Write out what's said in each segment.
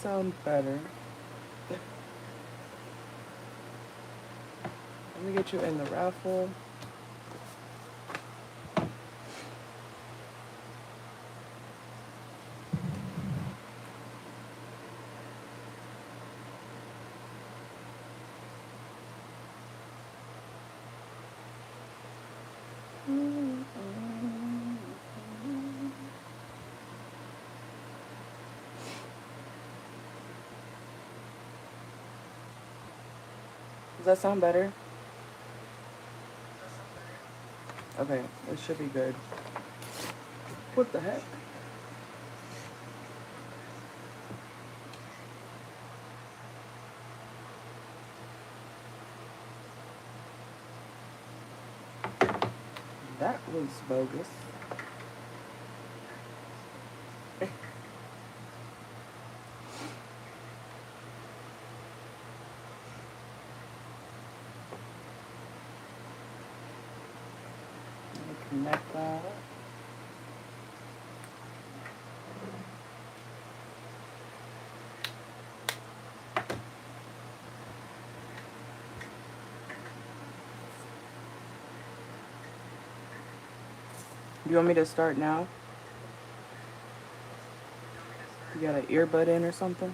sound better. Let me get you in the raffle. Does that sound better? Okay, it should be good. What the heck? That was bogus. Connect that. Do you want me to start now? You got an earbud in or something?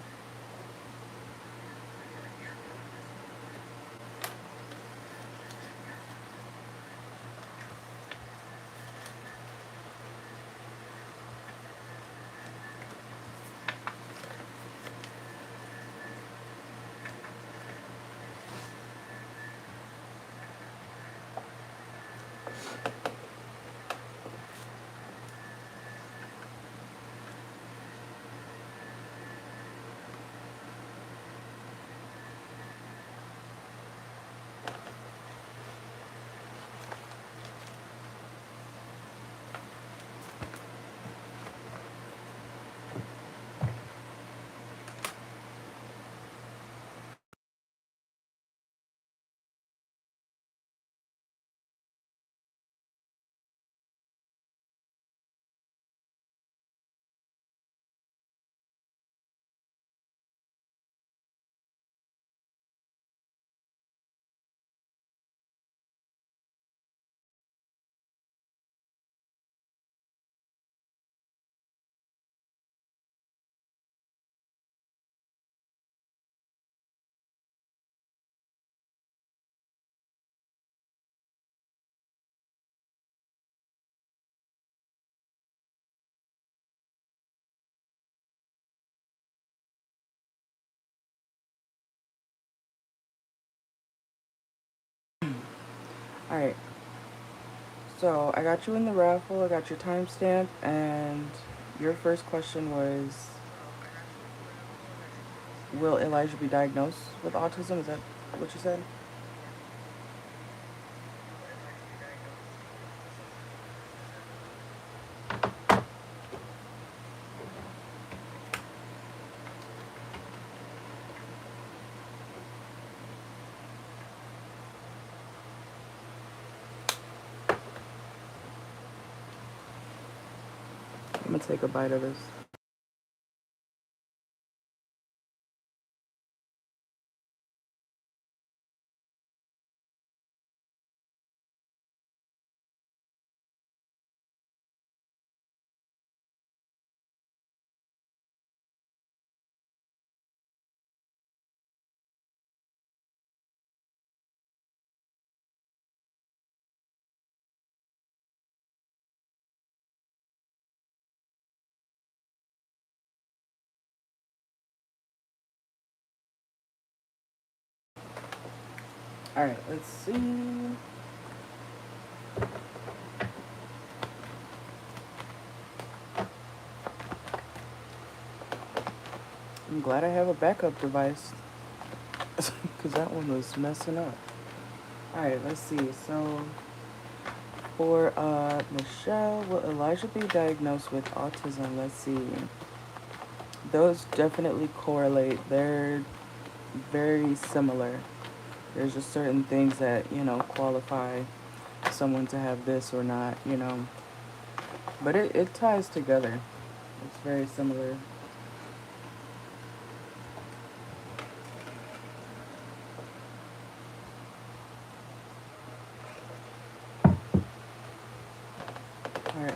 Alright. So, I got you in the raffle, I got your timestamp, and your first question was, will Elijah be diagnosed with autism? Is that what you said? I'm gonna take a bite of this. Alright, let's see. I'm glad I have a backup device, because that one was messing up. Alright, let's see. So, for Michelle, will Elijah be diagnosed with autism? Let's see. Those definitely correlate. They're very similar. There's just certain things that, qualify someone to have this or not, But it ties together. It's very similar.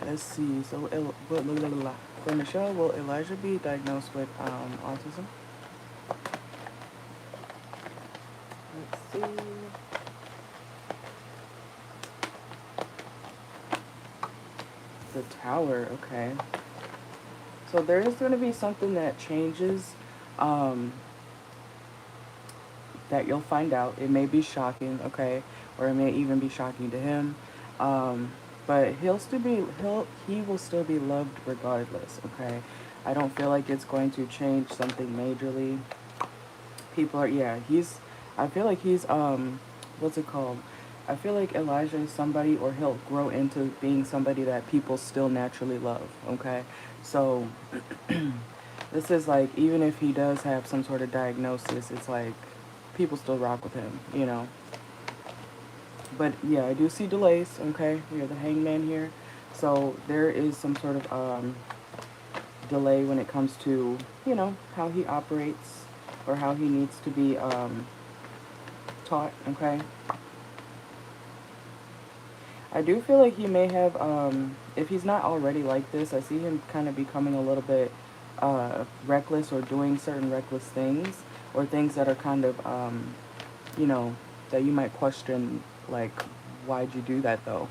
Let's see. So, for Michelle, will Elijah be diagnosed with autism? Let's see. The Tower. Okay. So there is going to be something that changes. Um, that you'll find out. It may be shocking, okay, or it may even be shocking to him. But he will still be loved regardless, okay. I don't feel like it's going to change something majorly. People are, yeah, I feel like he's what's it called? I feel like Elijah is somebody, or he'll grow into being somebody that people still naturally love, okay. So this is like, even if he does have some sort of diagnosis, it's like people still rock with him, you know. But yeah, I do see delays, okay. We have the Hangman here. So there is some sort of delay when it comes to, you know, how he operates, or how he needs to be taught, okay. I do feel like he may have, if he's not already like this, I see him kind of becoming a little bit reckless, or doing certain reckless things, or things that are kind of, you know, that you might question, like, why'd you do that though?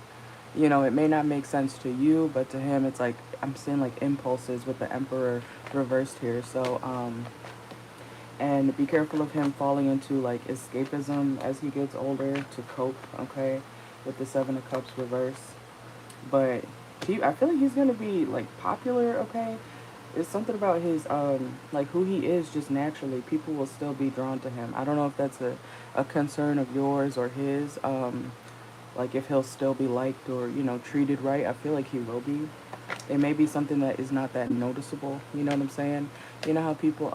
You know, it may not make sense to you, but to him, it's like, I'm seeing like impulses with the Emperor reversed here. So, and be careful of him falling into like escapism as he gets older to cope, okay, with the Seven of Cups reverse. But I feel like he's gonna be like popular, okay. It's something about his like who he is just naturally. People will still be drawn to him. I don't know if that's a concern of yours or his. Like if he'll still be liked, or, you know, treated right. I feel like he will be. It may be something that is not that noticeable. You know what I'm saying? You know how people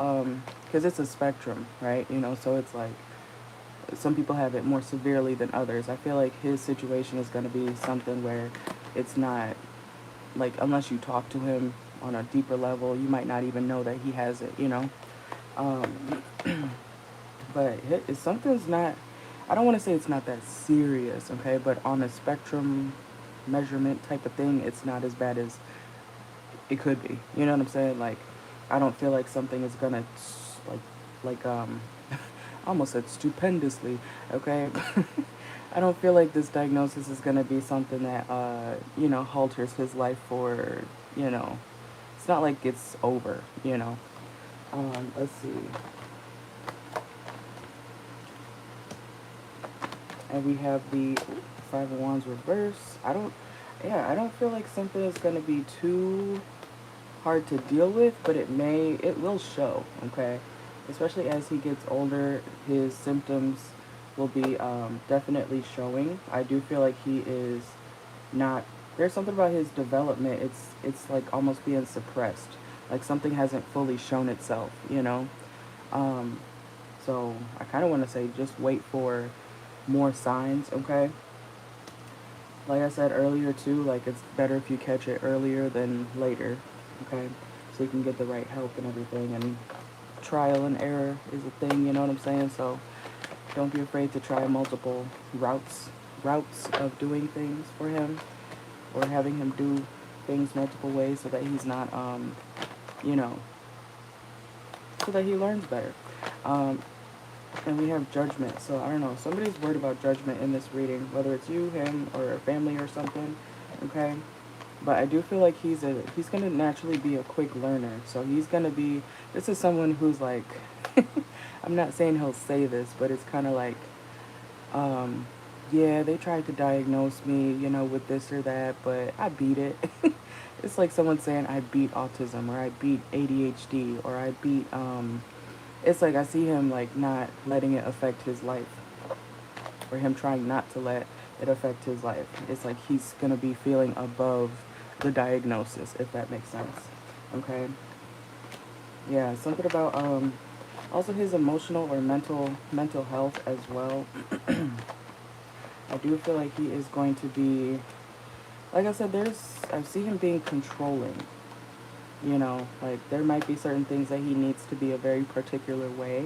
because it's a spectrum, right? You know, so it's like some people have it more severely than others. I feel like his situation is going to be something where it's not, like, unless you talk to him on a deeper level, you might not even know that he has it, you know. Um, but if something's not, I don't want to say it's not that serious, okay, but on a spectrum measurement type of thing, it's not as bad as it could be. You know what I'm saying? Like, I don't feel like something is gonna, like I almost said stupendously, okay. I don't feel like this diagnosis is gonna be something that you know, halters his life for, you know, it's not like it's over, you know. Let's see. And we have the Five of Wands reverse. I don't feel like something is going to be too hard to deal with, but it will show, okay? Especially as he gets older, his symptoms will be definitely showing. I do feel like he is not, there's something about his development, it's like almost being suppressed. Like something hasn't fully shown itself, you know? Um, so I kind of want to say just wait for more signs, okay? Like I said earlier too, like it's better if you catch it earlier than later, okay? So you can get the right help and everything, and trial and error is a thing, you know what I'm saying? So don't be afraid to try multiple routes of doing things for him, or having him do things multiple ways, so that he's not you know, so that he learns better. Um, and we have Judgment. So I don't know, somebody's worried about judgment in this reading, whether it's you, him, or a family or something, okay? But I do feel like he's gonna naturally be a quick learner. So he's gonna be, this is someone who's like I'm not saying he'll say this, but it's kind of like, yeah, they tried to diagnose me, you know, with this or that, but I beat it. It's like someone saying I beat autism, or I beat ADHD, or I beat it's like I see him like not letting it affect his life, or him trying not to let it affect his life. It's like he's gonna be feeling above the diagnosis, if that makes sense. Okay. Yeah, something about also his emotional or mental health as well. I do feel like he is going to be, like I said, I see him being controlling. You know, like there might be certain things that he needs to be a very particular way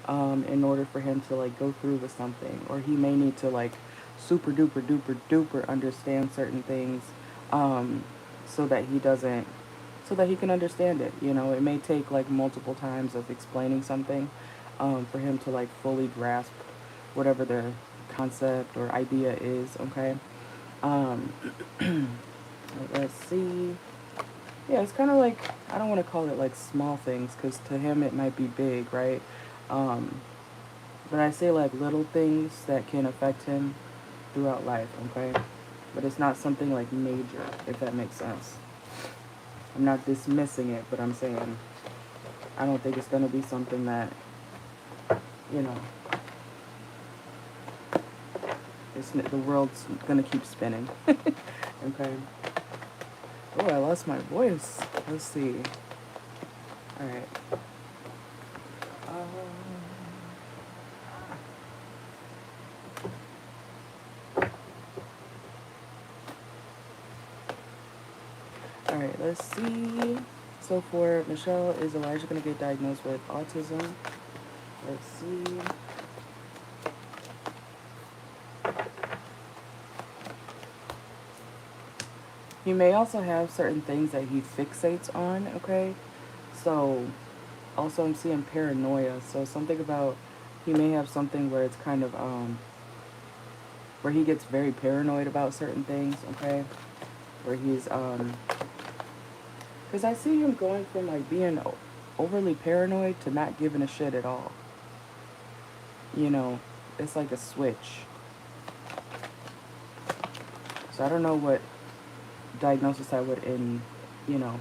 in order for him to like go through with something, or he may need to like super duper duper duper understand certain things. Um, so that he doesn't, so that he can understand it. You know, it may take like multiple times of explaining something for him to like fully grasp whatever the concept or idea is. Okay. Um, let's see. Yeah, it's kind of like, I don't want to call it like small things because to him it might be big, right? Um, but I say like little things that can affect him throughout life, okay? But it's not something like major, if that makes sense. I'm not dismissing it, but I'm saying I don't think it's going to be something that, you know, the world's going to keep spinning. Okay. Oh, I lost my voice. Let's see. All right. All right, let's see. So for Michelle, is Elijah going to get diagnosed with autism? Let's see. He may also have certain things that he fixates on, okay? So, also I'm seeing paranoia. So something about, he may have something where it's kind of, where he gets very paranoid about certain things, okay? Where he's, because I see him going from like being overly paranoid to not giving a shit at all. You know, it's like a switch. So I don't know what diagnosis I would you know,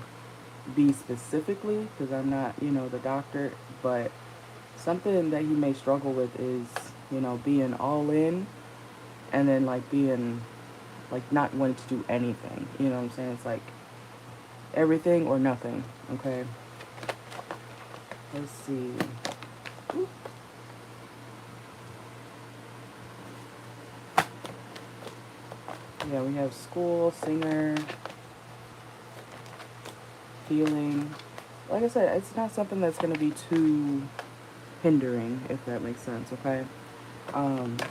be specifically, because I'm not, you know, the doctor, but something that he may struggle with is, you know, being all in and then like being like not wanting to do anything. You know what I'm saying? It's like everything or nothing. Okay. Let's see. Yeah, we have school, singer, healing. Like I said, it's not something that's going to be too hindering, if that makes sense, okay? And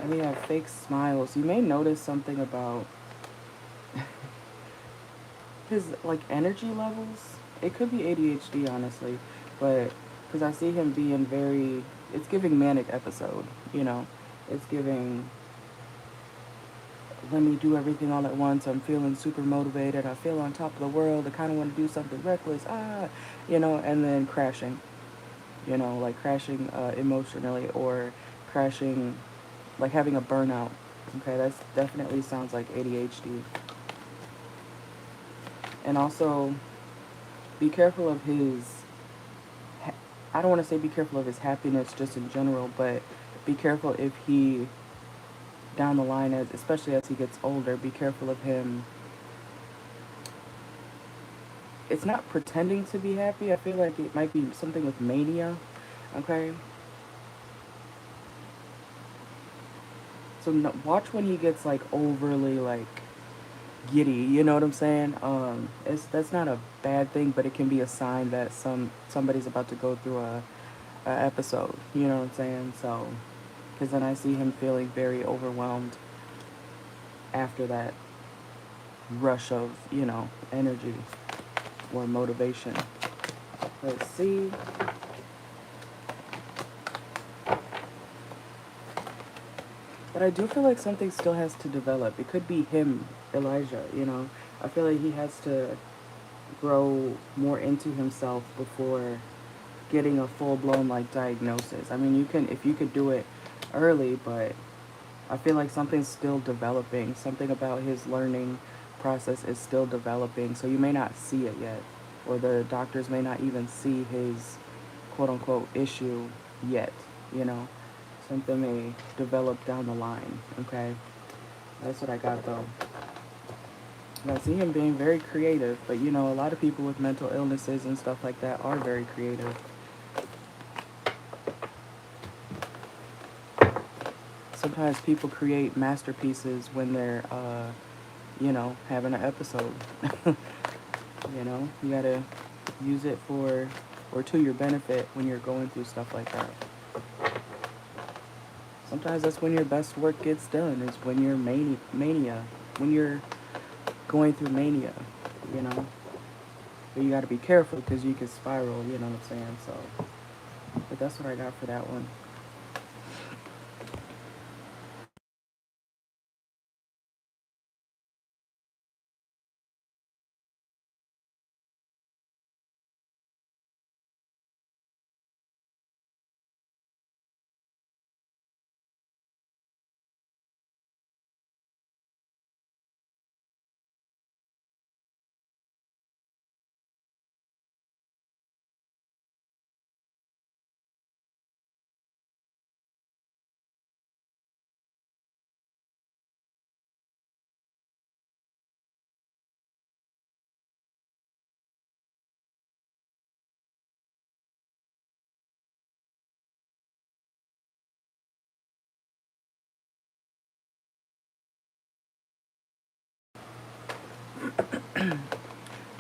we have fake smiles. You may notice something about his, like, energy levels. It could be ADHD, honestly, but because I see him being very, it's giving manic episode, you know? It's giving, let me do everything all at once. I'm feeling super motivated. I feel on top of the world. I kind of want to do something reckless. You know, and then crashing. You know, like crashing emotionally or crashing, like having a burnout. Okay, that's definitely sounds like ADHD. And also, be careful of his, I don't want to say be careful of his happiness just in general, but be careful if he, down the line, as especially as he gets older, be careful of him. It's not pretending to be happy. I feel like it might be something with mania. Okay. So no, watch when he gets like overly like giddy. You know what I'm saying? It's that's not a bad thing, but it can be a sign that somebody's about to go through a episode. You know what I'm saying? So, because then I see him feeling very overwhelmed after that rush of, you know, energy or motivation. Let's see. But I do feel like something still has to develop. It could be him, Elijah, you know. I feel like he has to grow more into himself before getting a full-blown like diagnosis. I mean, you can, if you could do it early, but I feel like something's still developing. Something about his learning process is still developing, so you may not see it yet, or the doctors may not even see his quote-unquote issue yet, you know. Something may develop down the line, okay? That's what I got, though. And I see him being very creative, but, you know, a lot of people with mental illnesses and stuff like that are very creative. Sometimes people create masterpieces when they're, you know, having an episode. You know, you gotta use it for, or to your benefit when you're going through stuff like that. Sometimes that's when your best work gets done, is when you're mania, when you're going through mania, you know. But you got to be careful because you can spiral, you know what I'm saying? So, but that's what I got for that one.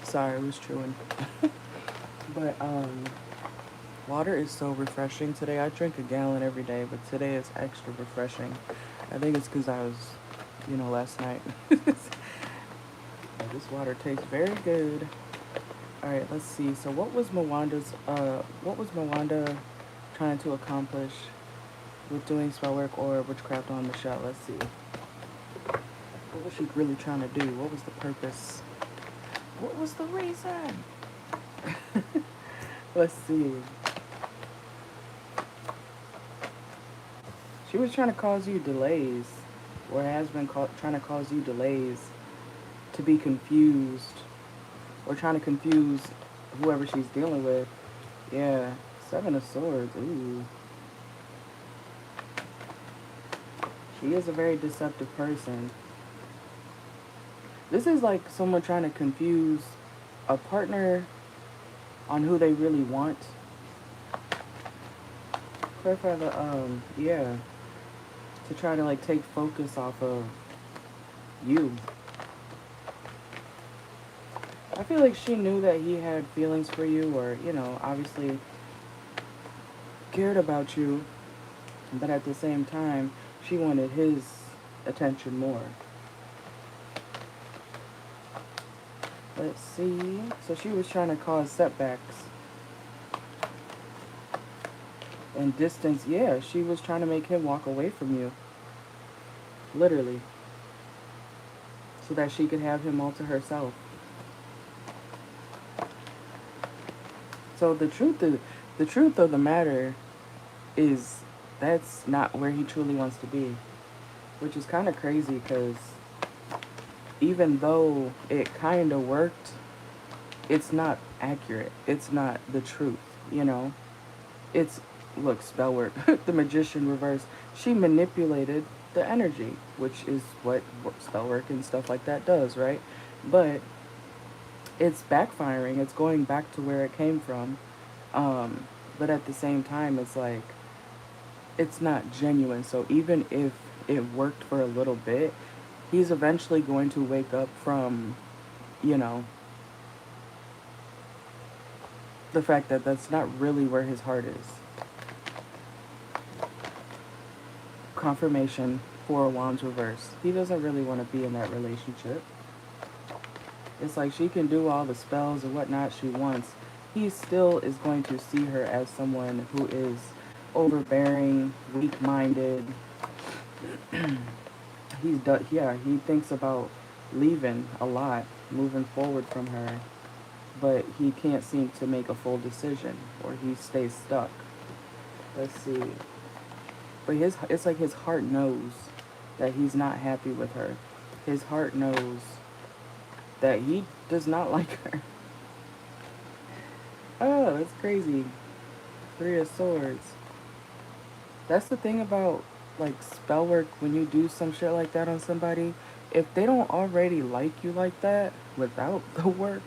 Sorry, I was chewing. But water is so refreshing today. I drink a gallon every day, but today it's extra refreshing. I think it's because I was, last night. This water tastes very good. All right, let's see. So what was Mwanda trying to accomplish with doing spell work or witchcraft on Michelle? Let's see. What was she really trying to do? What was the purpose? What was the reason? Let's see. She was trying to cause you delays, or has been trying to cause you delays, to be confused, or trying to confuse whoever she's dealing with. Yeah, Seven of Swords. Ooh. She is a very deceptive person. This is like someone trying to confuse a partner on who they really want. Clarify yeah. To try to like take focus off of you. I feel like she knew that he had feelings for you, or, obviously cared about you, but at the same time, she wanted his attention more. Let's see. So she was trying to cause setbacks and distance. Yeah, she was trying to make him walk away from you. Literally. So that she could have him all to herself. So the truth of the matter is that's not where he truly wants to be, which is kind of crazy because even though it kind of worked, it's not accurate. It's not the truth, It's, look, spell work, the magician reverse. She manipulated the energy, which is what spell work and stuff like that does, right? But it's backfiring. It's going back to where it came from. But at the same time, it's like, it's not genuine. So even if it worked for a little bit, he's eventually going to wake up from, you know, the fact that that's not really where his heart is. Confirmation, Four of Wands reverse. He doesn't really want to be in that relationship. It's like she can do all the spells and whatnot she wants. He still is going to see her as someone who is overbearing, weak-minded. He thinks about leaving a lot, moving forward from her, but he can't seem to make a full decision, or he stays stuck. Let's see. But it's like his heart knows that he's not happy with her. His heart knows that he does not like her. Oh, that's crazy. Three of Swords. That's the thing about, like, spell work. When you do some shit like that on somebody, if they don't already like you like that without the work,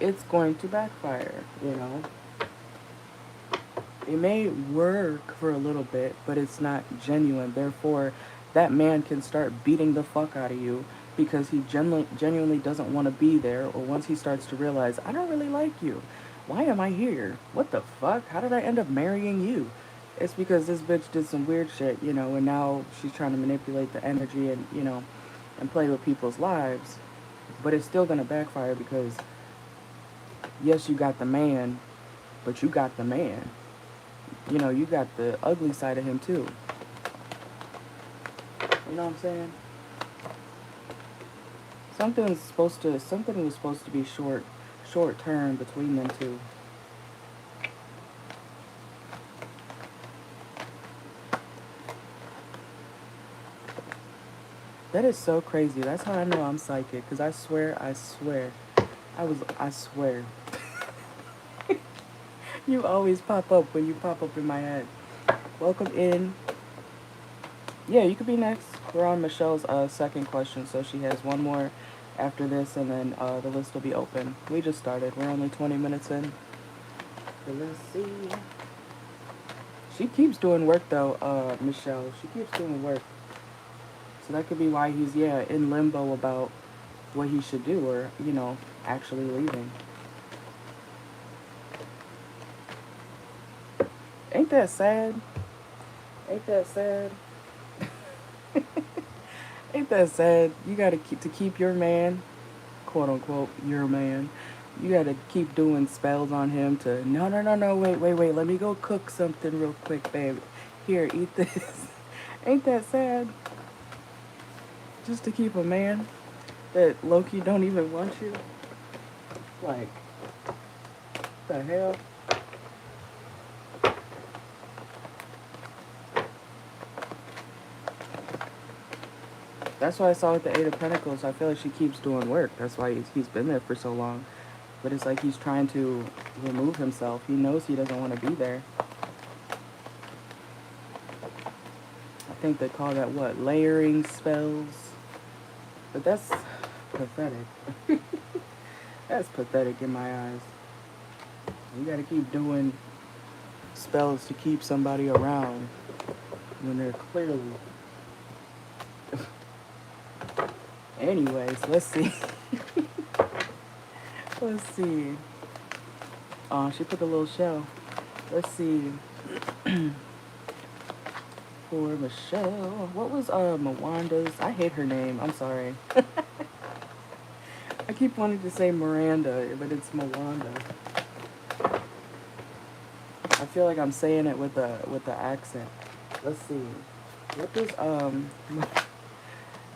it's going to backfire. It may work for a little bit, but it's not genuine. Therefore, that man can start beating the fuck out of you because he genuinely doesn't want to be there, or once he starts to realize, I don't really like you. Why am I here? What the fuck? How did I end up marrying you? It's because this bitch did some weird shit, and now she's trying to manipulate the energy and, and play with people's lives. But it's still going to backfire because, yes, you got the man, but you got the man. You know, you got the ugly side of him too. You know what I'm saying? Something was supposed to be short term between them two. That is so crazy. That's how I know I'm psychic. Because I swear. I swear. You always pop up when you pop up in my head. Welcome in. Yeah, you could be next. We're on Michelle's second question. So she has one more after this. And then the list will be open. We just started. We're only 20 minutes in. So let's see. She keeps doing work though, Michelle. She keeps doing work. So that could be why he's, in limbo about what he should do or, you know, actually leaving. Ain't that sad? Ain't that sad? Ain't that sad? You gotta keep your man, quote unquote, your man. You gotta keep doing spells on him to, no, wait, let me go cook something real quick, babe. Here, eat this. Ain't that sad? Just to keep a man that Loki don't even want you? Like, the hell? That's why I saw with the Eight of Pentacles. I feel like she keeps doing work. That's why he's been there for so long. But it's like he's trying to remove himself. He knows he doesn't want to be there. I think they call that, what, layering spells? But that's pathetic. That's pathetic in my eyes. You gotta keep doing spells to keep somebody around when they're clearly... Anyways, let's see. Let's see. Oh, she put the little shell. Let's see. For Michelle. What was Mwanda's? I hate her name. I'm sorry. I keep wanting to say Miranda, but it's Mwanda. I feel like I'm saying it with the accent. Let's see.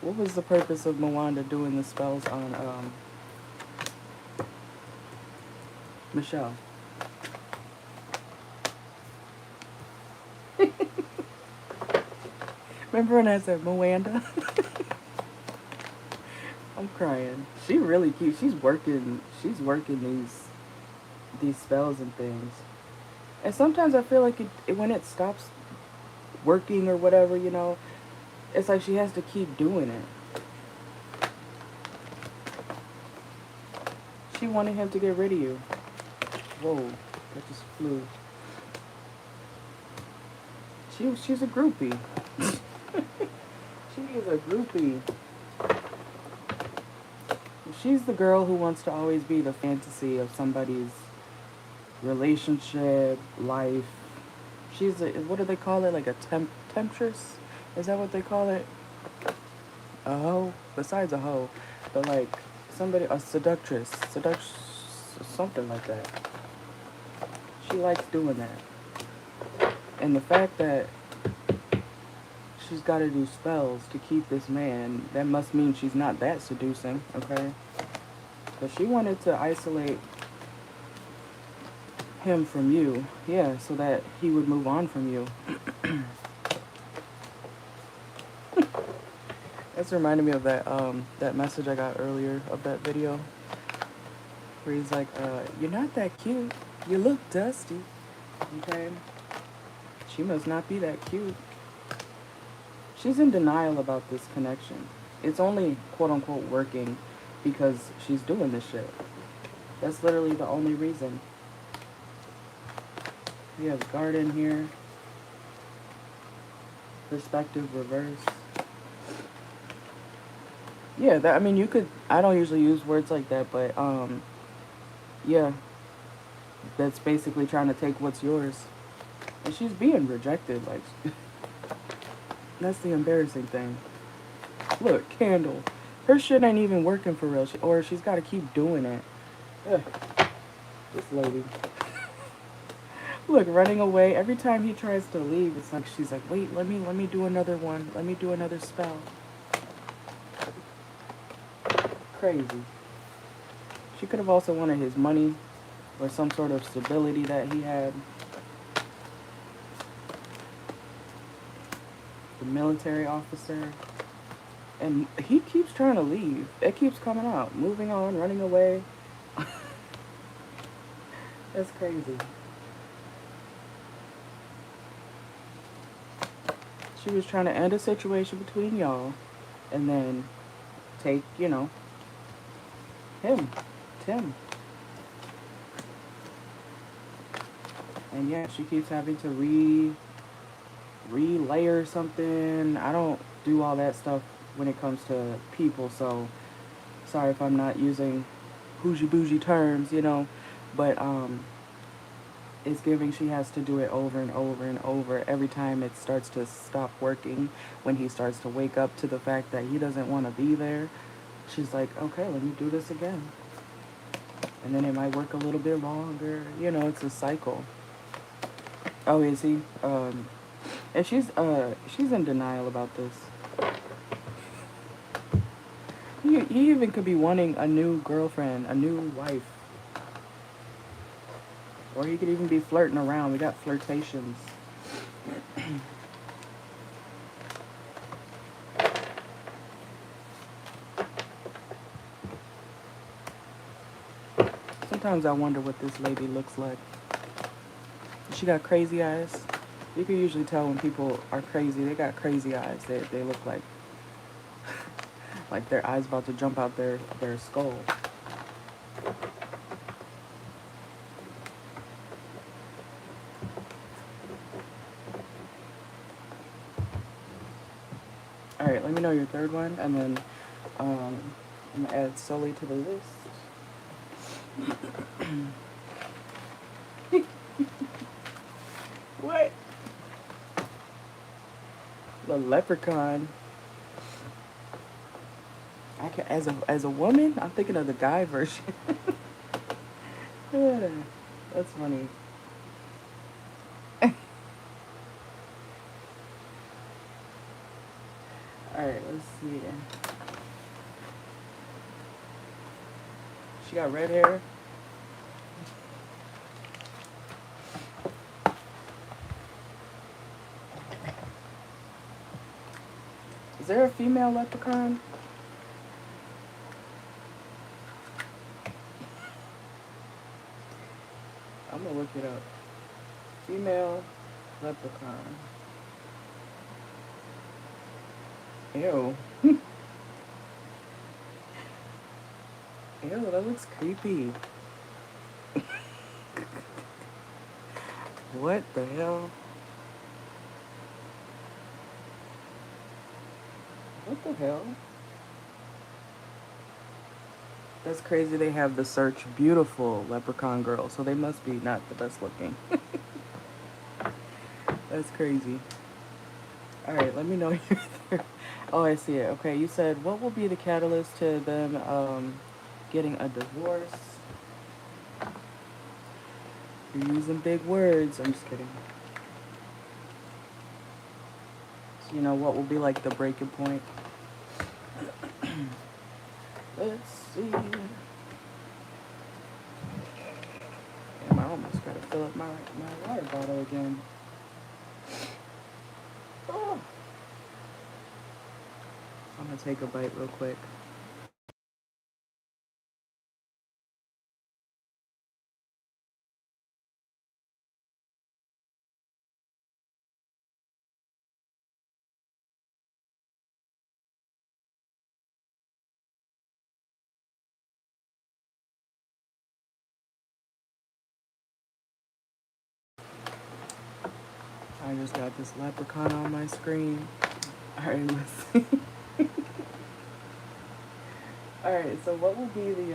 What was the purpose of Mwanda doing the spells on Michelle? Remember when I said Mwanda? I'm crying. She really cute. She's working these spells and things. And sometimes I feel like when it stops working or whatever, you know, it's like she has to keep doing it. She wanted him to get rid of you. Whoa, that just flew. She's a groupie. She is a groupie. She's the girl who wants to always be the fantasy of somebody's relationship, life. She's what do they call it? Like a temptress? Is that what they call it? A hoe? Besides a hoe. But like a seductress. Something like that. She likes doing that. And the fact that she's got to do spells to keep this man, that must mean she's not that seducing, okay? But she wanted to isolate him from you, yeah, so that he would move on from you. That's reminded me of that message I got earlier of that video, where he's like, you're not that cute. You look dusty, okay? She must not be that cute. She's in denial about this connection. It's only, quote-unquote, working because she's doing this shit. That's literally the only reason. We have garden here. Perspective reverse. Yeah, I mean, you could... I don't usually use words like that, but, yeah. That's basically trying to take what's yours. And she's being rejected, like... That's the embarrassing thing. Look, candle. Her shit ain't even working for real. Or she's got to keep doing it. Ugh, this lady. Look, running away. Every time he tries to leave, it's like she's like, wait, let me do another one. Let me do another spell. Crazy. She could have also wanted his money or some sort of stability that he had. The military officer. And he keeps trying to leave. It keeps coming out. Moving on, running away. That's crazy. She was trying to end a situation between y'all and then take, him, Tim. And yeah, she keeps having to relayer something. I don't do all that stuff when it comes to people, so sorry if I'm not using bougie terms, but it's giving she has to do it over and over and over every time it starts to stop working. When he starts to wake up to the fact that he doesn't want to be there, she's like, okay, let me do this again. And then it might work a little bit longer. It's a cycle. Oh, is he? And she's in denial about this. He even could be wanting a new girlfriend, a new wife. Or he could even be flirting around. We got flirtations. Sometimes I wonder what this lady looks like. She got crazy eyes. You can usually tell when people are crazy. They got crazy eyes. They look like like their eyes about to jump out their skull. All right, let me know your third one, and then I'm gonna add Sully to the list. What? The leprechaun. I can, as a woman, I'm thinking of the guy version. Yeah, that's funny. All right, let's see. She got red hair. Is there a female leprechaun? I'm gonna look it up. Female leprechaun. Ew. Ew, that looks creepy. What the hell? What the hell? That's crazy. They have the search beautiful leprechaun girl, so they must be not the best looking. That's crazy. All right, let me know your. Oh, I see it. Okay, you said what will be the catalyst to them getting a divorce? You're using big words. I'm just kidding. So, what will be like the breaking point? Let's see. Damn, I almost gotta fill up my water bottle again. Oh. I'm gonna take a bite real quick. I just got this leprechaun on my screen. Alright, let's see. Alright, so what will be the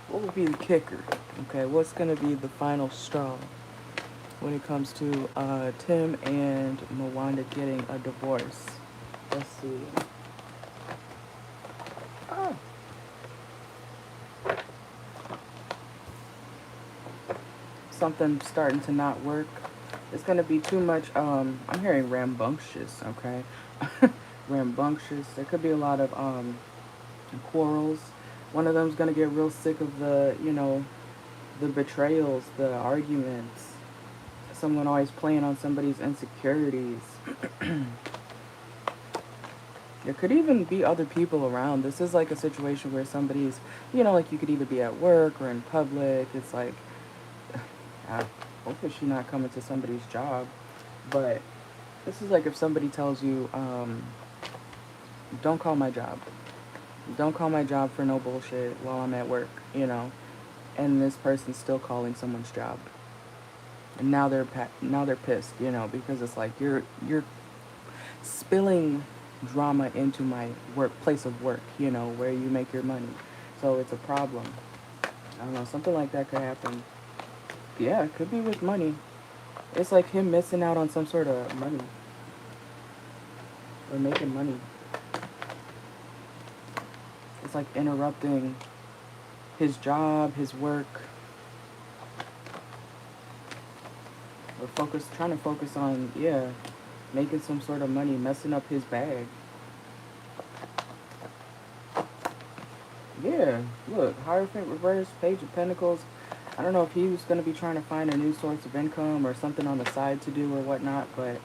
what will be the kicker? Okay, what's gonna be the final straw when it comes to Tim and Mwanda getting a divorce? let's see. Oh. Something starting to not work. It's going to be too much, I'm hearing rambunctious, okay? Rambunctious. There could be a lot of quarrels. One of them's going to get real sick of the, you know, the betrayals, the arguments. Someone always playing on somebody's insecurities. There could even be other people around. This is like a situation where somebody's, you know, like you could either be at work or in public. It's like, hopefully she's not coming to somebody's job. But this is like if somebody tells you, don't call my job. Don't call my job for no bullshit while I'm at work, you know. And this person's still calling someone's job. And now they're pissed, you know, because it's like you're spilling drama into my place of work, you know, where you make your money. So it's a problem. I don't know, something like that could happen. Yeah, it could be with money. It's like him missing out on some sort of money. Or making money. It's like interrupting his job, his work. Or trying to focus on, yeah, making some sort of money, messing up his bag. Yeah, look, Hierophant reverse, Page of Pentacles. I don't know if he was going to be trying to find a new source of income or something on the side to do or whatnot, but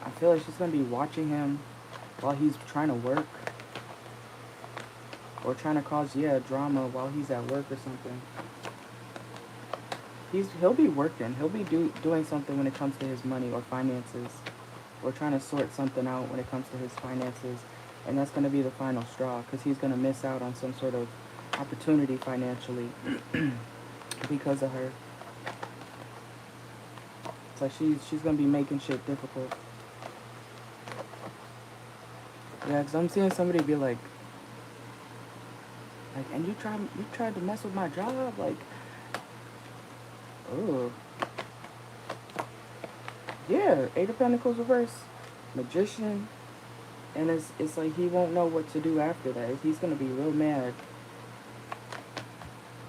I feel like she's going to be watching him while he's trying to work. Or trying to cause, drama while he's at work or something. He'll be working. He'll be doing something when it comes to his money or finances. Or trying to sort something out when it comes to his finances. And that's going to be the final straw, because he's going to miss out on some sort of opportunity financially because of her. It's like she's going to be making shit difficult. Yeah, because I'm seeing somebody be like, and you tried to mess with my job? Like, oh. Yeah, Eight of Pentacles reverse. Magician. And it's like he won't know what to do after that. He's going to be real mad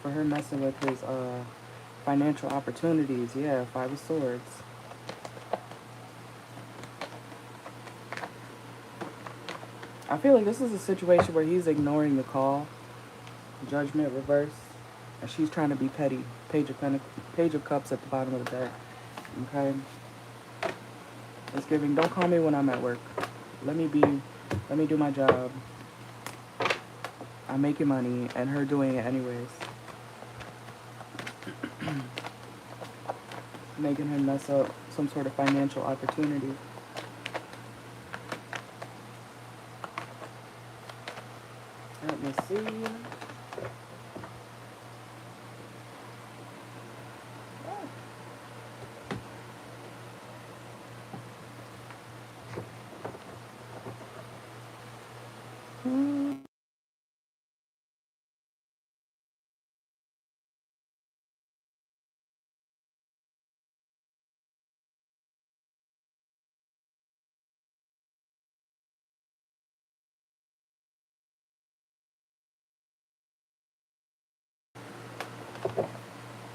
for her messing with his financial opportunities. Yeah, Five of Swords. I feel like this is a situation where he's ignoring the call. Judgment reverse. And she's trying to be petty. Page of Cups at the bottom of the deck. Okay? It's giving, don't call me when I'm at work. Let me do my job. I'm making money, and her doing it anyways. Making him mess up some sort of financial opportunity. Let me see.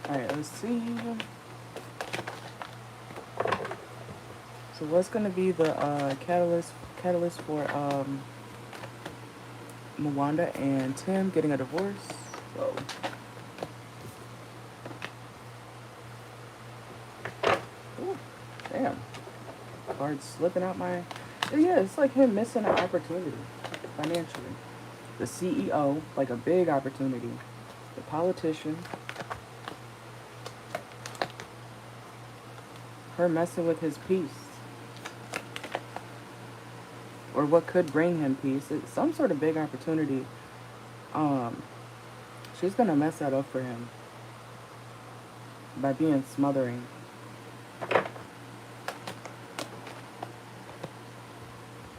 Alright, let's see. So what's gonna be the catalyst for Mwanda and Tim getting a divorce? Whoa. Ooh, damn. Cards slipping out my... Yeah, it's like him missing an opportunity financially. The CEO, like a big opportunity. The politician. Her messing with his peace. Or what could bring him peace. It's some sort of big opportunity. She's going to mess that up for him. By being smothering.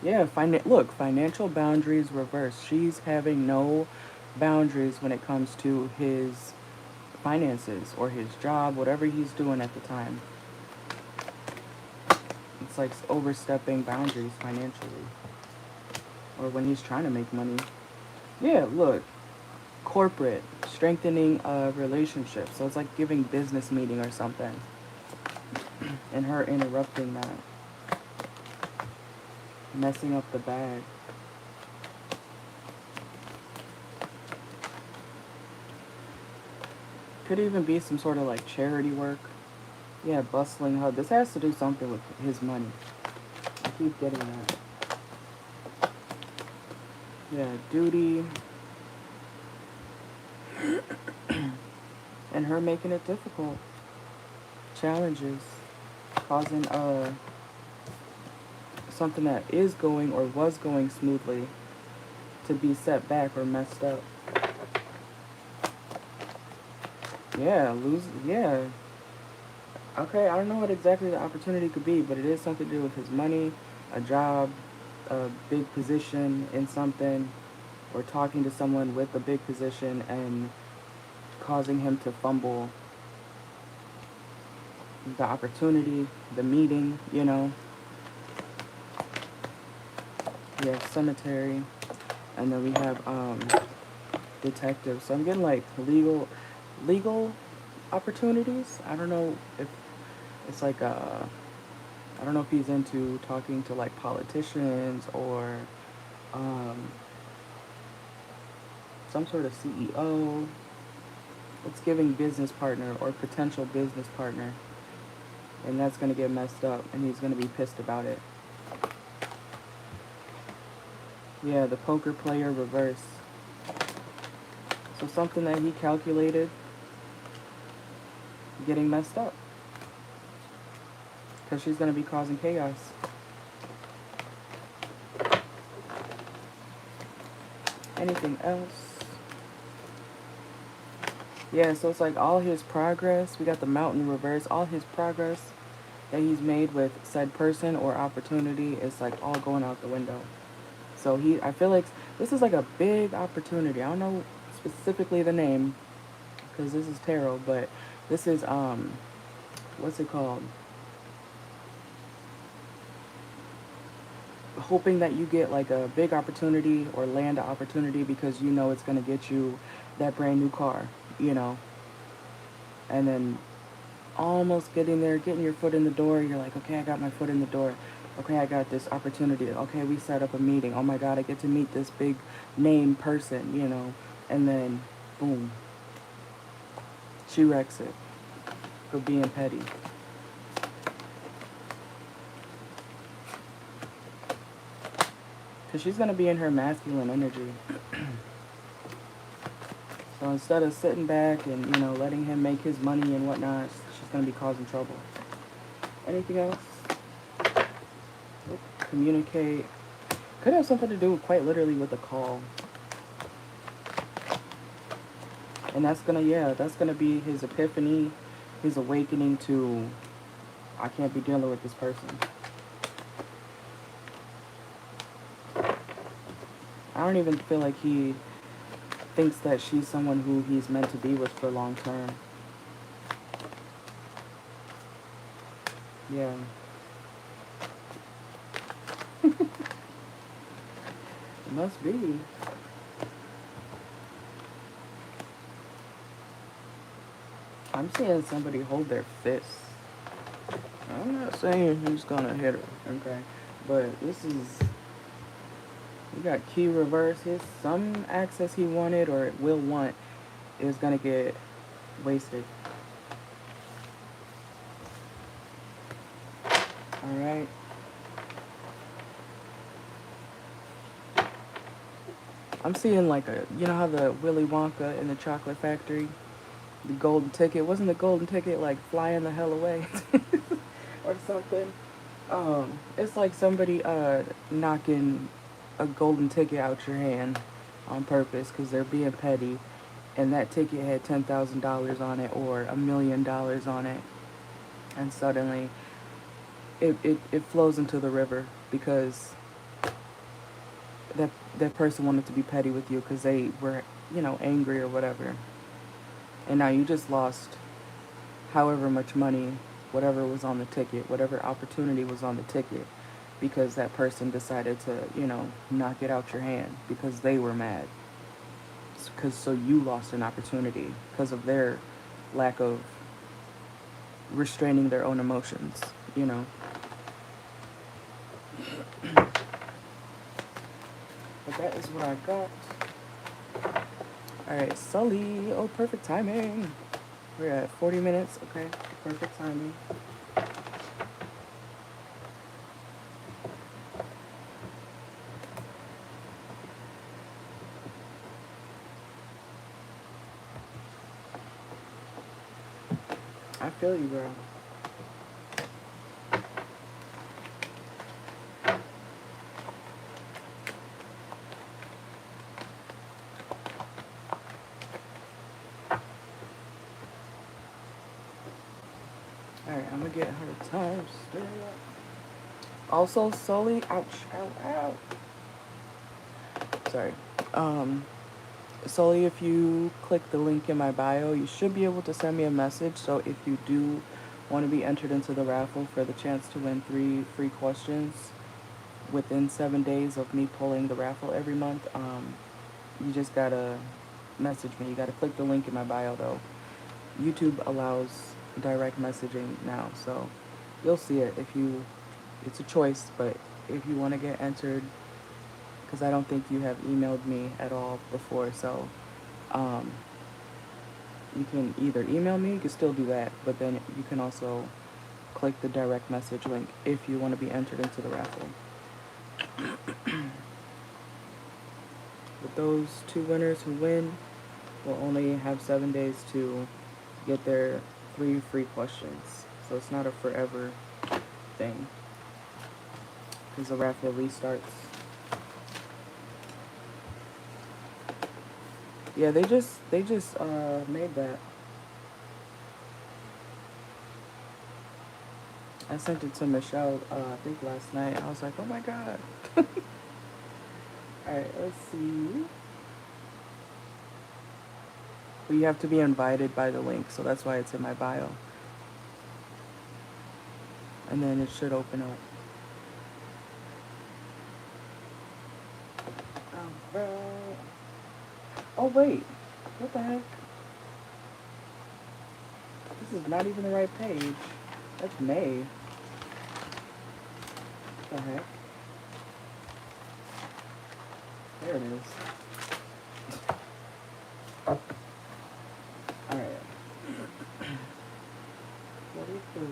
Yeah, look, financial boundaries reverse. She's having no boundaries when it comes to his finances or his job, whatever he's doing at the time. It's like overstepping boundaries financially. or when he's trying to make money. Yeah, look, corporate, strengthening a relationship. So it's like giving business meeting or something. And her interrupting that. Messing up the bag. Could even be some sort of like charity work. Yeah, bustling hub. This has to do something with his money. I keep getting that. Yeah, duty. And her making it difficult. Challenges. Causing something that is going or was going smoothly to be set back or messed up. Yeah, yeah. Okay, I don't know what exactly the opportunity could be, but it is something to do with his money, a job, a big position in something, or talking to someone with a big position and causing him to fumble the opportunity, the meeting, you know. We have cemetery, and then we have detective. So I'm getting like legal opportunities. I don't know if it's like I don't know if he's into talking to like politicians or some sort of CEO. It's giving business partner or potential business partner, and that's going to get messed up, and he's going to be pissed about it. Yeah, the poker player reverse. So something that he calculated getting messed up, because she's going to be causing chaos. Anything else? Yeah, so it's like all his progress. We got the mountain reverse. All his progress that he's made with said person or opportunity is like all going out the window. So I feel like this is like a big opportunity. I don't know specifically the name because this is tarot, but this is what's it called? Hoping that you get like a big opportunity or land an opportunity because you know it's gonna get you that brand new car, you know, and then almost getting there, getting your foot in the door. You're like, okay, I got my foot in the door. Okay, I got this opportunity. Okay, we set up a meeting. Oh my God, I get to meet this big name person, you know, and then boom, she wrecks it for being petty. Because she's going to be in her masculine energy. So instead of sitting back and, you know, letting him make his money and whatnot, she's going to be causing trouble. Anything else? Communicate. Could have something to do quite literally with a call. And that's going to be his epiphany, his awakening to, I can't be dealing with this person. I don't even feel like he thinks that she's someone who he's meant to be with for long term. Yeah. It must be. I'm seeing somebody hold their fists. I'm not saying who's gonna hit her, okay? But this is, we got key reverse. Some access he wanted or will want is gonna get wasted. Alright. I'm seeing like you know how the Willy Wonka in the chocolate factory, the golden ticket, wasn't the golden ticket like flying the hell away or something? It's like somebody knocking a golden ticket out your hand on purpose because they're being petty, and that ticket had $10,000 on it or $1,000,000 on it, and suddenly it flows into the river because that person wanted to be petty with you because they were, you know, angry or whatever, and now you just lost however much money, whatever was on the ticket, whatever opportunity was on the ticket, because that person decided to, you know, knock it out your hand because they were mad. Because so you lost an opportunity because of their lack of restraining their own emotions, you know. But that is what I got. All right, Sully. Oh, perfect timing. We're at 40 minutes. Okay, perfect timing. I feel you, girl. Alright, I'm gonna get her time. Also, Sully, ouch, ow, ow. Sorry. Sully, if you click the link in my bio, you should be able to send me a message. So if you do want to be entered into the raffle for the chance to win 3 free questions within 7 days of me pulling the raffle every month, you just gotta message me. You gotta click the link in my bio, though. YouTube allows direct messaging now, so you'll see it if you. It's a choice, but if you want to get entered, because I don't think you have emailed me at all before, so you can either email me. You can still do that, but then you can also click the direct message link if you want to be entered into the raffle. But those 2 winners who win will only have 7 days to get their 3 free questions. So it's not a forever thing, because the raffle restarts. Yeah, they just made that. I sent it to Michelle, I think last night. I was like, oh my god. Alright, let's see. But you have to be invited by the link, so that's why it's in my bio. And then it should open up. Alright. Oh wait, what the heck? This is not even the right page. That's May. What the heck? There it is. Alright. 43.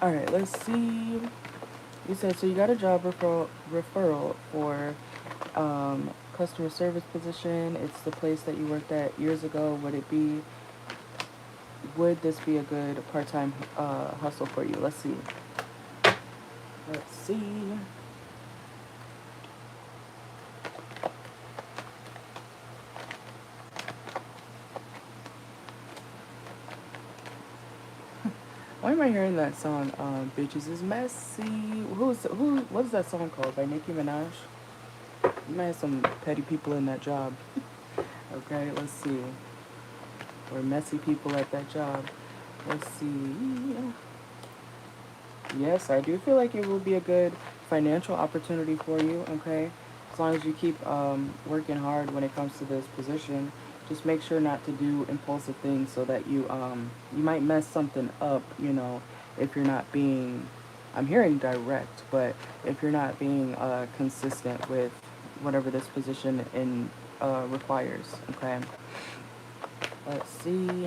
Alright, let's see. You said, so you got a job referral for customer service position. It's the place that you worked at years ago. Would this be a good part-time hustle for you? Let's see. Let's see. Why am I hearing that song? Bitches is messy. What is that song called? By Nicki Minaj? You might have some petty people in that job. Okay, let's see. Or messy people at that job. Let's see. Yes, I do feel like it will be a good financial opportunity for you, okay? As long as you keep working hard when it comes to this position. Just make sure not to do impulsive things so that you might mess something up, you know, if you're not being, I'm hearing direct, but if you're not being consistent with whatever this position requires, okay? Let's see.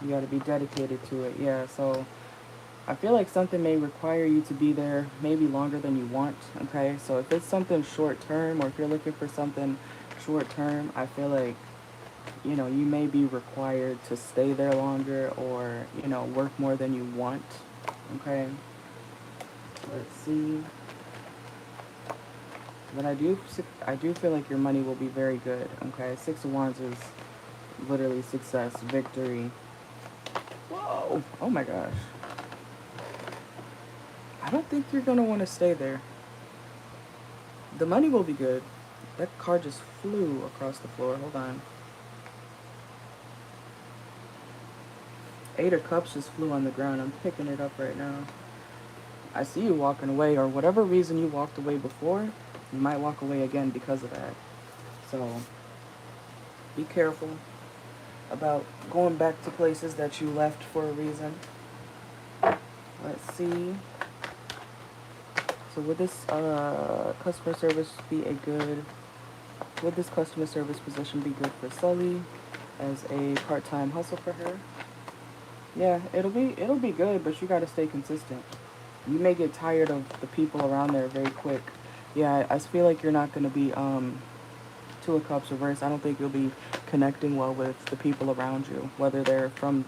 You got to be dedicated to it. Yeah, so I feel like something may require you to be there maybe longer than you want, okay? So if it's something short term, or if you're looking for something short term, I feel like, you know, you may be required to stay there longer, or, you know, work more than you want, okay? Let's see. But I do feel like your money will be very good, okay? 6 of Wands is literally success, victory. Whoa! Oh my gosh. I don't think you're going to want to stay there. The money will be good. That card just flew across the floor. Hold on. 8 of Cups just flew on the ground. I'm picking it up right now. I see you walking away, or whatever reason you walked away before, you might walk away again because of that. So be careful about going back to places that you left for a reason. Let's see. So would this customer service be a good, would this customer service position be good for Sully as a part-time hustle for her? Yeah, it'll be good, but you gotta stay consistent. You may get tired of the people around there very quick. Yeah, I feel like you're not gonna be 2 of Cups reversed. I don't think you'll be connecting well with the people around you, whether they're from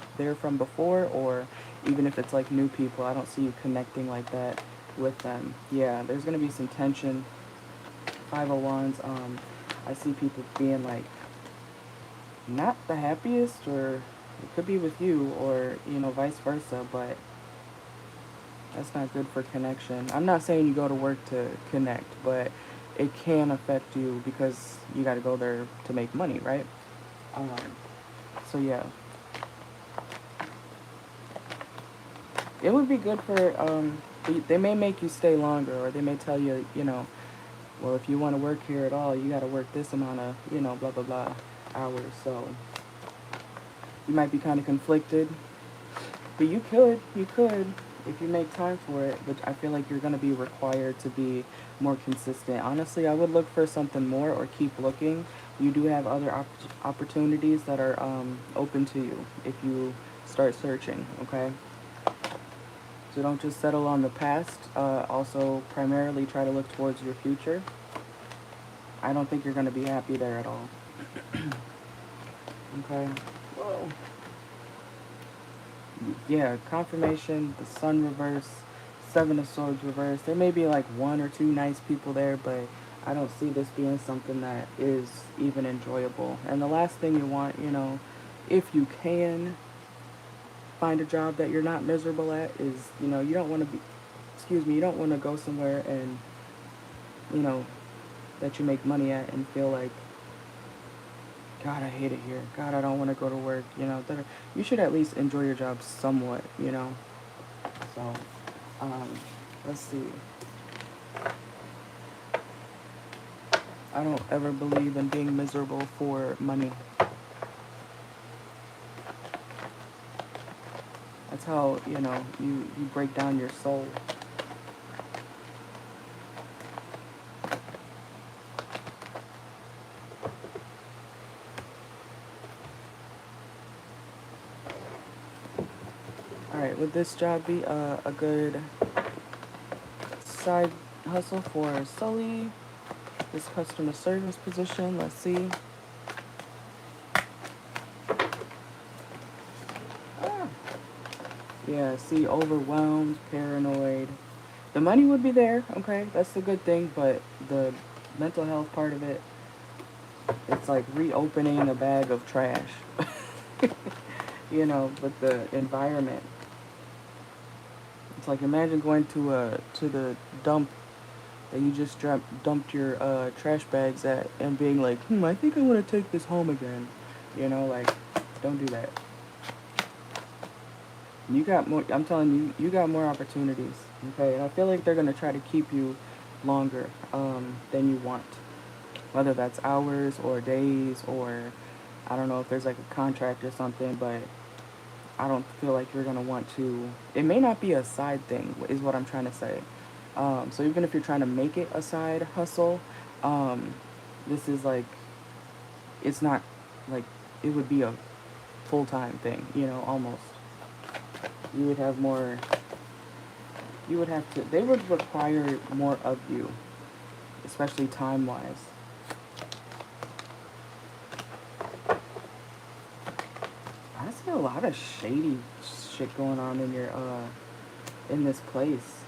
before, or even if it's like new people. I don't see you connecting like that with them. Yeah, there's gonna be some tension. 5 of Wands. I see people being like not the happiest, or it could be with you, or vice versa, but that's not good for connection. I'm not saying you go to work to connect, but it can affect you because you got to go there to make money, right? So yeah, it would be good for they may make you stay longer, or they may tell you, well, if you want to work here at all, you got to work this amount of, blah blah blah hours. So you might be kind of conflicted, but you could if you make time for it. But I feel like you're going to be required to be more consistent. Honestly, I would look for something more, or keep looking. You do have other opportunities that are open to you if you start searching, okay? So don't just settle on the past. Also, primarily try to look towards your future. I don't think you're going to be happy there at all. Okay? Whoa. Yeah, confirmation, the Sun reverse, 7 of Swords reverse. There may be like 1 or 2 nice people there, but I don't see this being something that is even enjoyable. And the last thing you want, if you can find a job that you're not miserable at, is, you don't want to be, you don't want to go somewhere and, that you make money at and feel like, God, I hate it here. God, I don't want to go to work. You should at least enjoy your job somewhat, So, let's see. I don't ever believe in being miserable for money. That's how, you break down your soul. Alright, would this job be a good side hustle for Sully? This customer service position, let's see. Yeah, see, overwhelmed, paranoid. The money would be there, okay? That's the good thing, but the mental health part of it, it's like reopening a bag of trash. With the environment. It's like, imagine going to the dump that you just dumped your trash bags at, and being like, I think I want to take this home again. Like, don't do that. You got more, I'm telling you, you got more opportunities, okay? And I feel like they're going to try to keep you longer than you want. Whether that's hours or days, or I don't know if there's like a contract or something, but I don't feel like you're going to want to. It may not be a side thing, is what I'm trying to say. So even if you're trying to make it a side hustle, this is like, it's not like, it would be a full-time thing, almost. You would have more, they would require more of you, especially time-wise. I see a lot of shady shit going on in your, in this place.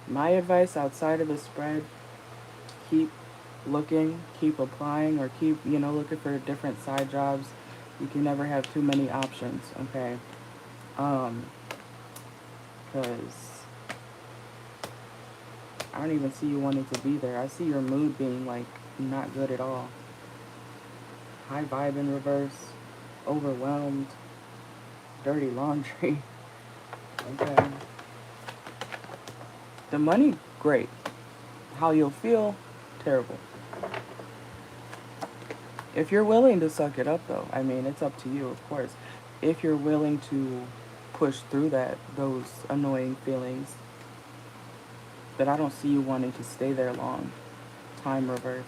My advice outside of the spread, keep looking, keep applying, or keep, looking for different side jobs. You can never have too many options, okay? Because I don't even see you wanting to be there. I see your mood being, like, not good at all. High vibe in reverse. Overwhelmed. Dirty laundry. Okay. The money, great. How you'll feel, terrible. If you're willing to suck it up, though, I mean, it's up to you, of course. If you're willing to push through those annoying feelings, but I don't see you wanting to stay there long. Time reverse.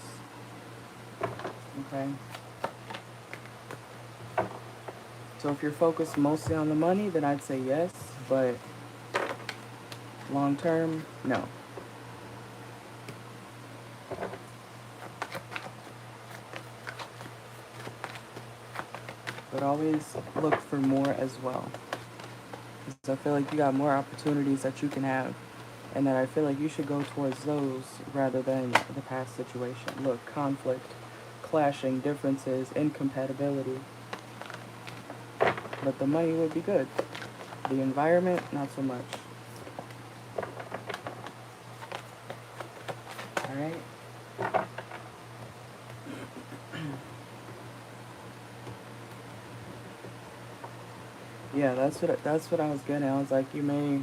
Okay? So if you're focused mostly on the money, then I'd say yes, but long term, no. But always look for more as well. Because I feel like you got more opportunities that you can have, and that I feel like you should go towards those rather than the past situation. Look, conflict, clashing, differences, incompatibility. But the money would be good. The environment, not so much. Alright? Yeah, that's what I was getting. I was like, you may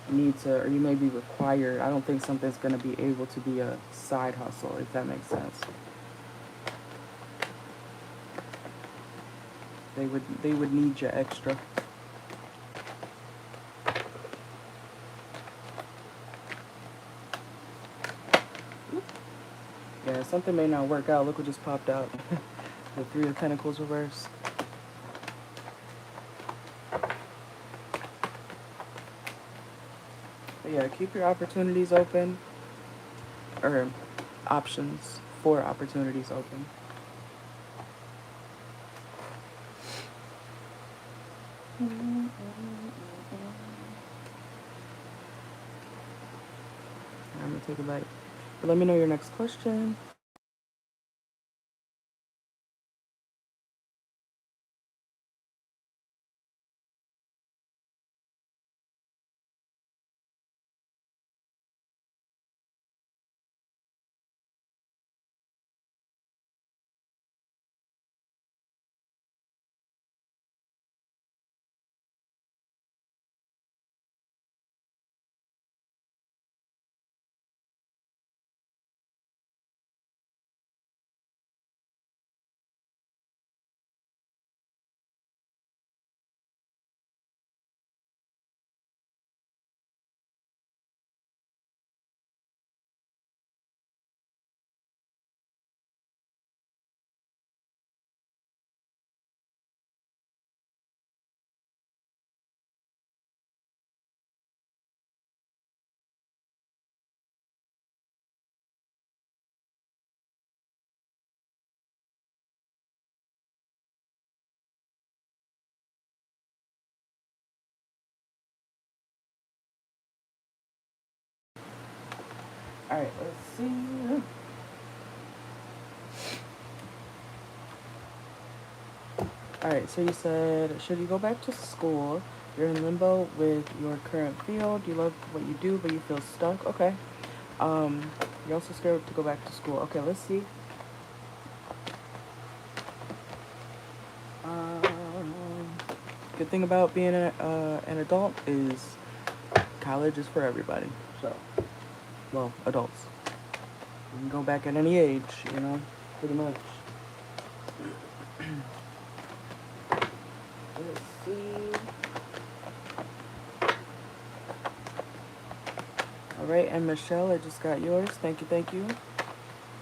need to, or you may be required. I don't think something's going to be able to be a side hustle, if that makes sense. They would need you extra. Yeah, something may not work out. Look what just popped out. The Three of Pentacles reverse. But yeah, keep your opportunities open. Or options for opportunities open. I'm gonna take a bite. But let me know your next question. Alright, let's see. Alright, so you said, should you go back to school? You're in limbo with your current field. You love what you do, but you feel stuck. Okay. You're also scared to go back to school. Okay, let's see. Good thing about being an adult is college is for everybody. So, well, adults. You can go back at any age, you know, pretty much. Let's see. Alright, and Michelle, I just got yours. Thank you, thank you.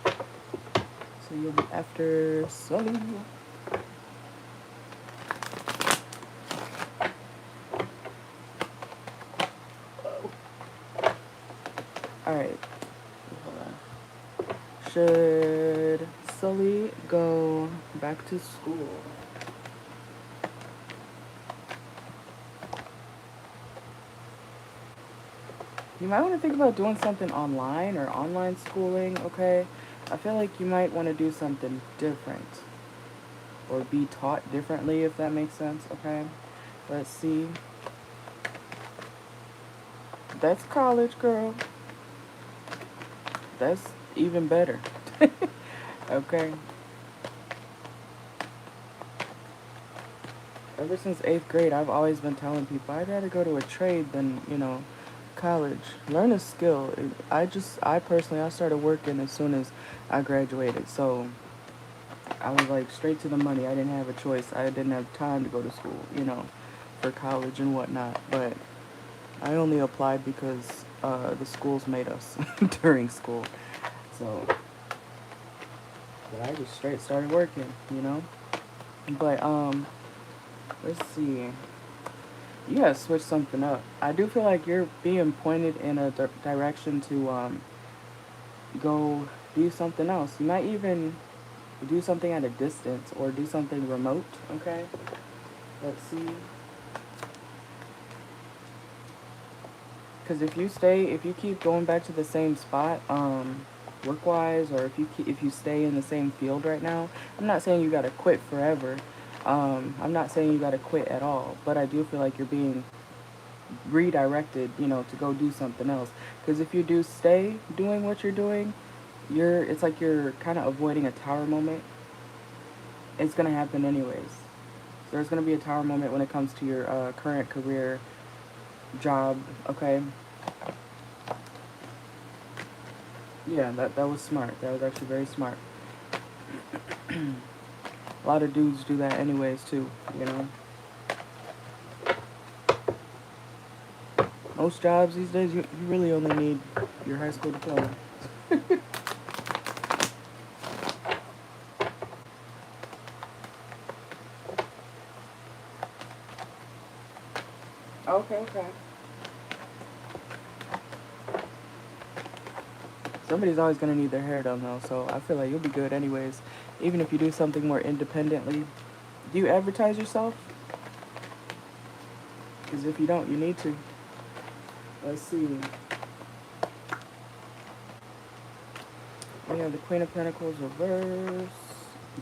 So you'll be after Sully. Alright. Hold on. Should Sully go back to school? You might want to think about doing something online or online schooling, okay? I feel like you might want to do something different or be taught differently, if that makes sense, okay? Let's see. That's college, girl. that's even better. Okay. Ever since 8th grade, I've always been telling people I'd rather go to a trade than, college. Learn a skill. I personally, I started working as soon as I graduated. So I was like straight to the money. I didn't have a choice. I didn't have time to go to school, for college and whatnot. But I only applied because the schools made us during school. So, but I just straight started working. But, let's see. You gotta switch something up. I do feel like you're being pointed in a direction to go do something else. You might even do something at a distance or do something remote, okay? Let's see. Because if you keep going back to the same spot, work-wise, or if you stay in the same field right now, I'm not saying you gotta quit forever. I'm not saying you gotta quit at all, but I do feel like you're being redirected, to go do something else. Because if you do stay doing what you're doing, it's like you're kind of avoiding a tower moment. It's gonna happen anyways. There's gonna be a tower moment when it comes to your current career, job. Okay. Yeah, that was smart. That was actually very smart. A lot of dudes do that anyways too. Most jobs these days, you really only need your high school diploma. Okay. Somebody's always going to need their hair done, though, so I feel like you'll be good anyways. Even if you do something more independently. Do you advertise yourself? Because if you don't, you need to. Let's see. We have the Queen of Pentacles reverse.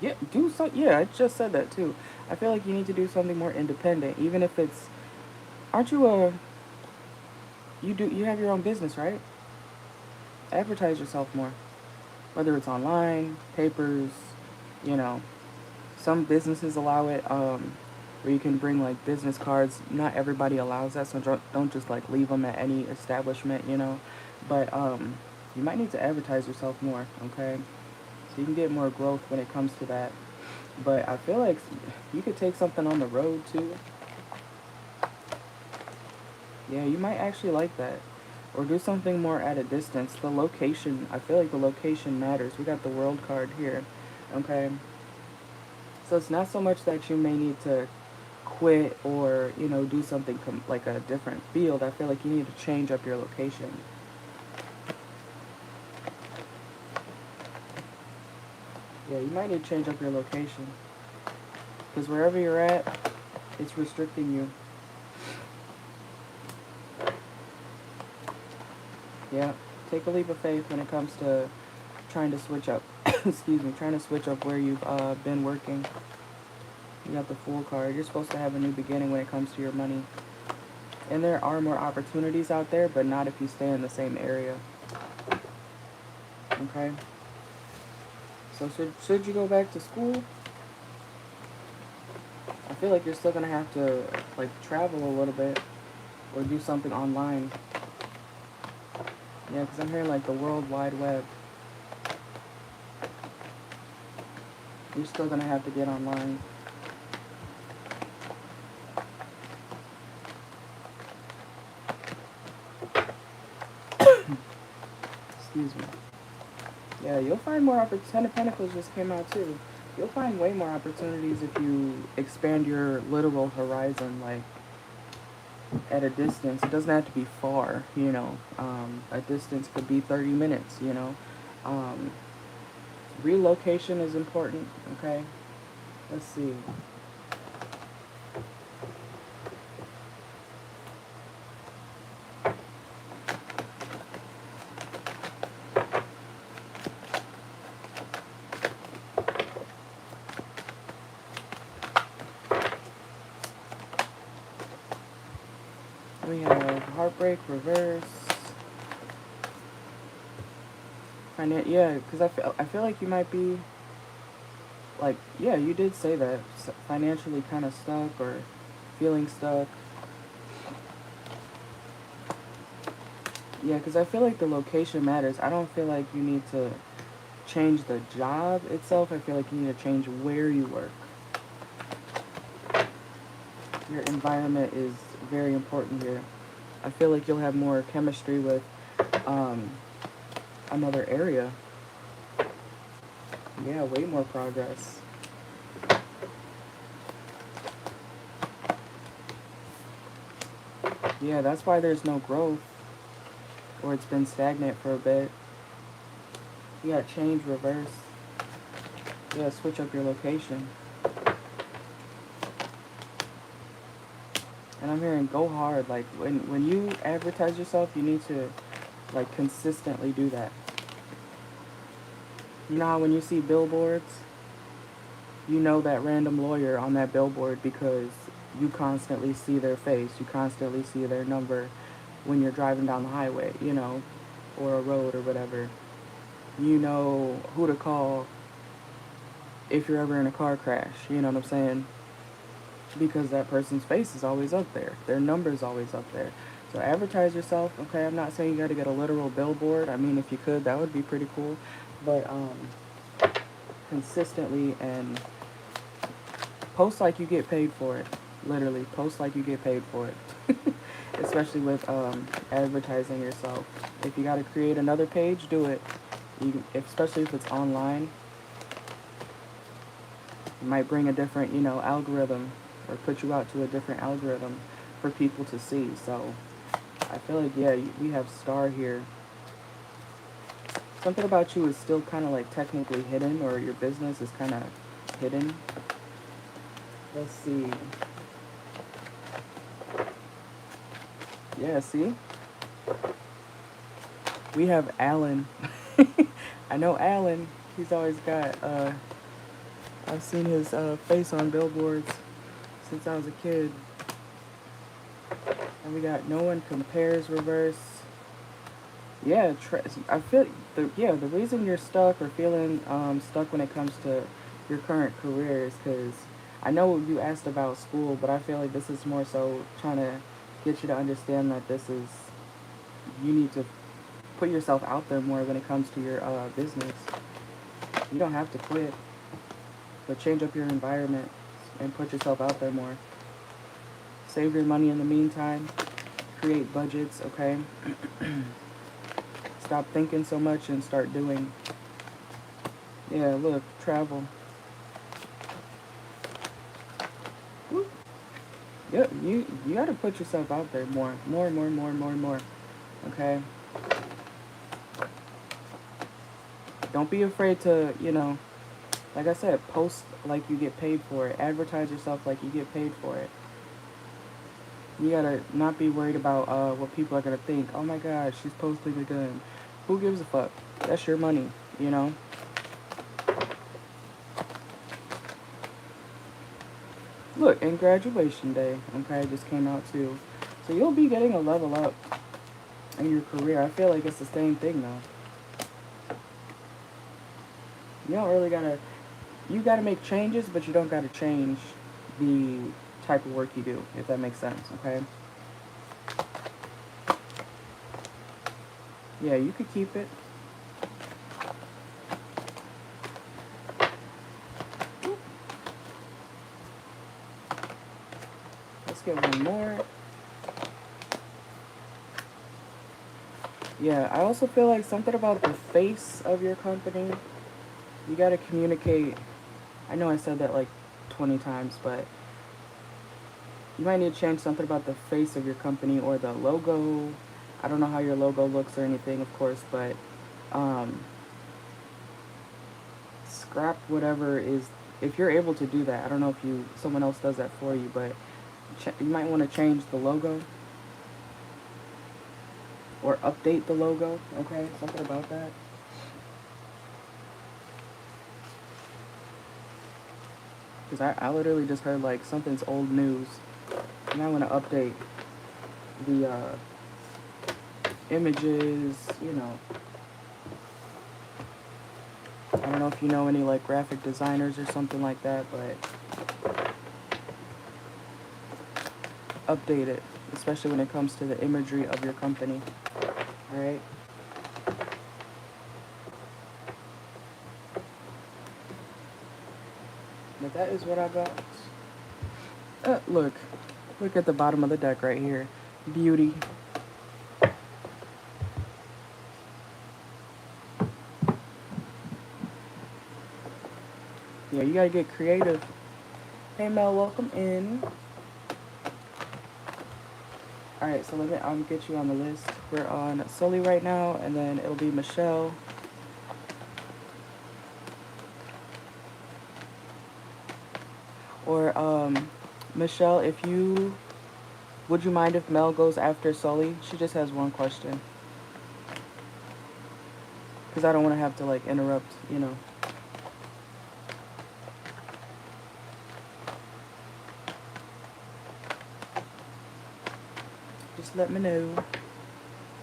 Yeah, do so. Yeah, I just said that, too. I feel like you need to do something more independent, even if it's... Aren't you you have your own business, right? Advertise yourself more. Whether it's online, papers, you know. Some businesses allow it, where you can bring like business cards. Not everybody allows that, so don't just like leave them at any establishment. But you might need to advertise yourself more, okay? So you can get more growth when it comes to that. But I feel like you could take something on the road too. Yeah, you might actually like that. Or do something more at a distance. The location, I feel like the location matters. We got the world card here, okay? So it's not so much that you may need to quit or, do something like a different field. I feel like you need to change up your location. Yeah, you might need to change up your location. Because wherever you're at, it's restricting you. Yeah, take a leap of faith when it comes to trying to switch up. Excuse me, trying to switch up where you've been working. You got the Fool card. You're supposed to have a new beginning when it comes to your money. And there are more opportunities out there, but not if you stay in the same area. Okay? So should you go back to school? I feel like you're still going to have to, like, travel a little bit. Or do something online. Yeah, because I'm hearing, like, the World Wide Web. You're still going to have to get online. Excuse me. Yeah, you'll find more opportunities. Ten of Pentacles just came out too. You'll find way more opportunities if you expand your literal horizon, like, at a distance. It doesn't have to be far, A distance could be 30 minutes, Relocation is important, okay? Let's see. We have Heartbreak, reverse. Yeah, because I feel like you might be, like, yeah, you did say that, financially kind of stuck or feeling stuck. Yeah, because I feel like the location matters. I don't feel like you need to change the job itself. I feel like you need to change where you work. Your environment is very important here. I feel like you'll have more chemistry with um, another area. Yeah, way more progress. Yeah, that's why there's no growth, or it's been stagnant for a bit. You gotta change, reverse. You gotta switch up your location. And I'm hearing go hard. Like, when you advertise yourself, you need to, like, consistently do that. You know how when you see billboards, you know that random lawyer on that billboard because you constantly see their face, you constantly see their number when you're driving down the highway, you know, or a road or whatever. You know who to call if you're ever in a car crash, you know what I'm saying? Because that person's face is always up there. Their number is always up there. So advertise yourself, okay? I'm not saying you got to get a literal billboard. I mean, if you could, that would be pretty cool. But consistently and post like you get paid for it. Literally, post like you get paid for it. Especially with advertising yourself. If you got to create another page, do it. Especially if it's online, it might bring a different, algorithm, or put you out to a different algorithm for people to see. So I feel like, yeah, we have star here. Something about you is still kind of like technically hidden, or your business is kind of hidden. Let's see. Yeah, see? We have Alan. I know Alan. He's always got, I've seen his face on billboards since I was a kid. And we got no one compares, reverse. Yeah, I feel, the reason you're stuck or feeling stuck when it comes to your current career is because I know you asked about school, but I feel like this is more so trying to get you to understand that you need to put yourself out there more when it comes to your business. You don't have to quit, but change up your environment and put yourself out there more. Save your money in the meantime. Create budgets, okay? Stop thinking so much and start doing. Yeah, look, travel. Woo. Yeah, you got to put yourself out there more. Okay? Don't be afraid to, like I said, post like you get paid for it. Advertise yourself like you get paid for it. You gotta not be worried about what people are gonna think. Oh my God, she's posting again. Who gives a fuck? That's your money, you know? Look, and graduation day, okay, just came out too. So you'll be getting a level up in your career. I feel like it's the same thing though. You don't really you gotta make changes, but you don't gotta change the type of work you do, if that makes sense, okay? Yeah, you could keep it. Let's get one more. Yeah, I also feel like something about the face of your company. You gotta communicate. I know I said that like 20 times, but you might need to change something about the face of your company or the logo. I don't know how your logo looks or anything, of course, but scrap whatever is, if you're able to do that. I don't know if someone else does that for you, but you might want to change the logo or update the logo, okay? Something about that. Because I literally just heard like something's old news. And I want to update the images, I don't know if you know any like graphic designers or something like that, but update it, especially when it comes to the imagery of your company. All right. But that is what I got. Look at the bottom of the deck right here. Beauty. Yeah, you gotta get creative. Hey Mel, welcome in. Alright, so let me get you on the list. We're on Sully right now, and then it'll be Michelle. Or Michelle, would you mind if Mel goes after Sully? She just has one question. Because I don't want to have to like interrupt, you know. Just let me know.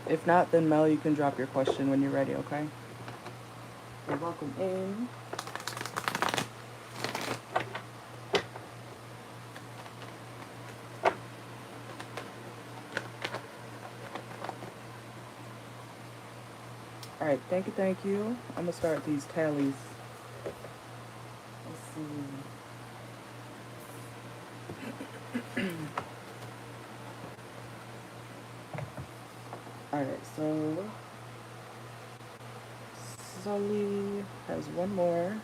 If not, then Mel, you can drop your question when you're ready, okay? You're welcome in. Alright, thank you. I'm gonna start these tallies. Let's see. Alright, so Sully has one more.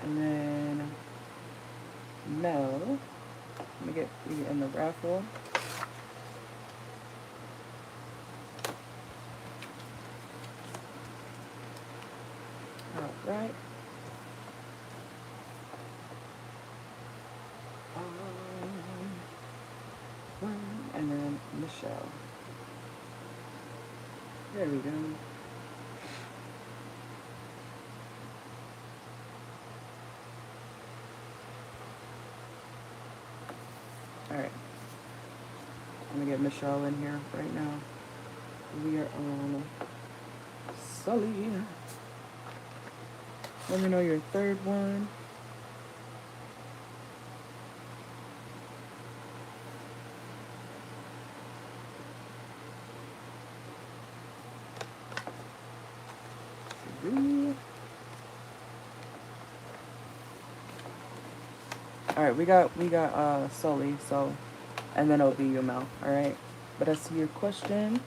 And then Mel. Let me get you in the raffle. Alright. And then Michelle. There we go. Alright. I'm gonna get Michelle in here right now. We are on Sully. Let me know your third one. Alright, we got Sully, so, and then it'll be you, Mel, alright? But as to your question,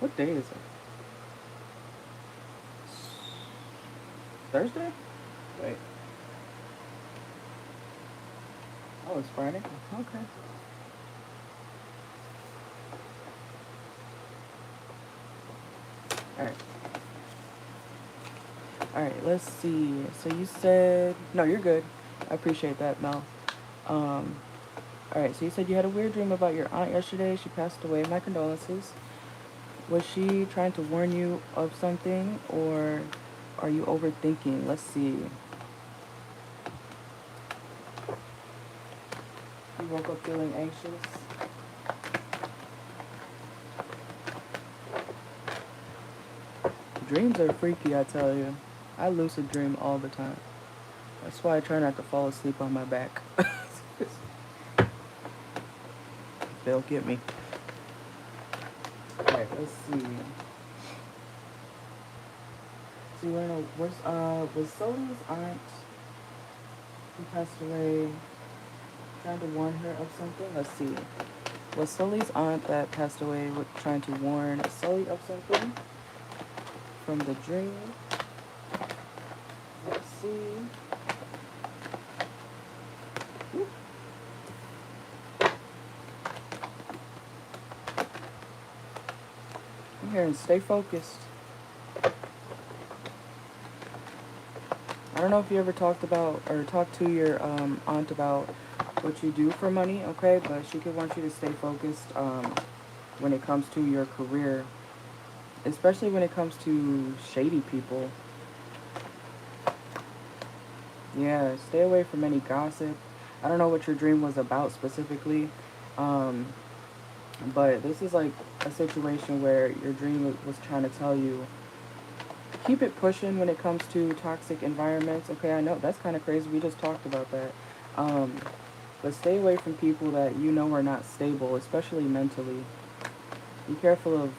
what day is it? Thursday? Wait. Oh, it's Friday? Okay. Alright. Alright, let's see. So you said... No, you're good. I appreciate that, Mel. Alright, so you said you had a weird dream about your aunt yesterday. She passed away. My condolences. Was she trying to warn you of something, or are you overthinking? Let's see. You woke up feeling anxious? Dreams are freaky, I tell you. I lucid dream all the time. That's why I try not to fall asleep on my back. They'll get me. Alright, let's see. So you wanna know, was Sully's aunt who passed away trying to warn her of something? Let's see. Was Sully's aunt that passed away trying to warn Sully of something from the dream? Let's see. I'm here and stay focused. I don't know if you ever talked to your aunt about what you do for money, okay? But she could want you to stay focused when it comes to your career. especially when it comes to shady people. Yeah, stay away from any gossip. I don't know what your dream was about specifically, um, but this is like a situation where your dream was trying to tell you, keep it pushing when it comes to toxic environments. Okay, I know that's kind of crazy. We just talked about that. Um, but stay away from people that you know are not stable, especially mentally. Be careful of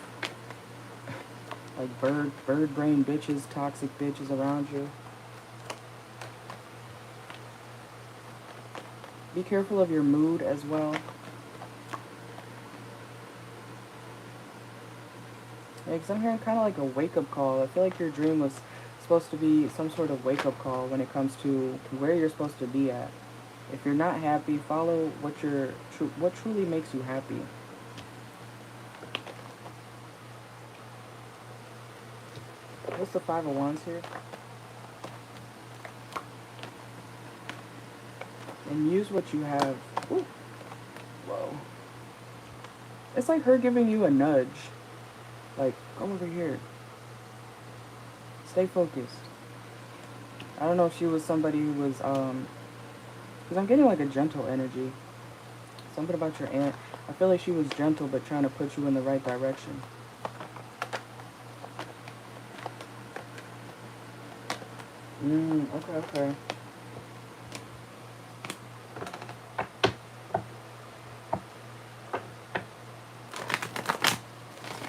like bird brain bitches, toxic bitches around you. Be careful of your mood as well. Yeah, because I'm hearing kind of like a wake-up call. I feel like your dream was supposed to be some sort of wake-up call when it comes to where you're supposed to be at. If you're not happy, follow what truly makes you happy. What's the Five of Wands here? And use what you have. Ooh. Whoa. It's like her giving you a nudge. Like, go over here. Stay focused. I don't know if she was somebody who was, because I'm getting like a gentle energy. Something about your aunt. I feel like she was gentle but trying to put you in the right direction. Okay, okay.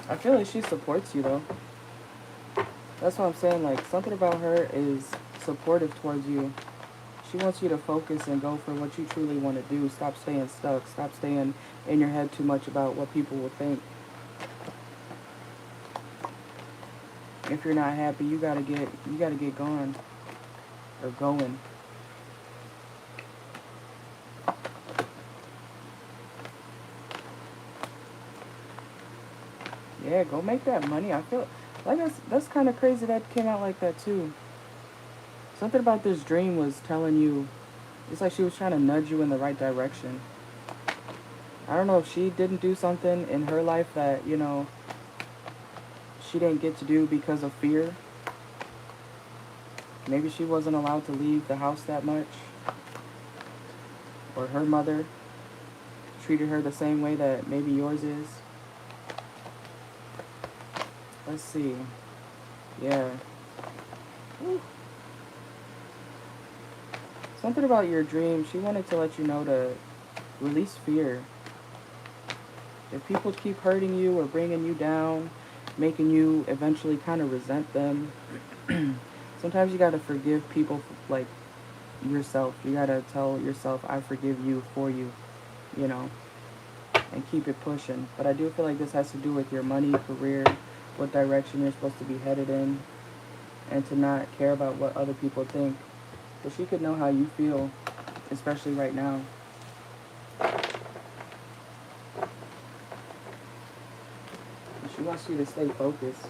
I feel like she supports you though. That's what I'm saying. Like, something about her is supportive towards you. She wants you to focus and go for what you truly want to do. Stop staying stuck. Stop staying in your head too much about what people will think. If you're not happy, you gotta get gone or going. Yeah, go make that money. I feel like that's kind of crazy that came out like that too. Something about this dream was telling you, it's like she was trying to nudge you in the right direction. I don't know if she didn't do something in her life that, she didn't get to do because of fear. Maybe she wasn't allowed to leave the house that much. Or her mother treated her the same way that maybe yours is. Let's see. Yeah. Woo. Something about your dream, she wanted to let you know to release fear. If people keep hurting you or bringing you down, making you eventually kind of resent them, sometimes you got to forgive people like yourself. You got to tell yourself, I forgive you for you, you know, and keep it pushing. But I do feel like this has to do with your money, career, what direction you're supposed to be headed in, and to not care about what other people think. But she could know how you feel, especially right now. And she wants you to stay focused.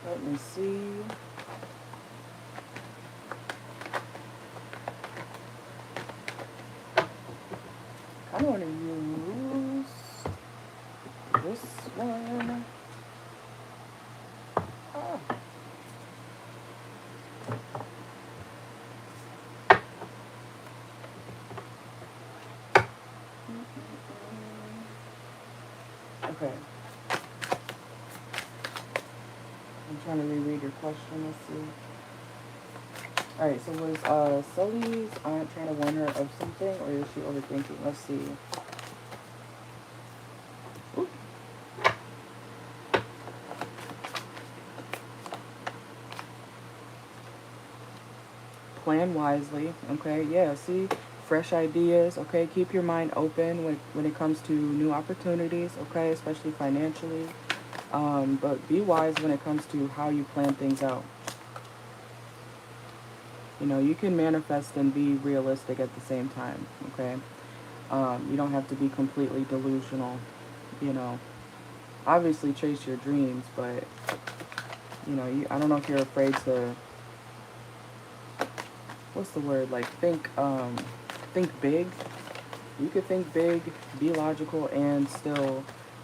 Let me see. I want to use this one. Ah. Okay. I'm trying to reread your question. Let's see. Alright, so was Sully's aunt trying to warn her of something, or is she overthinking? Let's see. Ooh. Plan wisely, okay? Yeah, see? Fresh ideas, okay? Keep your mind open when it comes to new opportunities, okay? Especially financially. But be wise when it comes to how you plan things out. You know, you can manifest and be realistic at the same time, okay? You don't have to be completely delusional, you know. Obviously chase your dreams, but, I don't know if you're afraid to, what's the word, like think big. You could think big, be logical, and still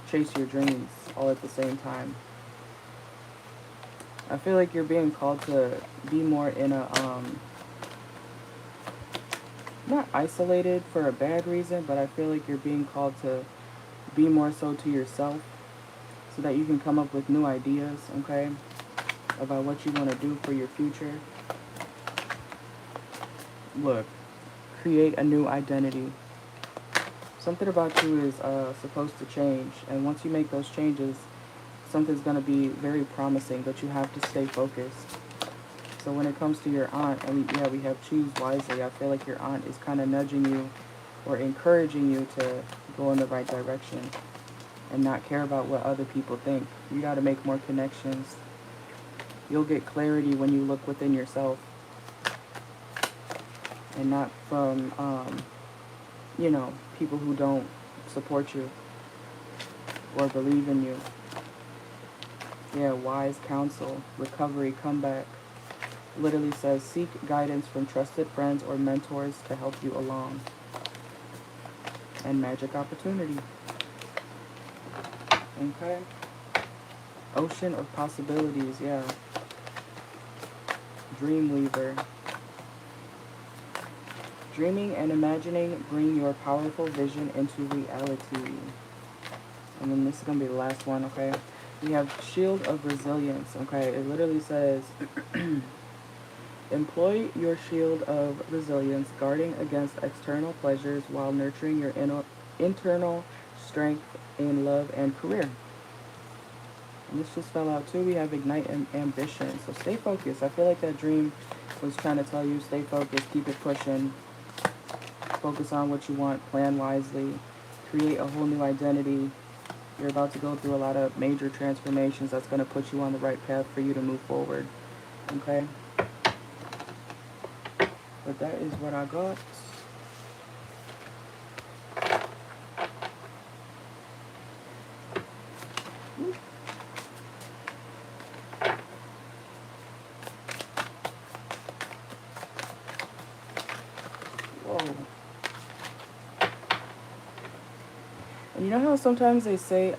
chase your dreams all at the same time. I feel like you're being called to be more in a, not isolated for a bad reason, but I feel like you're being called to be more so to yourself so that you can come up with new ideas, okay, about what you want to do for your future. Look, create a new identity. Something about you is supposed to change, and once you make those changes, something's going to be very promising, but you have to stay focused. So when it comes to your aunt, I mean, yeah, we have choose wisely. I feel like your aunt is kind of nudging you or encouraging you to go in the right direction and not care about what other people think. You got to make more connections. You'll get clarity when you look within yourself and not from, you know, people who don't support you or believe in you. Yeah, wise counsel, recovery, comeback. Literally says, seek guidance from trusted friends or mentors to help you along. And magic opportunity. Okay. Ocean of possibilities, yeah. Dreamweaver. Dreaming and imagining bring your powerful vision into reality. And then this is going to be the last one, okay? We have Shield of Resilience, okay? It literally says, employ your shield of resilience, guarding against external pleasures while nurturing your internal strength in love and career. And this just fell out too. We have Ignite and Ambition. So stay focused. I feel like that dream was trying to tell you, stay focused, keep it pushing, focus on what you want, plan wisely, create a whole new identity. You're about to go through a lot of major transformations that's going to put you on the right path for you to move forward. Okay? But that is what I got. Whoa. And you know how sometimes they say,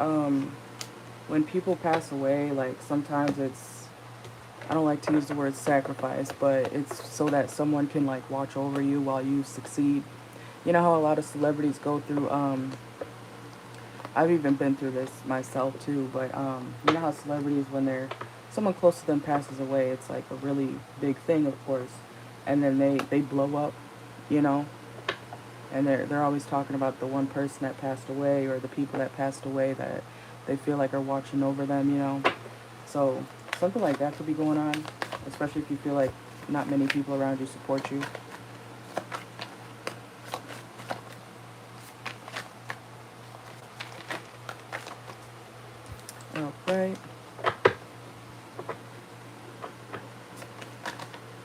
when people pass away, like sometimes it's, I don't like to use the word sacrifice, but it's so that someone can like watch over you while you succeed. You know how a lot of celebrities go through, I've even been through this myself too, but you know how celebrities, when someone close to them passes away, it's like a really big thing, of course, and then they blow up, you know, and they're always talking about the one person that passed away or the people that passed away that they feel like are watching over them, you know. So something like that could be going on, especially if you feel like not many people around you support you. Alright.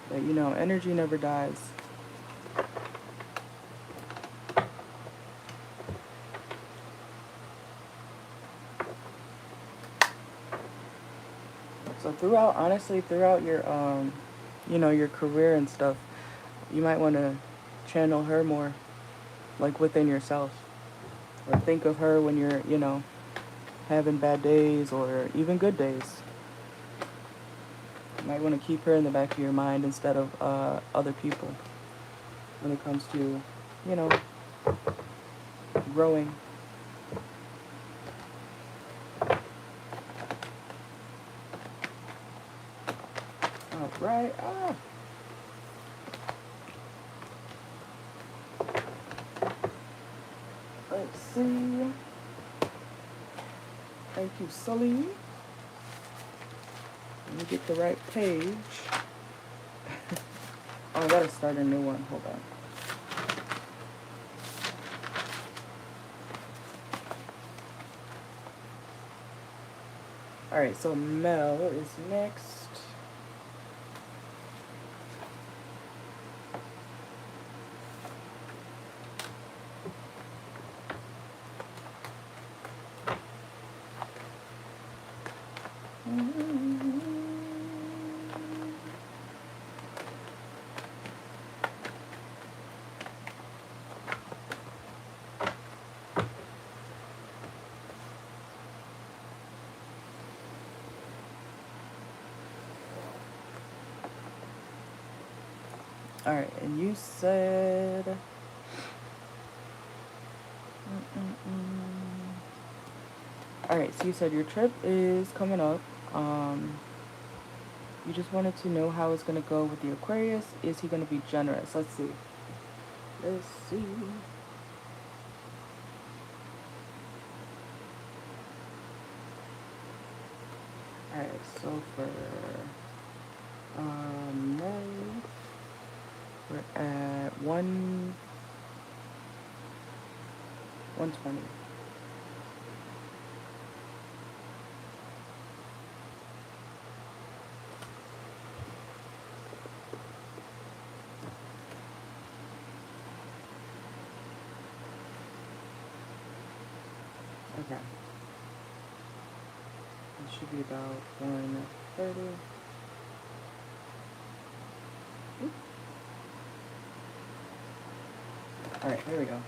But you know, energy never dies. So throughout your you know, your career and stuff, you might want to channel her more, like within yourself, or think of her when you're, you know, having bad days or even good days. You might want to keep her in the back of your mind instead of other people when it comes to, you know, growing. All right. Let's see. Thank you, Sully. Let me get the right page. Oh, I gotta start a new one. Hold on. Alright, so Mel is next. Alright, and you said... Alright, so you said your trip is coming up. You just wanted to know how it's going to go with the Aquarius. Is he going to be generous? Let's see. Let's see. Alright, so for May, we're at 120. Okay. It should be about 130. Alright, here we go.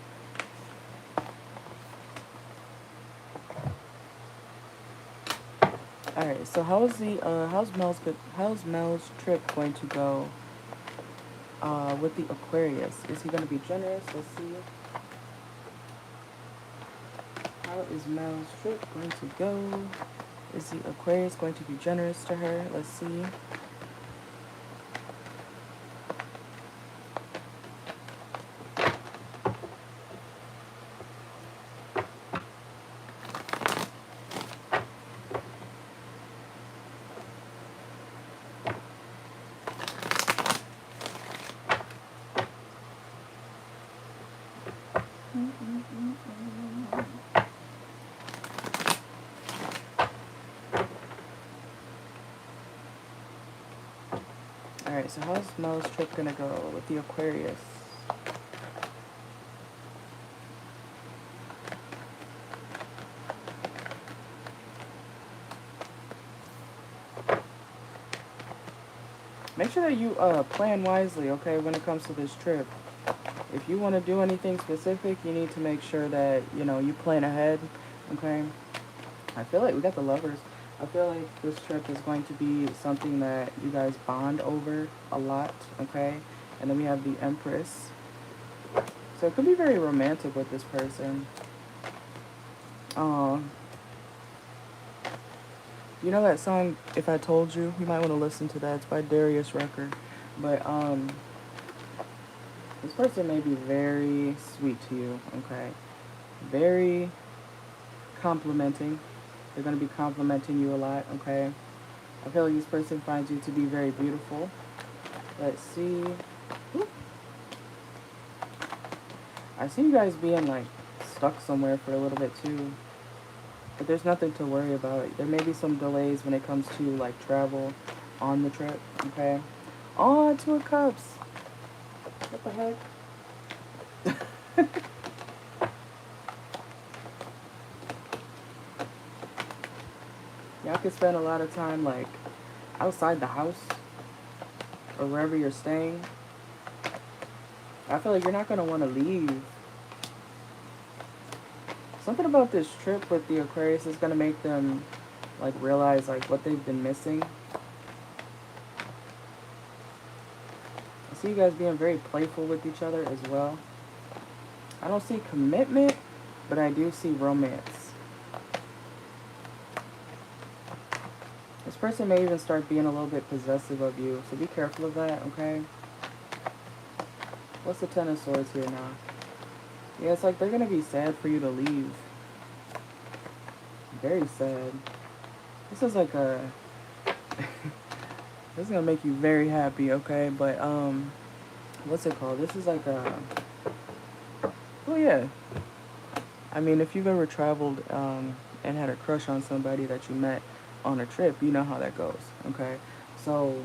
Alright, so how's Mel's trip going to go with the Aquarius? Is he going to be generous? Let's see. How is Mel's trip going to go? Is the Aquarius going to be generous to her? Let's see. Alright, so how's Mel's trip gonna go with the Aquarius? Make sure that you plan wisely, okay, when it comes to this trip. If you want to do anything specific, you need to make sure that, you know, you plan ahead, okay? I feel like we got the Lovers. I feel like this trip is going to be something that you guys bond over a lot, okay? And then we have the Empress. So it could be very romantic with this person. You know that song, If I Told You? You might want to listen to that. It's by Darius Rucker. But, this person may be very sweet to you, okay? Very complimenting. They're going to be complimenting you a lot, okay? I feel like this person finds you to be very beautiful. Let's see. Ooh. I see you guys being, like, stuck somewhere for a little bit, too. But there's nothing to worry about. There may be some delays when it comes to, like, travel on the trip, okay? Oh, Two of Cups. What the heck? Y'all could spend a lot of time, like, outside the house or wherever you're staying. I feel like you're not going to want to leave. Something about this trip with the Aquarius is going to make them, like, realize, like, what they've been missing. I see you guys being very playful with each other as well. I don't see commitment, but I do see romance. This person may even start being a little bit possessive of you, so be careful of that, okay? What's the Ten of Swords here now? Yeah, it's like they're going to be sad for you to leave. Very sad. This is like a... This is going to make you very happy, okay? But, what's it called? This is like a... Oh, yeah. I mean, if you've ever traveled and had a crush on somebody that you met on a trip, you know how that goes, okay? So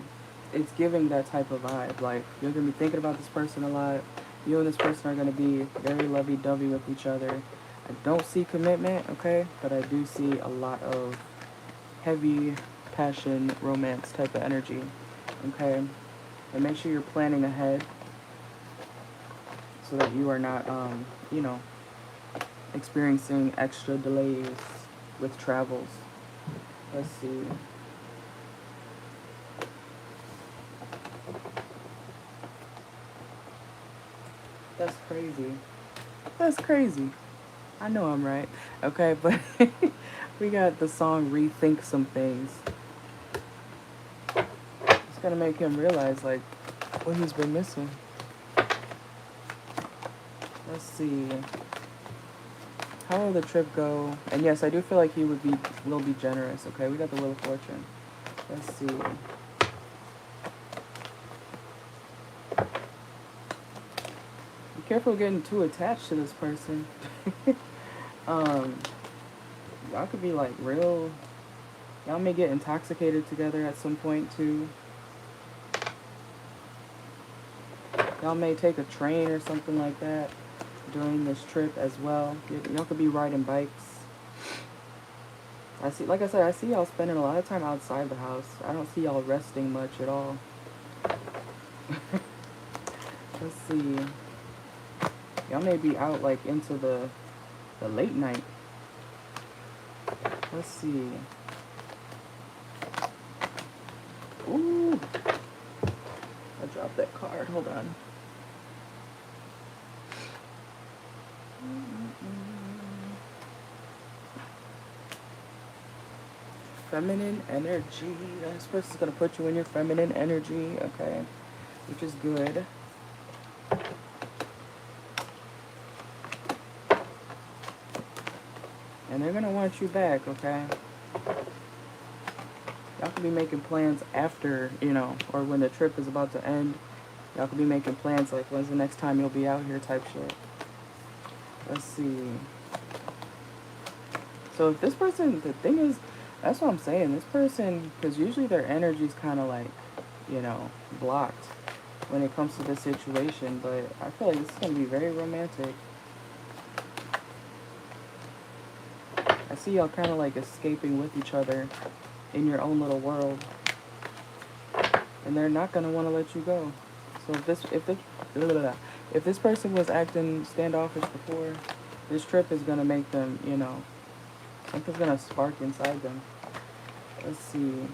it's giving that type of vibe. Like, you're going to be thinking about this person a lot. You and this person are going to be very lovey-dovey with each other. I don't see commitment, okay? But I do see a lot of heavy passion, romance type of energy, okay? And make sure you're planning ahead so that you are not, you know, experiencing extra delays with travels. Let's see. That's crazy. That's crazy. I know I'm right. Okay, but we got the song Rethink Some Things. It's gonna make him realize, like, what he's been missing. Let's see. How will the trip go? And yes, I do feel like he will be generous. Okay, we got the Wheel of Fortune. Let's see. Be careful getting too attached to this person. Y'all could be like real. Y'all may get intoxicated together at some point too. Y'all may take a train or something like that during this trip as well. Y'all could be riding bikes. I see, like I said, I see y'all spending a lot of time outside the house. I don't see y'all resting much at all. Let's see. Y'all may be out like into the late night. Let's see. Ooh. I dropped that card. Hold on. Feminine energy. This person's gonna put you in your feminine energy, okay? Which is good. And they're gonna want you back, okay? Y'all could be making plans after, or when the trip is about to end. Y'all could be making plans like, when's the next time you'll be out here type shit. Let's see. So if this person, the thing is, that's what I'm saying. This person, because usually their energy's kind of like, blocked when it comes to this situation. But I feel like this is going to be very romantic. I see y'all kind of like escaping with each other in your own little world. And they're not going to want to let you go. So if this person was acting standoffish before, this trip is going to make them, something's going to spark inside them. Let's see.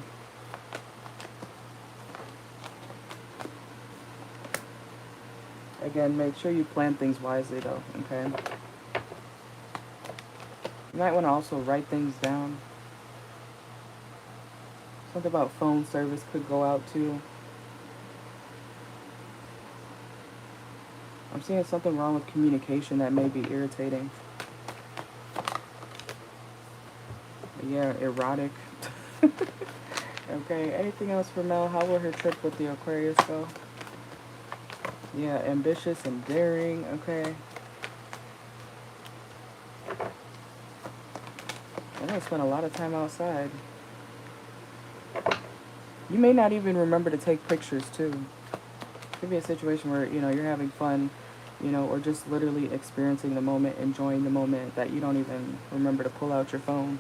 Again, make sure you plan things wisely though, okay? You might want to also write things down. Something about phone service could go out too. I'm seeing something wrong with communication that may be irritating. Yeah, erotic. Okay, anything else for Mel? How will her trip with the Aquarius go? Yeah, ambitious and daring, okay. I'm gonna spend a lot of time outside. You may not even remember to take pictures too. Could be a situation where, you're having fun, or just literally experiencing the moment, enjoying the moment, that you don't even remember to pull out your phone,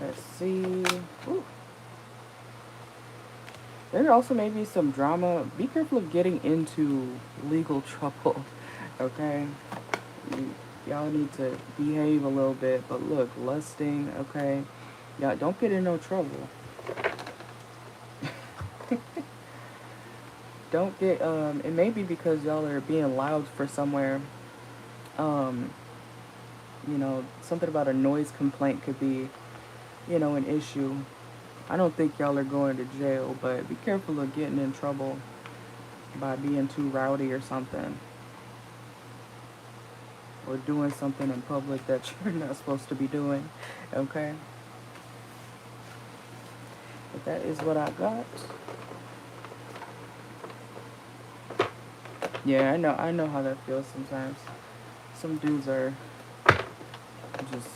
Let's see. Ooh. There also may be some drama. Be careful of getting into legal trouble, okay? Y'all need to behave a little bit, but look, lusting, okay? Y'all don't get in no trouble. Don't get, it may be because y'all are being loud for somewhere. Something about a noise complaint could be, an issue. I don't think y'all are going to jail, but be careful of getting in trouble by being too rowdy or something. Or doing something in public that you're not supposed to be doing, okay? But that is what I got. Yeah, I know how that feels sometimes. Some dudes are just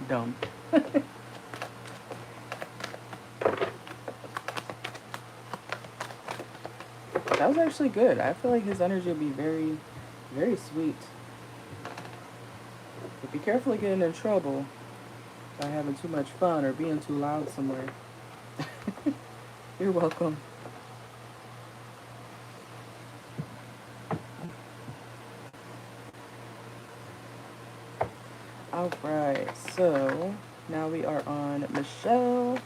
dumb. That was actually good. I feel like his energy will be very, very sweet. But be careful of getting in trouble by having too much fun or being too loud somewhere. You're welcome. Alright, so now we are on Michelle.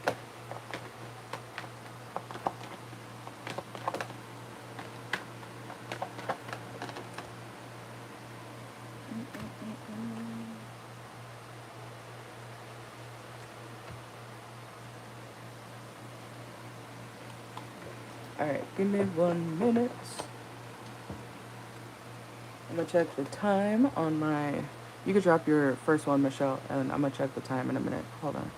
Alright, give me 1 minute. I'm gonna check the time on my... You could drop your first one, Michelle, and I'm gonna check the time in a minute. Hold on.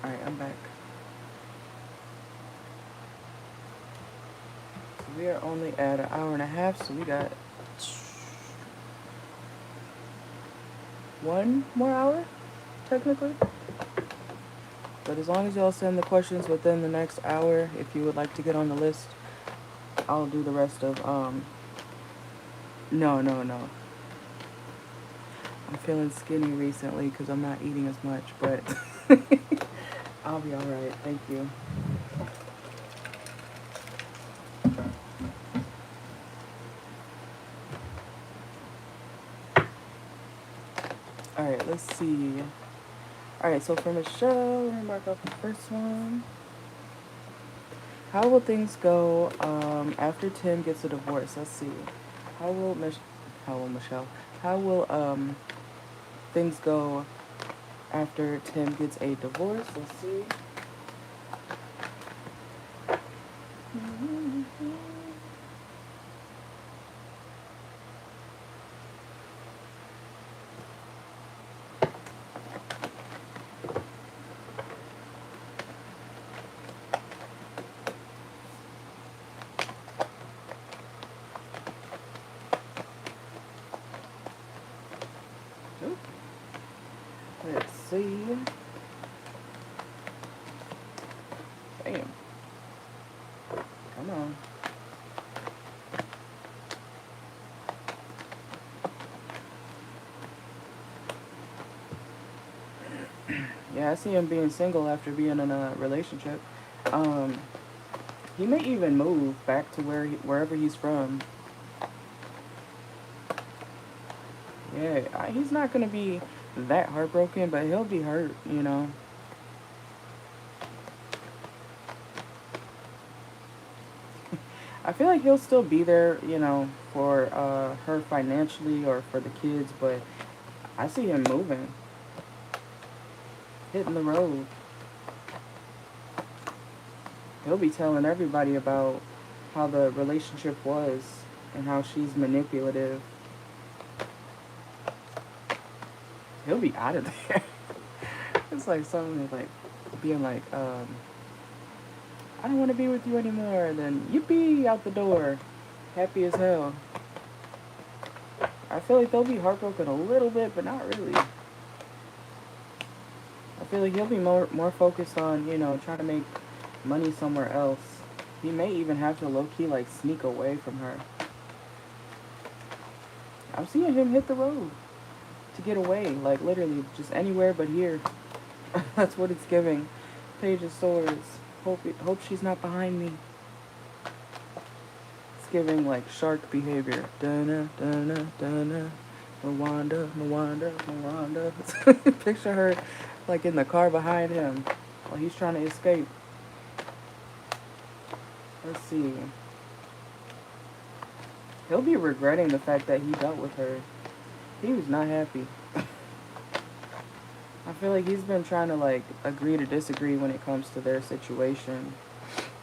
Alright, I'm back. So we are only at an hour and a half, so we got 1 more hour, technically. But as long as y'all send the questions within the next hour, if you would like to get on the list, I'll do the rest of, no. I'm feeling skinny recently because I'm not eating as much, but I'll be alright, thank you. Alright, let's see. Alright, so for Michelle, we're gonna mark off the first one. How will things go after Tim gets a divorce? Let's see. How will Michelle? How will things go after Tim gets a divorce? Let's see. Let's see. Damn. Come on. Yeah, I see him being single after being in a relationship. He may even move back to wherever he's from. Yeah, he's not gonna be that heartbroken, but he'll be hurt, you know. I feel like he'll still be there, you know, for her financially or for the kids, but I see him moving, hitting the road. He'll be telling everybody about how the relationship was and how she's manipulative. He'll be out of there. It's like something like being like, I don't want to be with you anymore. Then yippee, out the door, happy as hell. I feel like they'll be heartbroken a little bit, but not really. I feel like he'll be more focused on, you know, trying to make money somewhere else. He may even have to low-key, like, sneak away from her. I'm seeing him hit the road to get away, like, literally, just anywhere but here. That's what it's giving. Page of Swords. Hope she's not behind me. It's giving like shark behavior. Dun dun dun dun. Mwanda. Picture her like in the car behind him while he's trying to escape. Let's see. He'll be regretting the fact that he dealt with her. He was not happy. I feel like he's been trying to like agree to disagree when it comes to their situation.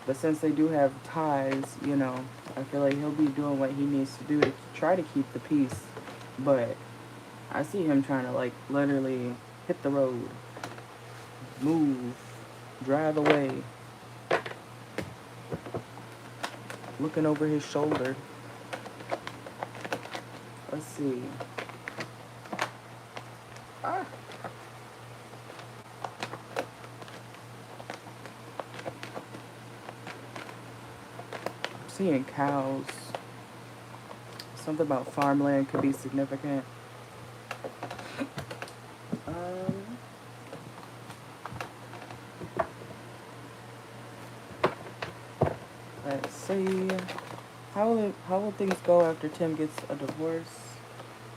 But since they do have ties, you know, I feel like he'll be doing what he needs to do to try to keep the peace. But I see him trying to like literally hit the road, move, drive away, looking over his shoulder. Let's see. Ah. I'm seeing cows. Something about farmland could be significant. Let's see. How will things go after Tim gets a divorce?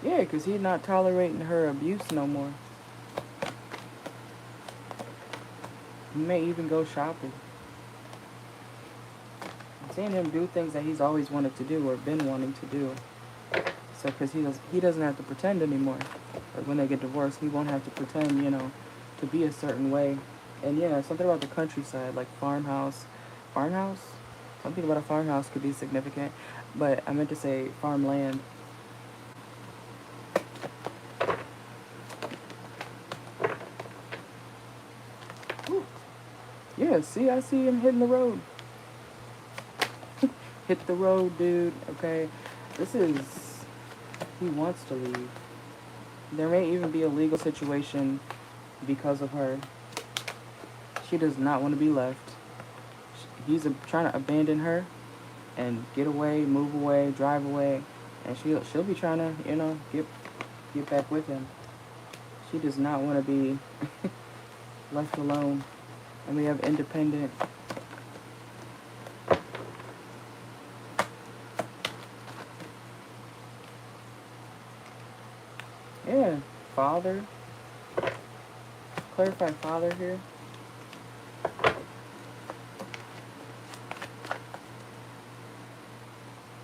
Yeah, because he's not tolerating her abuse no more. He may even go shopping. I'm seeing him do things that he's always wanted to do or been wanting to do. So, because he doesn't have to pretend anymore. Like when they get divorced, he won't have to pretend, you know, to be a certain way. And yeah, something about the countryside, like farmhouse. Farmhouse? Something about a farmhouse could be significant. But I meant to say farmland. Whew. Yeah, see, I see him hitting the road. Hit the road, dude, okay? He wants to leave. There may even be a legal situation because of her. She does not want to be left. He's trying to abandon her and get away, move away, drive away. And she'll be trying to, you know, get back with him. She does not want to be left alone. And we have independent. Yeah, father. Clarify father here.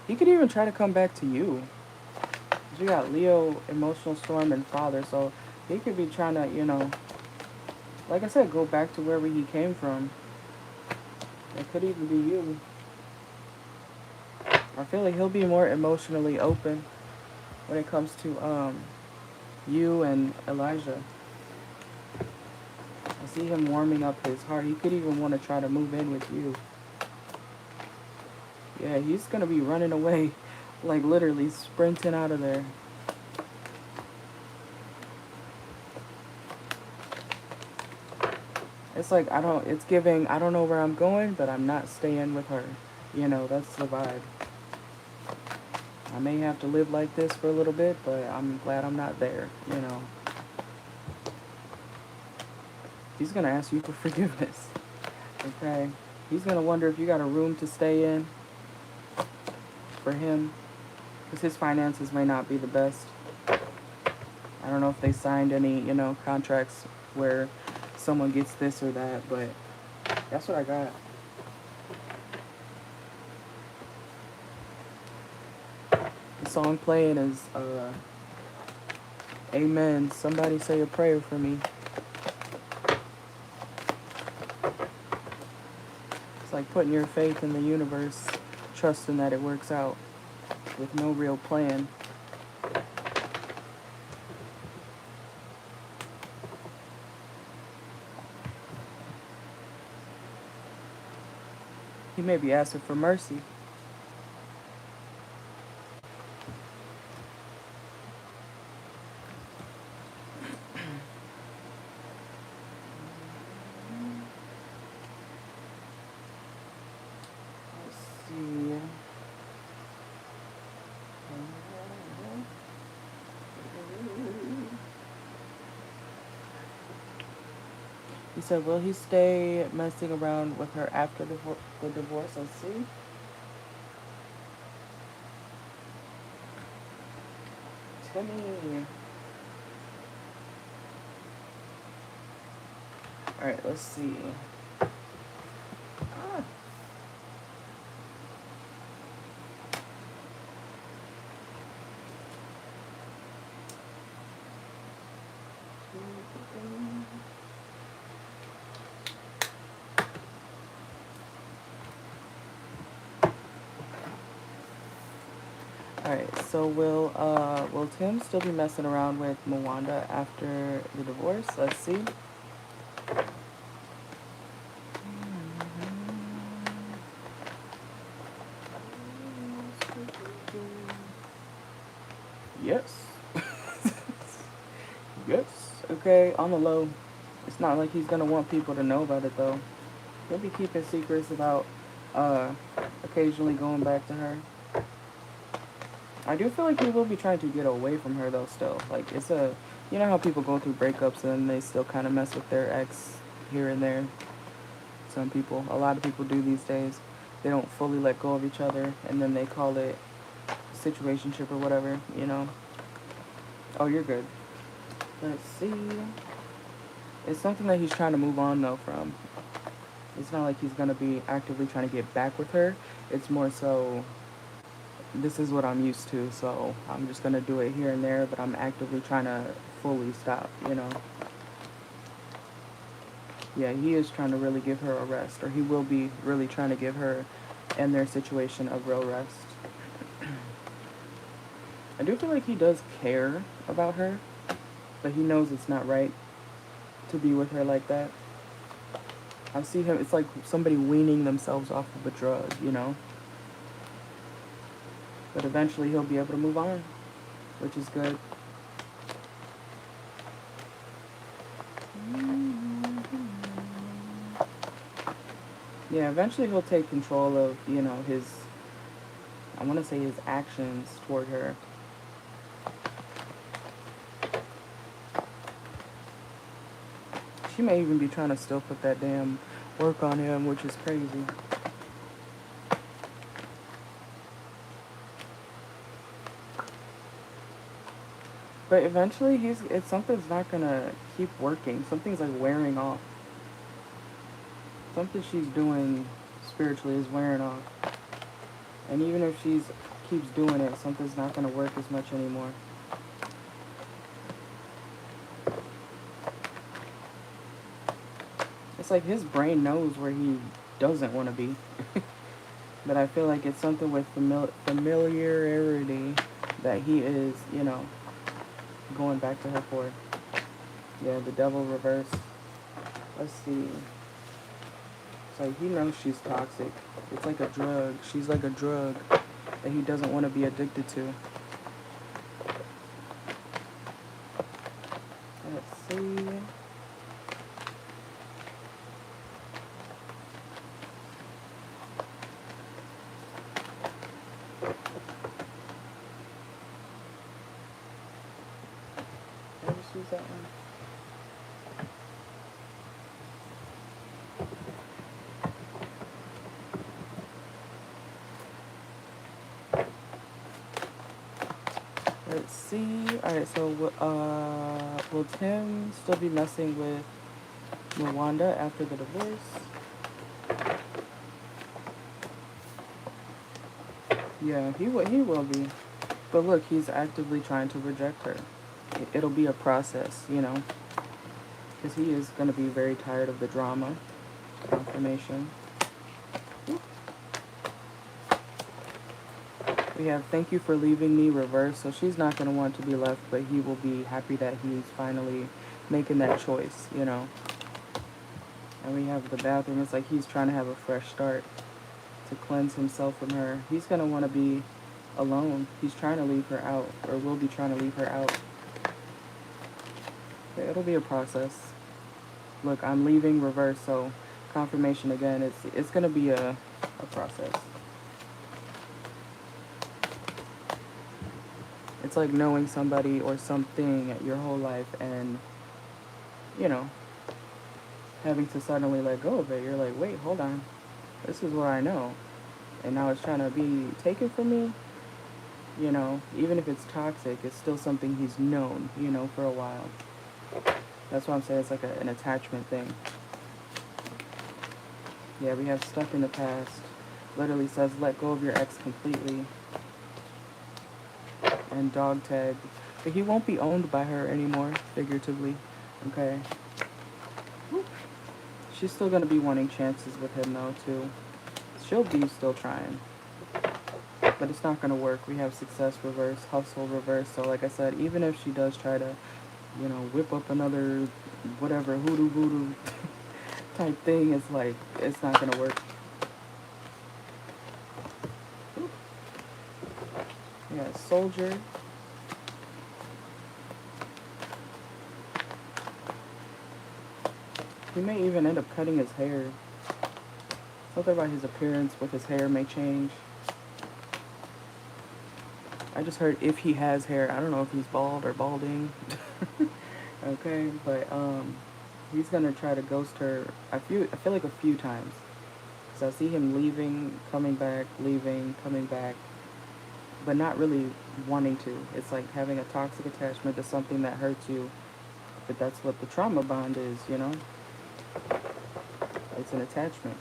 He could even try to come back to you. You got Leo, emotional storm, and father, so he could be trying to, you know, like I said, go back to wherever he came from. It could even be you. I feel like he'll be more emotionally open when it comes to you and Elijah. I see him warming up his heart. He could even want to try to move in with you. Yeah, he's going to be running away, like literally sprinting out of there. It's like, it's giving, I don't know where I'm going, but I'm not staying with her. You know, that's the vibe. I may have to live like this for a little bit, but I'm glad I'm not there, you know. He's going to ask you for forgiveness. Okay? He's going to wonder if you got a room to stay in for him. Because his finances may not be the best. I don't know if they signed any, you know, contracts where someone gets this or that, but that's what I got. The song playing is Amen. Somebody say a prayer for me. It's like putting your faith in the universe, trusting that it works out with no real plan. He may be asking for mercy. Let's see. said, will he stay messing around with her after the divorce? Let's see. Timmy. Alright, let's see. Ah. Alright, so will Tim still be messing around with Mwanda after the divorce? Let's see. Yes. Yes. Okay, on the low. It's not like he's gonna want people to know about it though. He'll be keeping secrets about occasionally going back to her. I do feel like he will be trying to get away from her though still. Like it's a, you know how people go through breakups and they still kind of mess with their ex here and there. Some people, a lot of people do these days. They don't fully let go of each other and then they call it situationship or whatever, you know. Oh, you're good. Let's see. It's something that he's trying to move on though from. It's not like he's gonna be actively trying to get back with her. It's more so, this is what I'm used to, so I'm just gonna do it here and there, but I'm actively trying to fully stop, you know. Yeah, he is trying to really give her a rest, or he will be really trying to give her and their situation a real rest. I do feel like he does care about her, but he knows it's not right to be with her like that. I see him, it's like somebody weaning themselves off of a drug, you know. But eventually he'll be able to move on, which is good. Yeah, eventually he'll take control of, you know, his, I want to say his actions toward her. She may even be trying to still put that damn work on him, which is crazy. But eventually something's not gonna keep working. Something's like wearing off. Something she's doing spiritually is wearing off. And even if she's keeps doing it, something's not gonna work as much anymore. It's like his brain knows where he doesn't want to be. But I feel like it's something with familiarity that he is, you know, going back to her for. Yeah, the devil reversed. Let's see. It's like he knows she's toxic. It's like a drug. She's like a drug that he doesn't want to be addicted to. Let's see. Did I just use that one? Let's see. Alright, so will Tim still be messing with Mwanda after the divorce? Yeah, he will be. But look, he's actively trying to reject her. It'll be a process, you know. Because he is going to be very tired of the drama. Confirmation. We have thank you for leaving me reverse. So she's not going to want to be left, but he will be happy that he's finally making that choice, you know. And we have the bathroom. It's like he's trying to have a fresh start to cleanse himself from her. He's going to want to be alone. He's trying to leave her out, or will be trying to leave her out. But it'll be a process. Look, I'm leaving reverse, so confirmation again. It's going to be a process. It's like knowing somebody or something your whole life and, you know, having to suddenly let go of it. You're like, wait, hold on. This is what I know. And now it's trying to be taken from me. You know, even if it's toxic, it's still something he's known, you know, for a while. That's why I'm saying it's like an attachment thing. Yeah, we have stuck in the past. Literally says let go of your ex completely. And dog tag. But he won't be owned by her anymore, figuratively. Okay. She's still going to be wanting chances with him, though, too. She'll be still trying. But it's not going to work. We have success reverse, hustle reverse. So, like I said, even if she does try to, you know, whip up another whatever hoodoo voodoo type thing, it's like, it's not going to work. Yeah, soldier. He may even end up cutting his hair. Something about his appearance with his hair may change. I just heard if he has hair. I don't know if he's bald or balding. Okay, but he's gonna try to ghost her. I feel like a few times. So I see him leaving, coming back, leaving, coming back, but not really wanting to. It's like having a toxic attachment to something that hurts you. But that's what the trauma bond is, you know? It's an attachment.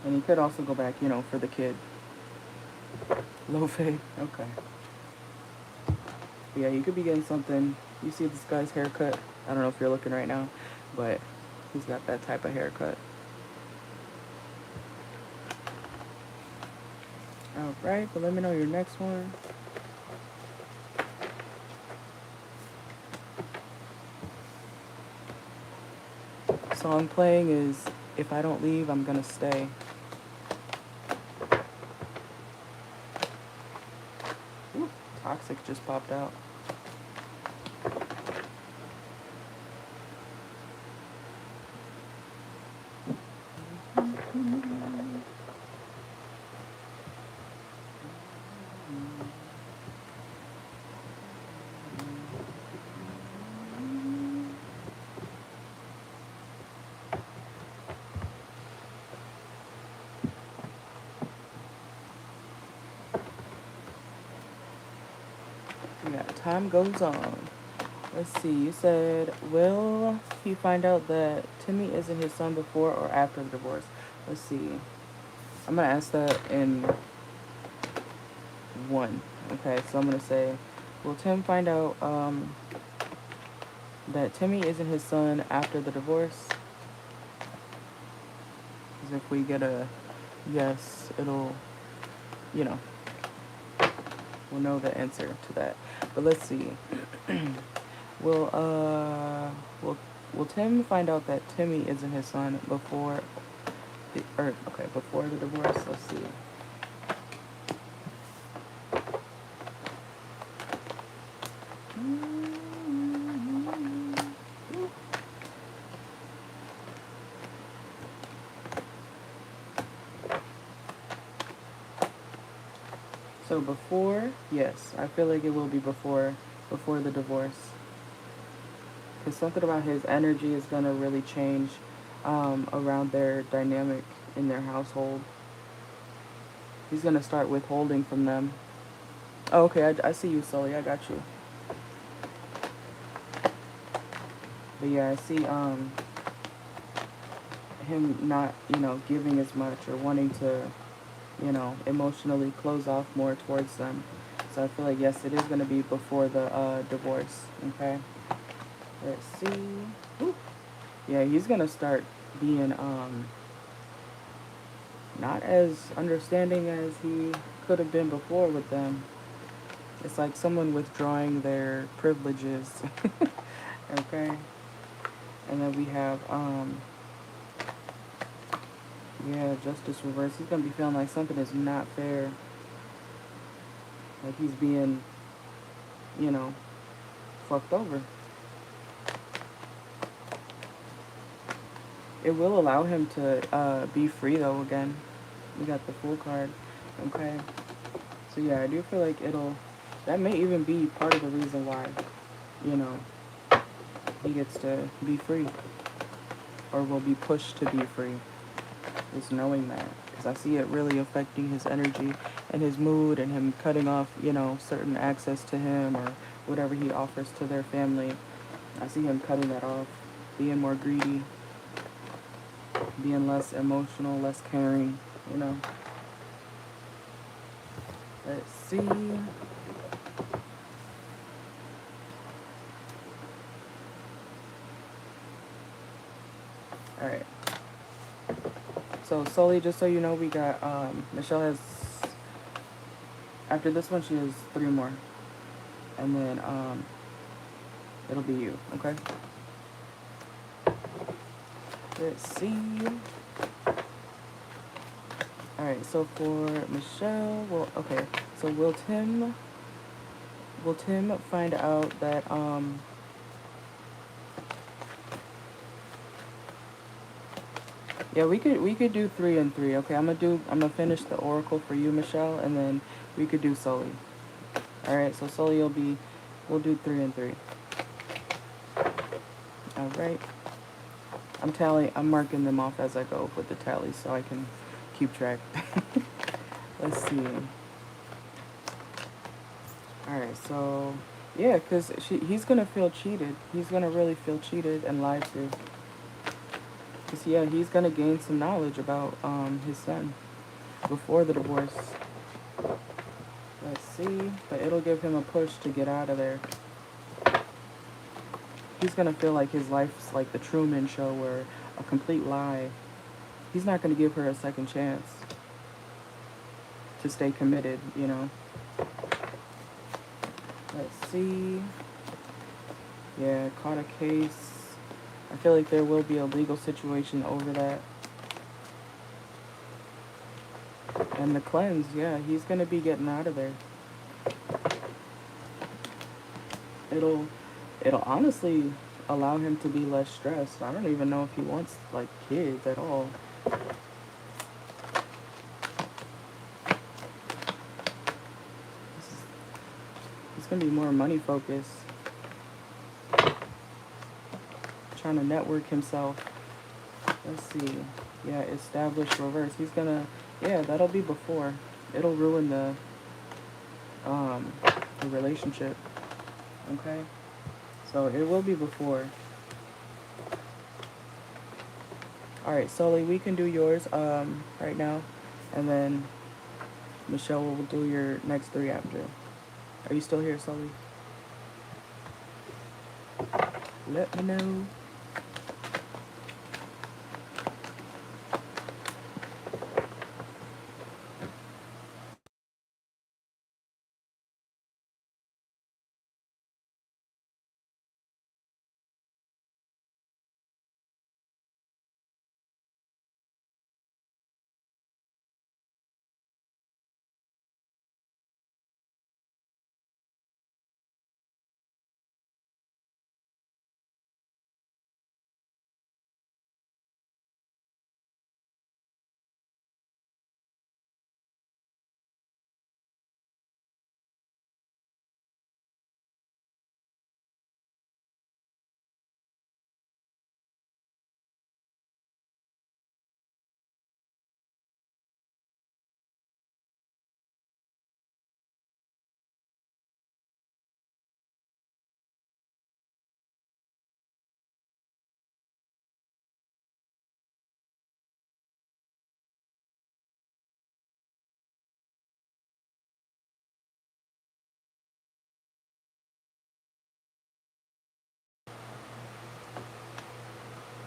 And he could also go back, you know, for the kid. Low fade. Okay. But yeah, you could be getting something. You see this guy's haircut. I don't know if you're looking right now, but he's got that type of haircut. Alright, but let me know your next one. Song playing is If I Don't Leave, I'm Gonna Stay. Ooh, toxic just popped out. Yeah, time goes on. Let's see, you said, will he find out that Timmy isn't his son before or after the divorce? Let's see. I'm going to ask that in one. Okay, so I'm going to say, will Tim find out that Timmy isn't his son after the divorce? Because if we get a yes, it'll, you know, we'll know the answer to that. But let's see. will Tim find out that Timmy isn't his son before before the divorce? Let's see. So before, yes, I feel like it will be before the divorce. Because something about his energy is going to really change around their dynamic in their household. He's going to start withholding from them. Oh, okay, I see you, Sully. I got you. But yeah, I see him not, you know, giving as much or wanting to, you know, emotionally close off more towards them. So I feel like, yes, it is going to be before the divorce, okay? Let's see. Ooh. Yeah, he's going to start being not as understanding as he could have been before with them. It's like someone withdrawing their privileges, okay? And then we have, yeah, justice reverse. He's going to be feeling like something is not fair. Like he's being, you know, fucked over. It will allow him to be free, though, again. We got the Fool card, okay? So, yeah, I do feel like that may even be part of the reason why, you know, he gets to be free. or will be pushed to be free. Is knowing that, because I see it really affecting his energy and his mood, and him cutting off, certain access to him or whatever he offers to their family. I see him cutting that off, being more greedy, being less emotional, less caring, Let's see. Alright. So, Sully, just so you know, we got, Michelle has, after this one, she has 3 more. And then, it'll be you, okay? Let's see. Alright, so for Michelle, so will Tim find out that, yeah, we could do 3 and 3. Okay, I'm gonna finish the oracle for you, Michelle, and then we could do Sully. All right, so Sully we'll do 3 and 3. All right. I'm marking them off as I go with the tally so I can keep track. Let's see. All right, so yeah, because he's gonna feel cheated. He's gonna really feel cheated and lied to. Because, yeah, he's going to gain some knowledge about his son before the divorce. Let's see. But it'll give him a push to get out of there. He's going to feel like his life's like the Truman Show, where a complete lie. He's not going to give her a second chance to stay committed, Let's see. Yeah, caught a case. I feel like there will be a legal situation over that. And the cleanse, yeah, he's going to be getting out of there. It'll honestly allow him to be less stressed. I don't even know if he wants, like, kids at all. He's going to be more money focused. Trying to network himself. Let's see. Yeah, establish reverse. He's gonna, yeah, that'll be before. It'll ruin the relationship. Okay? So it will be before. Alright, Sully, we can do yours right now. And then Michelle will do your next 3 after. Are you still here, Sully? Let me know.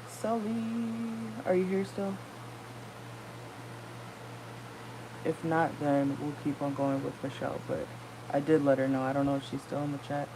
Sully, are you here still? If not, then we'll keep on going with Michelle, but I did let her know. I don't know if she's still in the chat.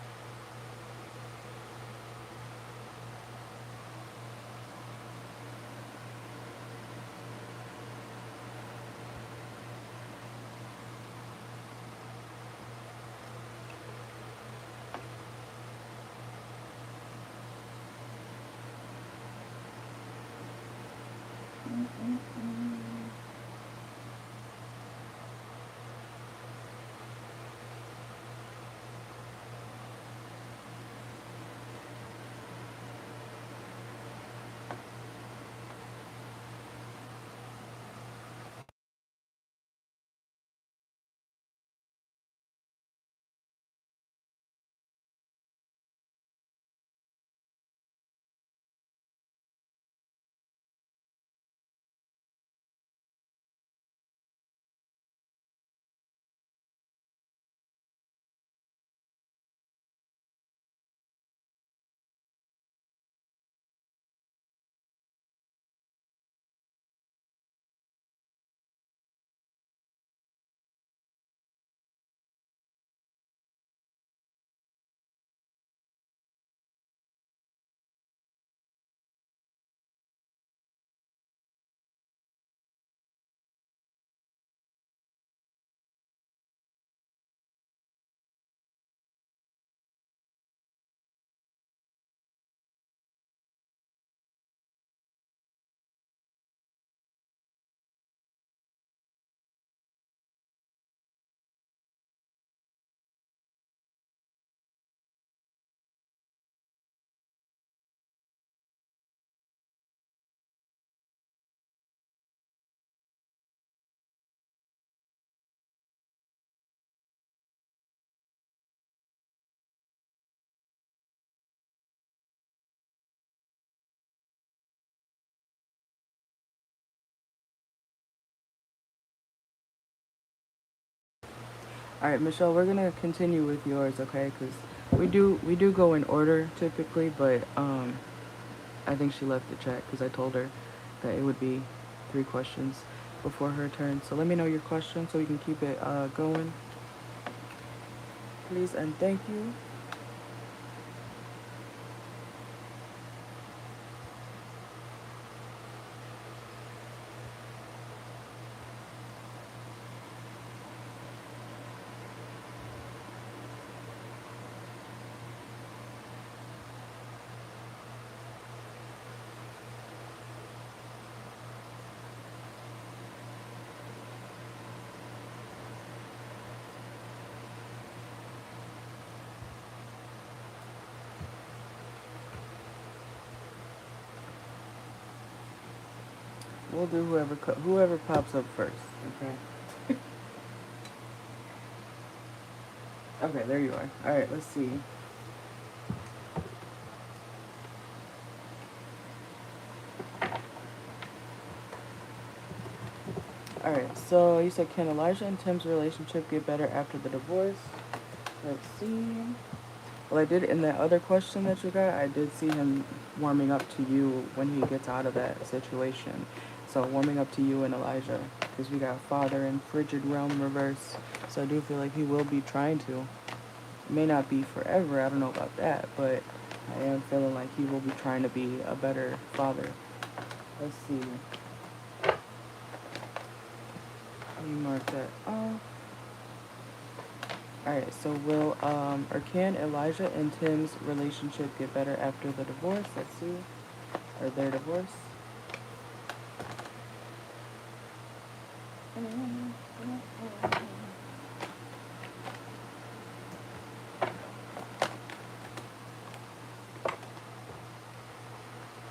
All right, Michelle, we're gonna continue with yours, okay? Because we do go in order typically, but I think she left the chat because I told her that it would be 3 questions before her turn. So let me know your question so we can keep it going, please and thank you. We'll do whoever pops up first, okay? Okay, there you are. All right, let's see. All right, so you said, can Elijah and Tim's relationship get better after the divorce? Let's see. Well, I did in that other question that you got, I did see him warming up to you when he gets out of that situation. So warming up to you and Elijah, because we got Father and Frigid Realm reverse. So I do feel like he will be trying to. It may not be forever, I don't know about that, but I am feeling like he will be trying to be a better father. Let's see. Let me mark that off. Alright, so will, or can Elijah and Tim's relationship get better after the divorce? Let's see. Or their divorce.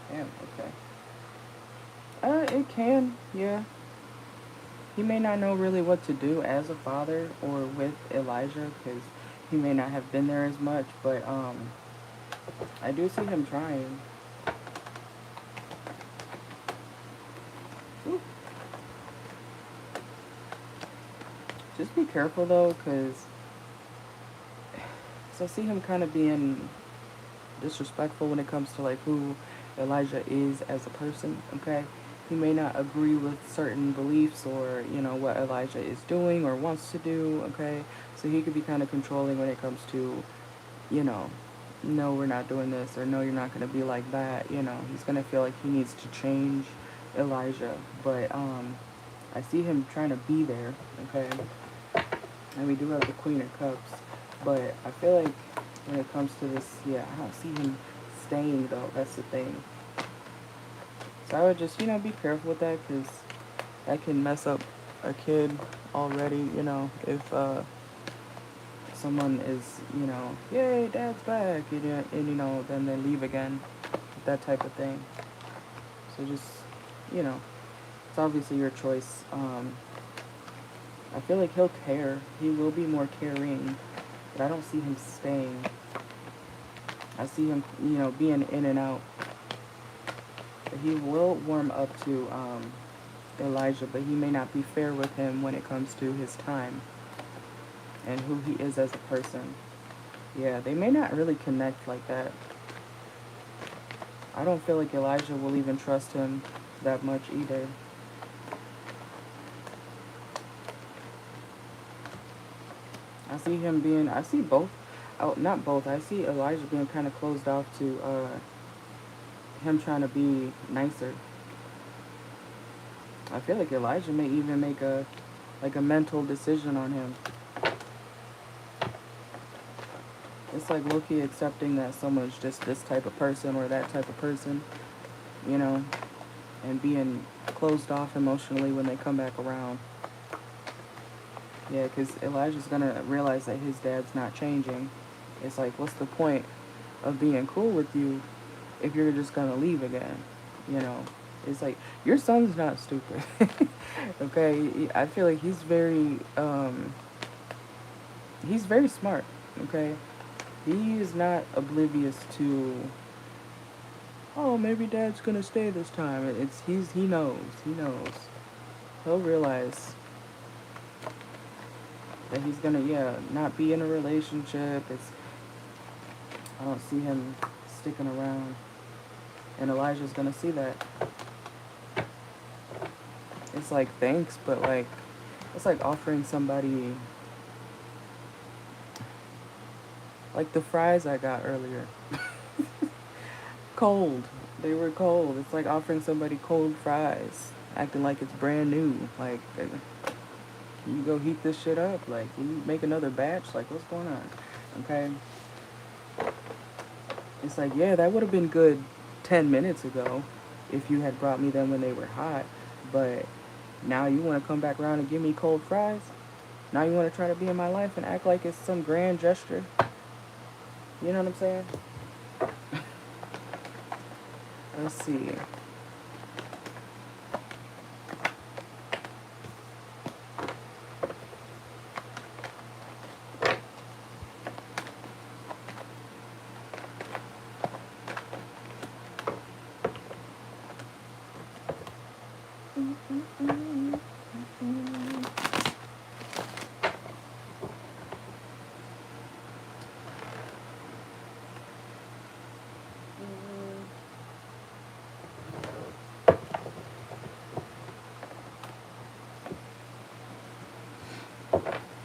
Damn, okay. It can, yeah. He may not know really what to do as a father or with Elijah because he may not have been there as much, but I do see him trying. Ooh. Just be careful though, because I see him kind of being disrespectful when it comes to like who Elijah is as a person, okay? He may not agree with certain beliefs or, you know, what Elijah is doing or wants to do, okay? So he could be kind of controlling when it comes to, you know, no, we're not doing this, or no, you're not going to be like that, you know. He's going to feel like he needs to change Elijah, but I see him trying to be there, okay? And we do have the Queen of Cups, but I feel like when it comes to this, yeah, I don't see him staying, though. That's the thing. So I would just, you know, be careful with that, because that can mess up a kid already, you know, if someone is, you know, yay, dad's back, and you know, then they leave again, that type of thing. So just, you know, it's obviously your choice. I feel like he'll care. He will be more caring, but I don't see him staying. I see him, you know, being in and out. But he will warm up to Elijah, but he may not be fair with him when it comes to his time and who he is as a person. Yeah, they may not really connect like that. I don't feel like Elijah will even trust him that much either. I see both. Oh, not both. I see Elijah being kind of closed off to him trying to be nicer. I feel like Elijah may even make a mental decision on him. It's like low-key accepting that someone's just this type of person or that type of person, you know, and being closed off emotionally when they come back around. Yeah, because Elijah's going to realize that his dad's not changing. It's like, what's the point of being cool with you if you're just going to leave again, you know? It's like, your son's not stupid, okay? I feel like he's very smart, okay? He is not oblivious to, oh, maybe dad's going to stay this time. He knows. He'll realize. That he's gonna, yeah, not be in a relationship. I don't see him sticking around. And Elijah's gonna see that. It's like, thanks, but like, it's like offering somebody, like the fries I got earlier. Cold. They were cold. It's like offering somebody cold fries, acting like it's brand new. Like, can you go heat this shit up? Like, can you make another batch? Like, what's going on? Okay? It's like, yeah, that would have been good 10 minutes ago if you had brought me them when they were hot. But now you want to come back around and give me cold fries? Now you want to try to be in my life and act like it's some grand gesture? You know what I'm saying? Let's see.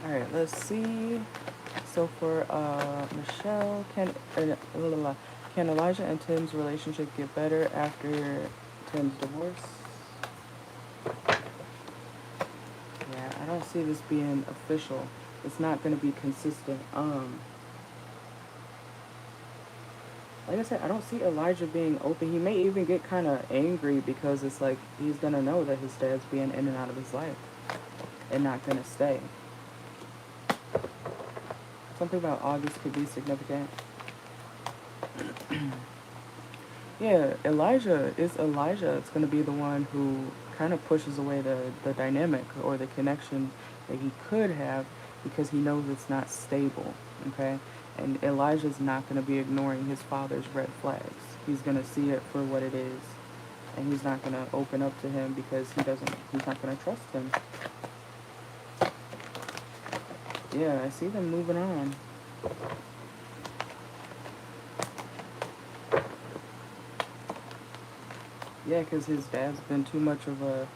Alright, let's see. So for Michelle, can Elijah and Tim's relationship get better after Tim's divorce? Yeah, I don't see this being official. It's not going to be consistent. Like I said, I don't see Elijah being open. He may even get kind of angry because it's like he's going to know that his dad's being in and out of his life and not going to stay. Something about August could be significant. Yeah, Elijah. It's going to be the one who kind of pushes away the dynamic or the connection that he could have because he knows it's not stable, okay? And Elijah's not going to be ignoring his father's red flags. He's going to see it for what it is. And he's not going to open up to him because he's not going to trust him. Yeah, I see them moving on. Yeah, because his dad's been too much of a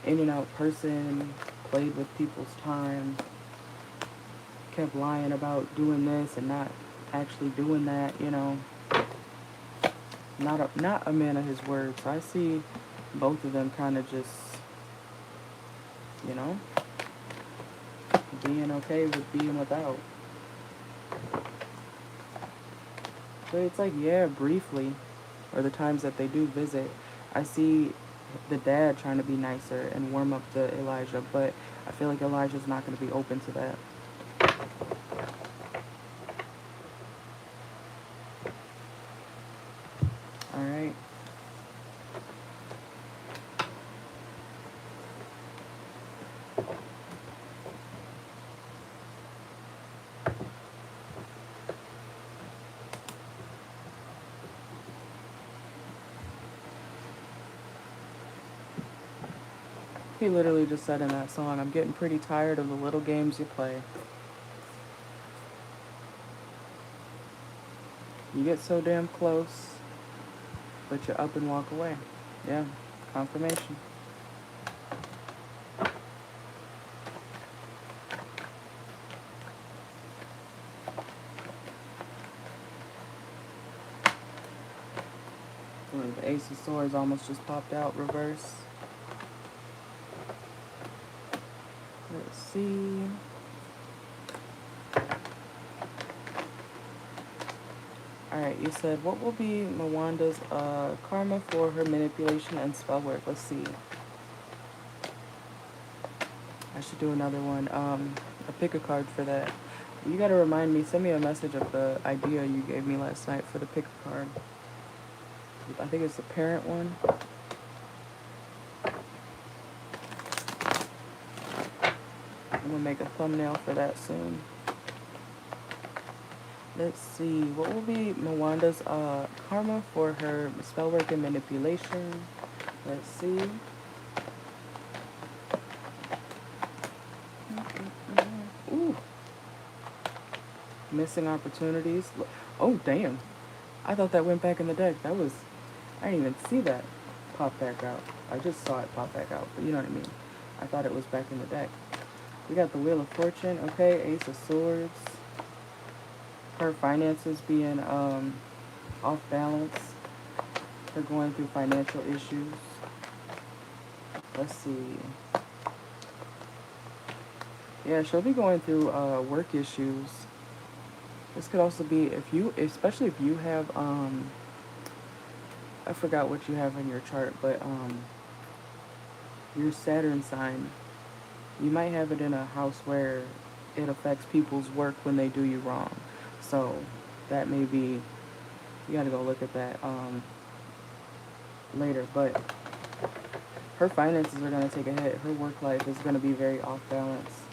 in and out person, played with people's time, kept lying about doing this and not actually doing that, you know. Not a man of his word. So I see both of them kind of just, you know, being okay with being without. But it's like, yeah, briefly, or the times that they do visit, I see the dad trying to be nicer and warm up to Elijah, but I feel like Elijah's not going to be open to that. All right. He literally just said in that song, I'm getting pretty tired of the little games you play. You get so damn close, but you up and walk away. Yeah, confirmation. The Ace of Swords almost just popped out reverse. Let's see. Alright, you said, what will be Mwanda's karma for her manipulation and spell work? Let's see. I should do another one. I'll pick a card for that. You gotta remind me, send me a message of the idea you gave me last night for the pick a card. I think it's the parent one. I'm gonna make a thumbnail for that soon. Let's see, what will be Mwanda's karma for her spell work and manipulation? Let's see. Ooh. Missing opportunities. Oh, damn. I thought that went back in the deck. I didn't even see that pop back out. I just saw it pop back out, but you know what I mean. I thought it was back in the deck. We got the Wheel of Fortune, okay, Ace of Swords. Her finances being off balance. Her going through financial issues. Let's see. Yeah, she'll be going through work issues. This could also be especially if you have I forgot what you have in your chart, but your Saturn sign, you might have it in a house where it affects people's work when they do you wrong. So that may be, you gotta go look at that later. But her finances are gonna take a hit. Her work life is gonna be very off balance.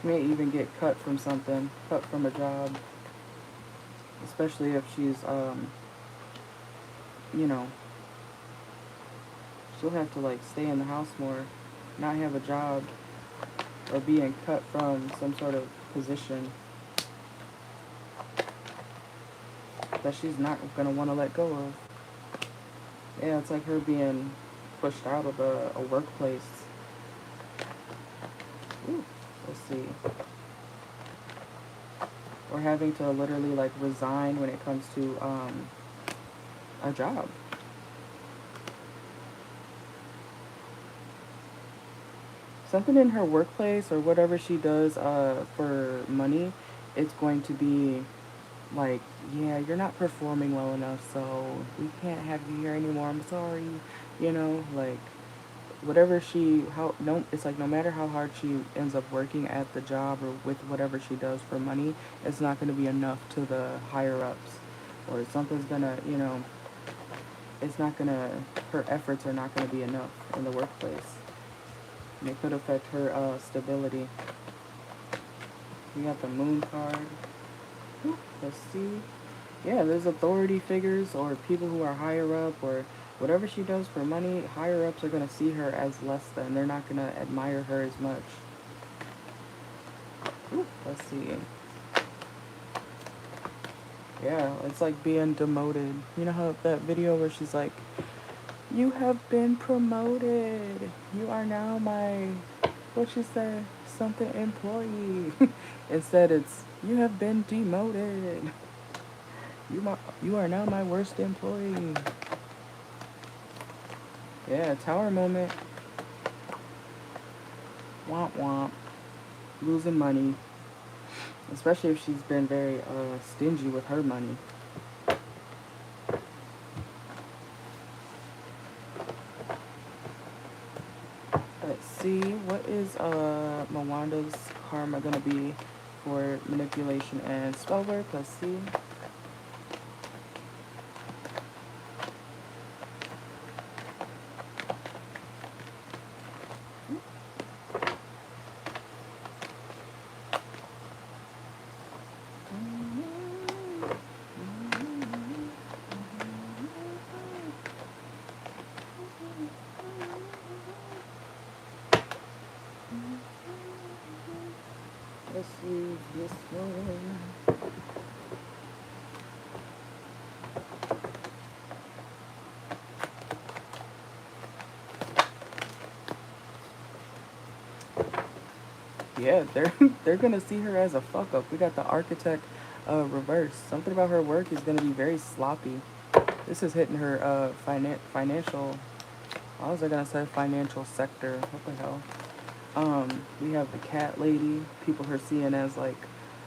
She may even get cut from something, cut from a job, especially if she's you know, she'll have to like stay in the house more, not have a job, or being cut from some sort of position that she's not gonna want to let go of. Yeah, it's like her being pushed out of a workplace. Ooh, let's see. Or having to literally like resign when it comes to a job. Something in her workplace or whatever she does for money, it's going to be like, yeah, you're not performing well enough, so we can't have you here anymore. I'm sorry. You know, like whatever it's like no matter how hard she ends up working at the job or with whatever she does for money, it's not going to be enough to the higher ups, or something's gonna, it's not gonna, her efforts are not gonna be enough in the workplace. And it could affect her stability. We got the Moon card. Let's see. Yeah, there's authority figures or people who are higher up, or whatever she does for money, higher ups are going to see her as less than. They're not going to admire her as much. Let's see. Yeah, it's like being demoted. You know how that video where she's like, you have been promoted. You are now my, what she said, something employee. Instead it's, you have been demoted. You are now my worst employee. Yeah, tower moment. Womp womp. Losing money. Especially if she's been very stingy with her money. Let's see, what is Mwanda's karma gonna be for manipulation and spell work? Let's see. Let's use this one. Yeah, they're gonna see her as a fuck up. We got the Architect reverse. Something about her work is gonna be very sloppy. This is hitting her financial. I was gonna say financial sector. What the hell? We have the cat lady. People her seeing as like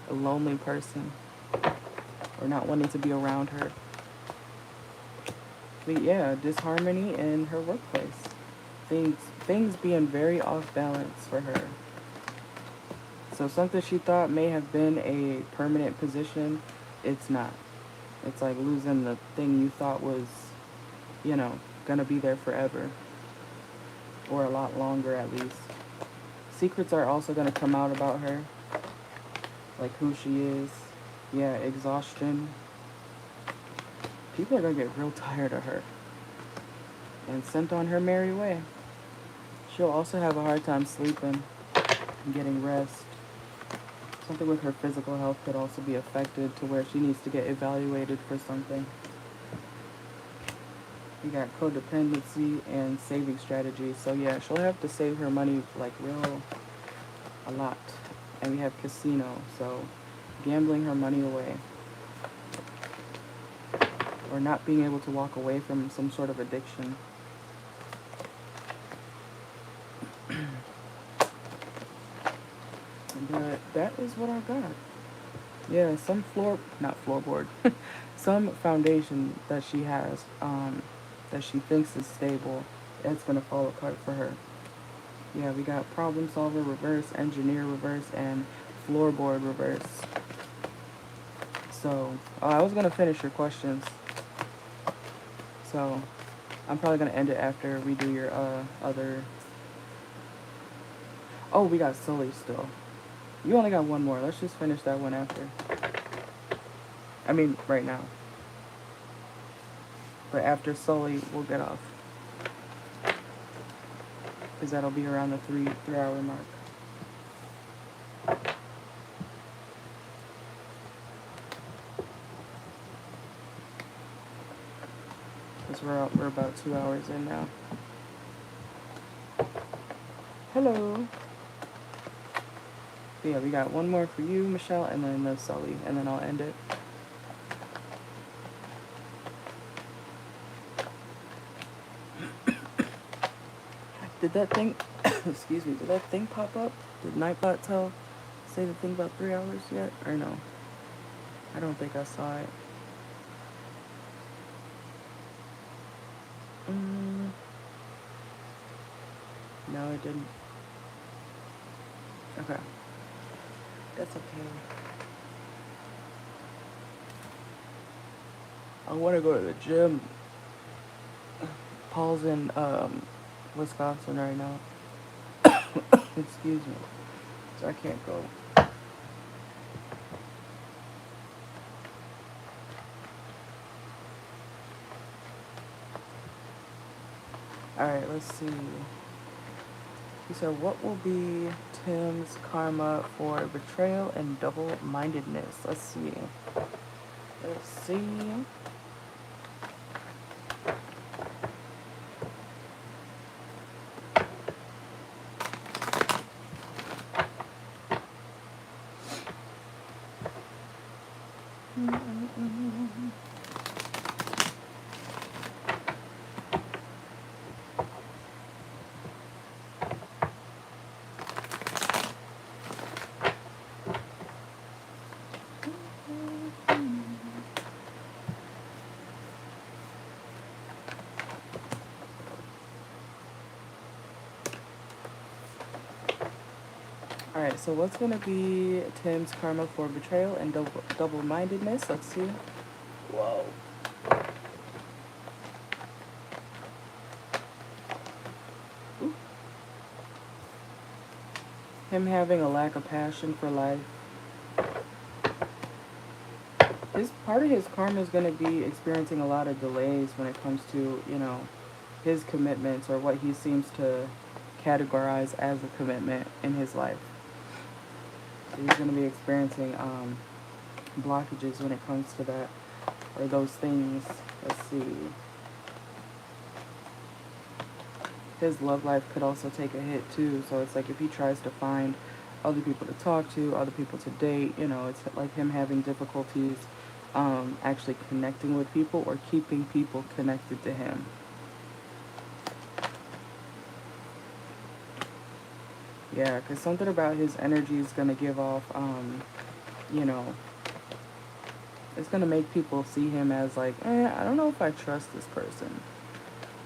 a lonely person or not wanting to be around her. But yeah, disharmony in her workplace. Things being very off balance for her. So something she thought may have been a permanent position, it's not. It's like losing the thing you thought was, gonna be there forever. Or a lot longer at least. Secrets are also gonna come out about her. Like who she is. Yeah, exhaustion. People are gonna get real tired of her. And sent on her merry way. She'll also have a hard time sleeping and getting rest. Something with her physical health could also be affected to where she needs to get evaluated for something. We got codependency and saving strategies. So yeah, she'll have to save her money like a lot. And we have casino, so gambling her money away. Or not being able to walk away from some sort of addiction. But that is what I got. Yeah, some not floorboard, some foundation that she has, that she thinks is stable, it's gonna fall apart for her. Yeah, we got problem solver reverse, engineer reverse, and floorboard reverse. So, I was gonna finish your questions. So, I'm probably gonna end it after we do your other. Oh, we got Sully still. You only got one more. Let's just finish that one after. I mean, right now. But after Sully, we'll get off. Because that'll be around the 3-hour mark. Because we're about 2 hours in now. Hello. But yeah, we got one more for you, Michelle, and then the Sully, and then I'll end it. Did that thing, excuse me, did that thing pop up? Did Nightbot say the thing about 3 hours yet? Or no? I don't think I saw it. No, it didn't. Okay. That's okay. I want to go to the gym. Paul's in Wisconsin right now. Excuse me. So I can't go. Alright, let's see. He said, what will be Tim's karma for betrayal and double-mindedness? Let's see. Let's see. Alright, so what's going to be Tim's karma for betrayal and double-mindedness? Let's see. Whoa. Ooh. Him having a lack of passion for life. Part of his karma is going to be experiencing a lot of delays when it comes to, his commitments or what he seems to categorize as a commitment in his life. So he's going to be experiencing blockages when it comes to that, or those things. Let's see. His love life could also take a hit too. So it's like if he tries to find other people to talk to, other people to date, it's like him having difficulties actually connecting with people or keeping people connected to him. Yeah, because something about his energy is going to give off, it's going to make people see him as like, I don't know if I trust this person.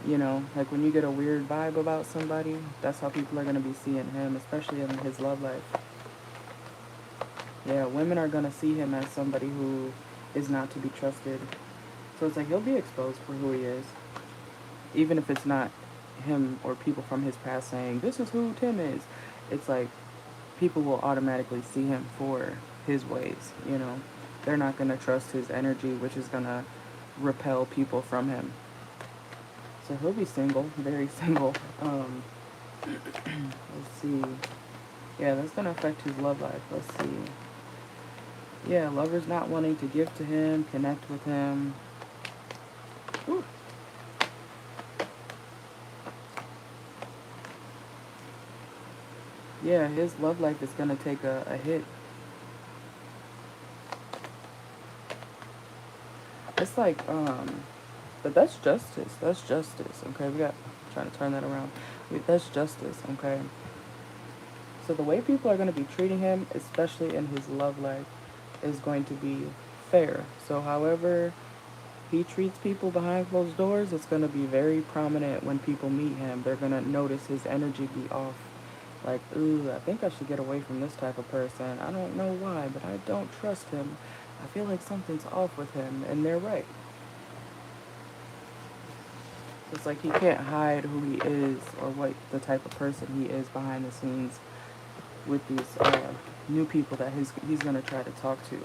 Like when you get a weird vibe about somebody, that's how people are going to be seeing him, especially in his love life. Yeah, women are going to see him as somebody who is not to be trusted. So it's like he'll be exposed for who he is. Even if it's not him or people from his past saying, this is who Tim is. It's like people will automatically see him for his ways, They're not going to trust his energy, which is going to repel people from him. So he'll be single, very single. Let's see. Yeah, that's going to affect his love life. Let's see. Yeah, lovers not wanting to give to him, connect with him. Ooh. Yeah, his love life is going to take a hit. It's like, but that's justice. That's justice, okay? We got, trying to turn that around. That's justice, okay? So the way people are going to be treating him, especially in his love life, is going to be fair. So however he treats people behind closed doors, it's going to be very prominent when people meet him. They're going to notice his energy be off. Like, ooh, I think I should get away from this type of person. I don't know why, but I don't trust him. I feel like something's off with him, and they're right. It's like he can't hide who he is or what the type of person he is behind the scenes with these new people that he's going to try to talk to.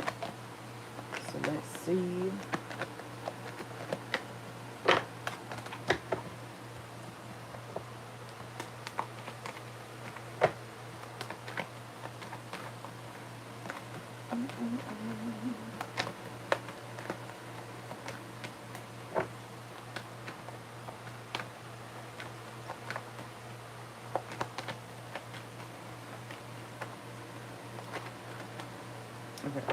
So let's see. Okay.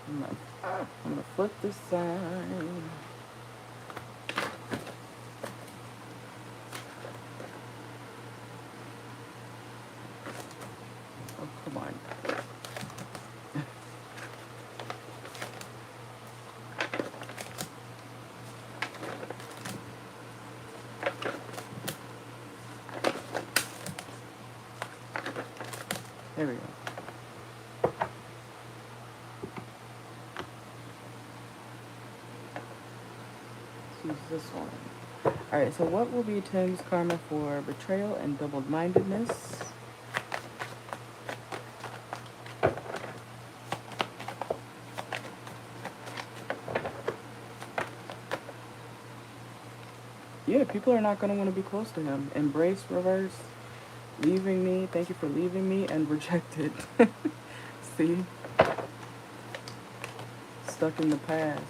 I'm gonna flip this side. Oh, come on. There we go. Let's use this one. Alright, so what will be Tim's karma for betrayal and double-mindedness? Yeah, people are not going to want to be close to him. Embrace, reverse, leaving me, thank you for leaving me, and rejected. See? Stuck in the past.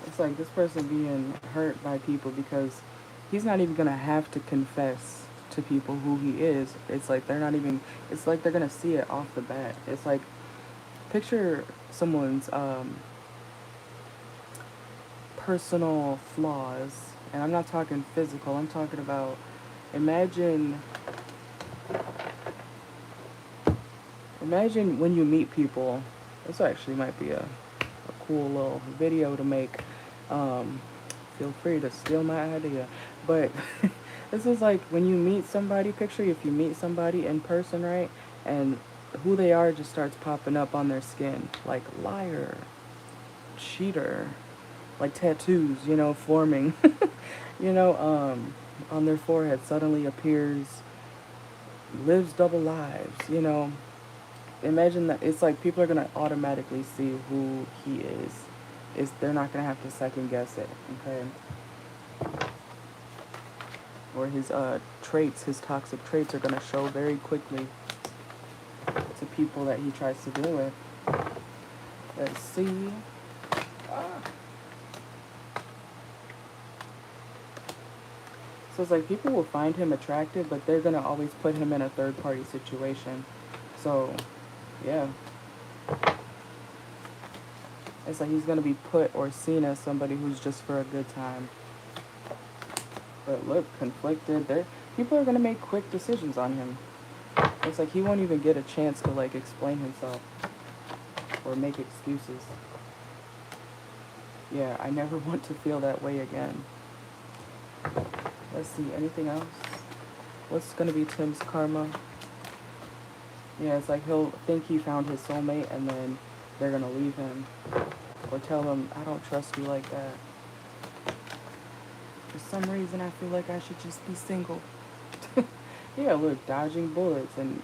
It's like this person being hurt by people because he's not even going to have to confess to people who he is. It's like they're not even, it's like they're going to see it off the bat. It's like, picture someone's personal flaws, and I'm not talking physical, I'm talking about, imagine when you meet people. This actually might be a cool little video to make. Feel free to steal my idea, but this is like when you meet somebody, picture if you meet somebody in person, right, and who they are just starts popping up on their skin, like liar, cheater, like tattoos, you know, forming, you know, on their forehead suddenly appears, lives double lives, you know. Imagine that. It's like people are going to automatically see who he is. They're not going to have to second guess it, okay? Or his traits, his toxic traits are going to show very quickly to people that he tries to deal with. Let's see. So it's like people will find him attractive, but they're going to always put him in a third-party situation. So, yeah. It's like he's going to be put or seen as somebody who's just for a good time. But look, conflicted. People are going to make quick decisions on him. It's like he won't even get a chance to, like, explain himself or make excuses. Yeah, I never want to feel that way again. Let's see, anything else? What's going to be Tim's karma? Yeah, it's like he'll think he found his soulmate and then they're going to leave him. Or tell him, I don't trust you like that. For some reason, I feel like I should just be single. Yeah, look, dodging bullets. And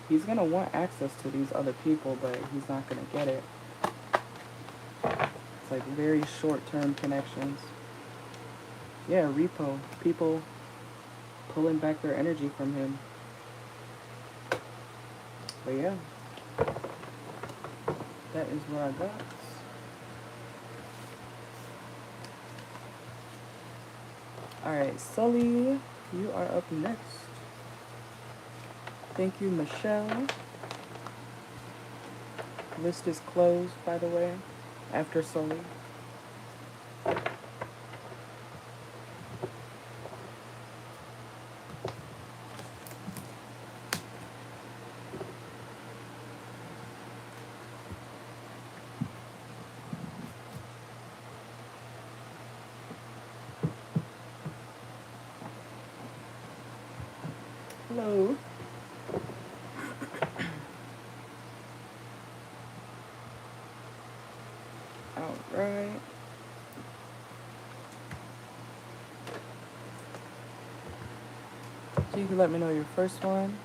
he's going to want access to these other people, but he's not going to get it. It's like very short-term connections. Yeah, repo. People pulling back their energy from him. But yeah, that is what I got. Alright, Sully, you are up next. Thank you, Michelle. List is closed, by the way, after Sully. Hello. Alright. So you can let me know your first one.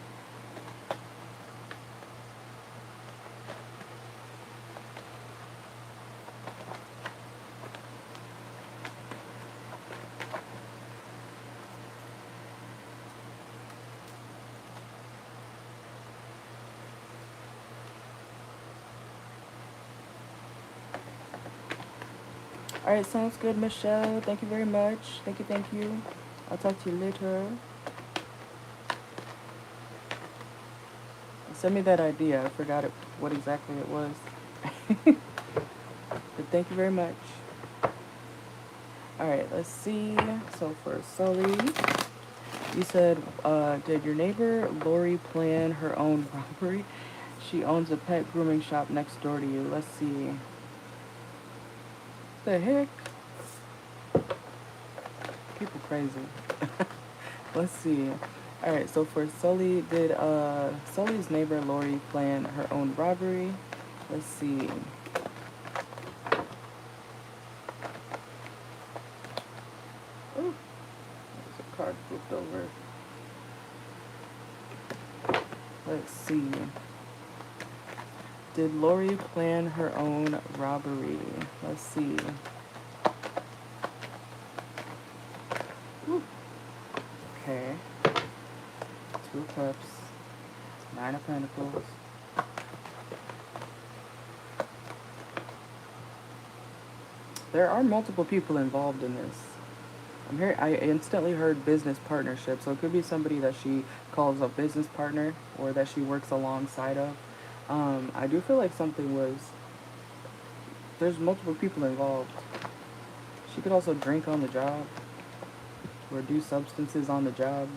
Alright, sounds good, Michelle. Thank you very much. Thank you, thank you. I'll talk to you later. Send me that idea. I forgot what exactly it was. But thank you very much. Alright, let's see. So for Sully, you said, did your neighbor Lori plan her own robbery? She owns a pet grooming shop next door to you. Let's see. The heck? People crazy. Let's see. Alright, so for Sully, did Sully's neighbor Lori plan her own robbery? Let's see. Oh, there's a card flipped over. Let's see. Did Lori plan her own robbery? Let's see. Woo. Okay. 2 cups. 9 of pentacles. There are multiple people involved in this. I instantly heard business partnership, so it could be somebody that she calls a business partner or that she works alongside of. I do feel like there's multiple people involved. She could also drink on the job or do substances on the job.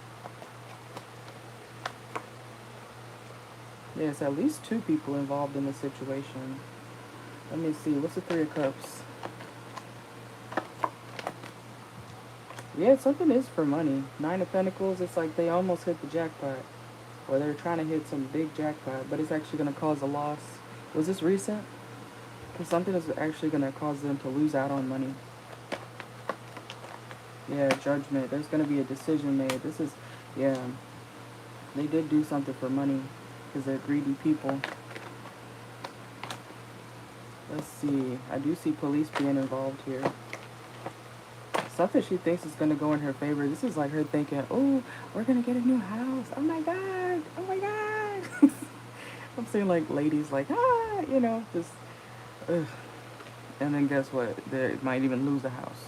Yeah, it's at least 2 people involved in the situation. Let me see, what's the 3 of Cups? Yeah, something is for money. 9 of Pentacles, it's like they almost hit the jackpot. Or they're trying to hit some big jackpot, but it's actually going to cause a loss. Was this recent? Because something is actually going to cause them to lose out on money. Yeah, judgment. There's going to be a decision made. Yeah. They did do something for money because they're greedy people. Let's see. I do see police being involved here. Something she thinks is going to go in her favor. This is like her thinking, oh, we're going to get a new house. Oh my God. Oh my God. I'm seeing like ladies like, just, ugh. And then guess what? They might even lose a house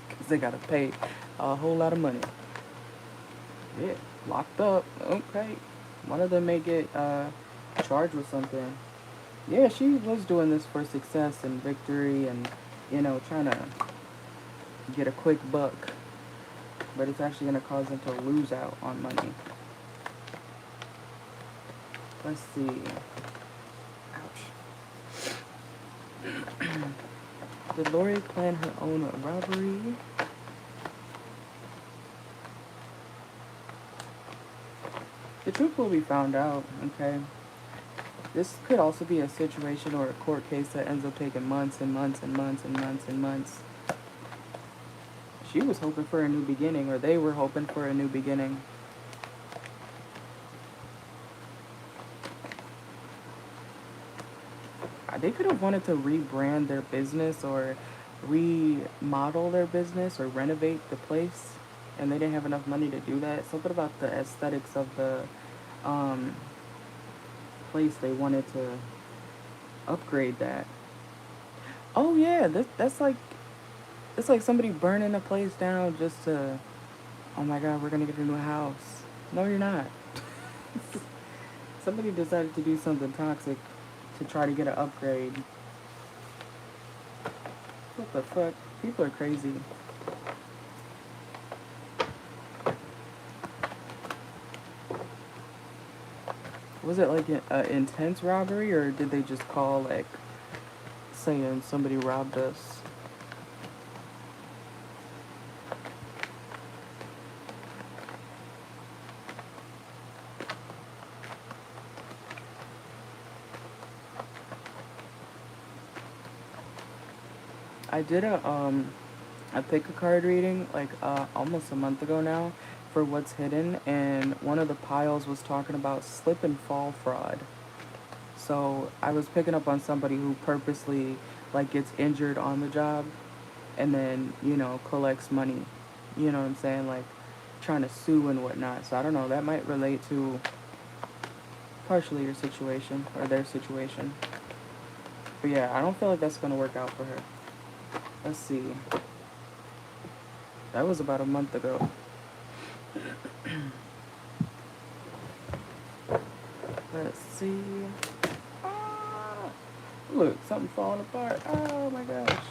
because they got to pay a whole lot of money. Yeah, locked up. Okay. One of them may get charged with something. Yeah, she was doing this for success and victory and, trying to get a quick buck. But it's actually going to cause them to lose out on money. Let's see. Ouch. Did Lori plan her own robbery? The truth will be found out, okay? This could also be a situation or a court case that ends up taking months and months and months and months and months. She was hoping for a new beginning, or they were hoping for a new beginning. They could have wanted to rebrand their business or remodel their business or renovate the place, and they didn't have enough money to do that. Something about the aesthetics of the place, they wanted to upgrade that. Oh yeah, that's like, it's like somebody burning a place down just to, oh my god, we're gonna get a new house. No, you're not. Somebody decided to do something toxic to try to get an upgrade. What the fuck? People are crazy. Was it like an intense robbery, or did they just call, like, saying somebody robbed us? I did a pick a card reading like almost a month ago now for what's hidden, and one of the piles was talking about slip and fall fraud. So I was picking up on somebody who purposely like gets injured on the job and then, you know, collects money. You know what I'm saying? Like trying to sue and whatnot. So I don't know, that might relate to partially your situation or their situation. But yeah, I don't feel like that's gonna work out for her. Let's see. That was about a month ago. Let's see. Ah, look, something falling apart. Oh my gosh.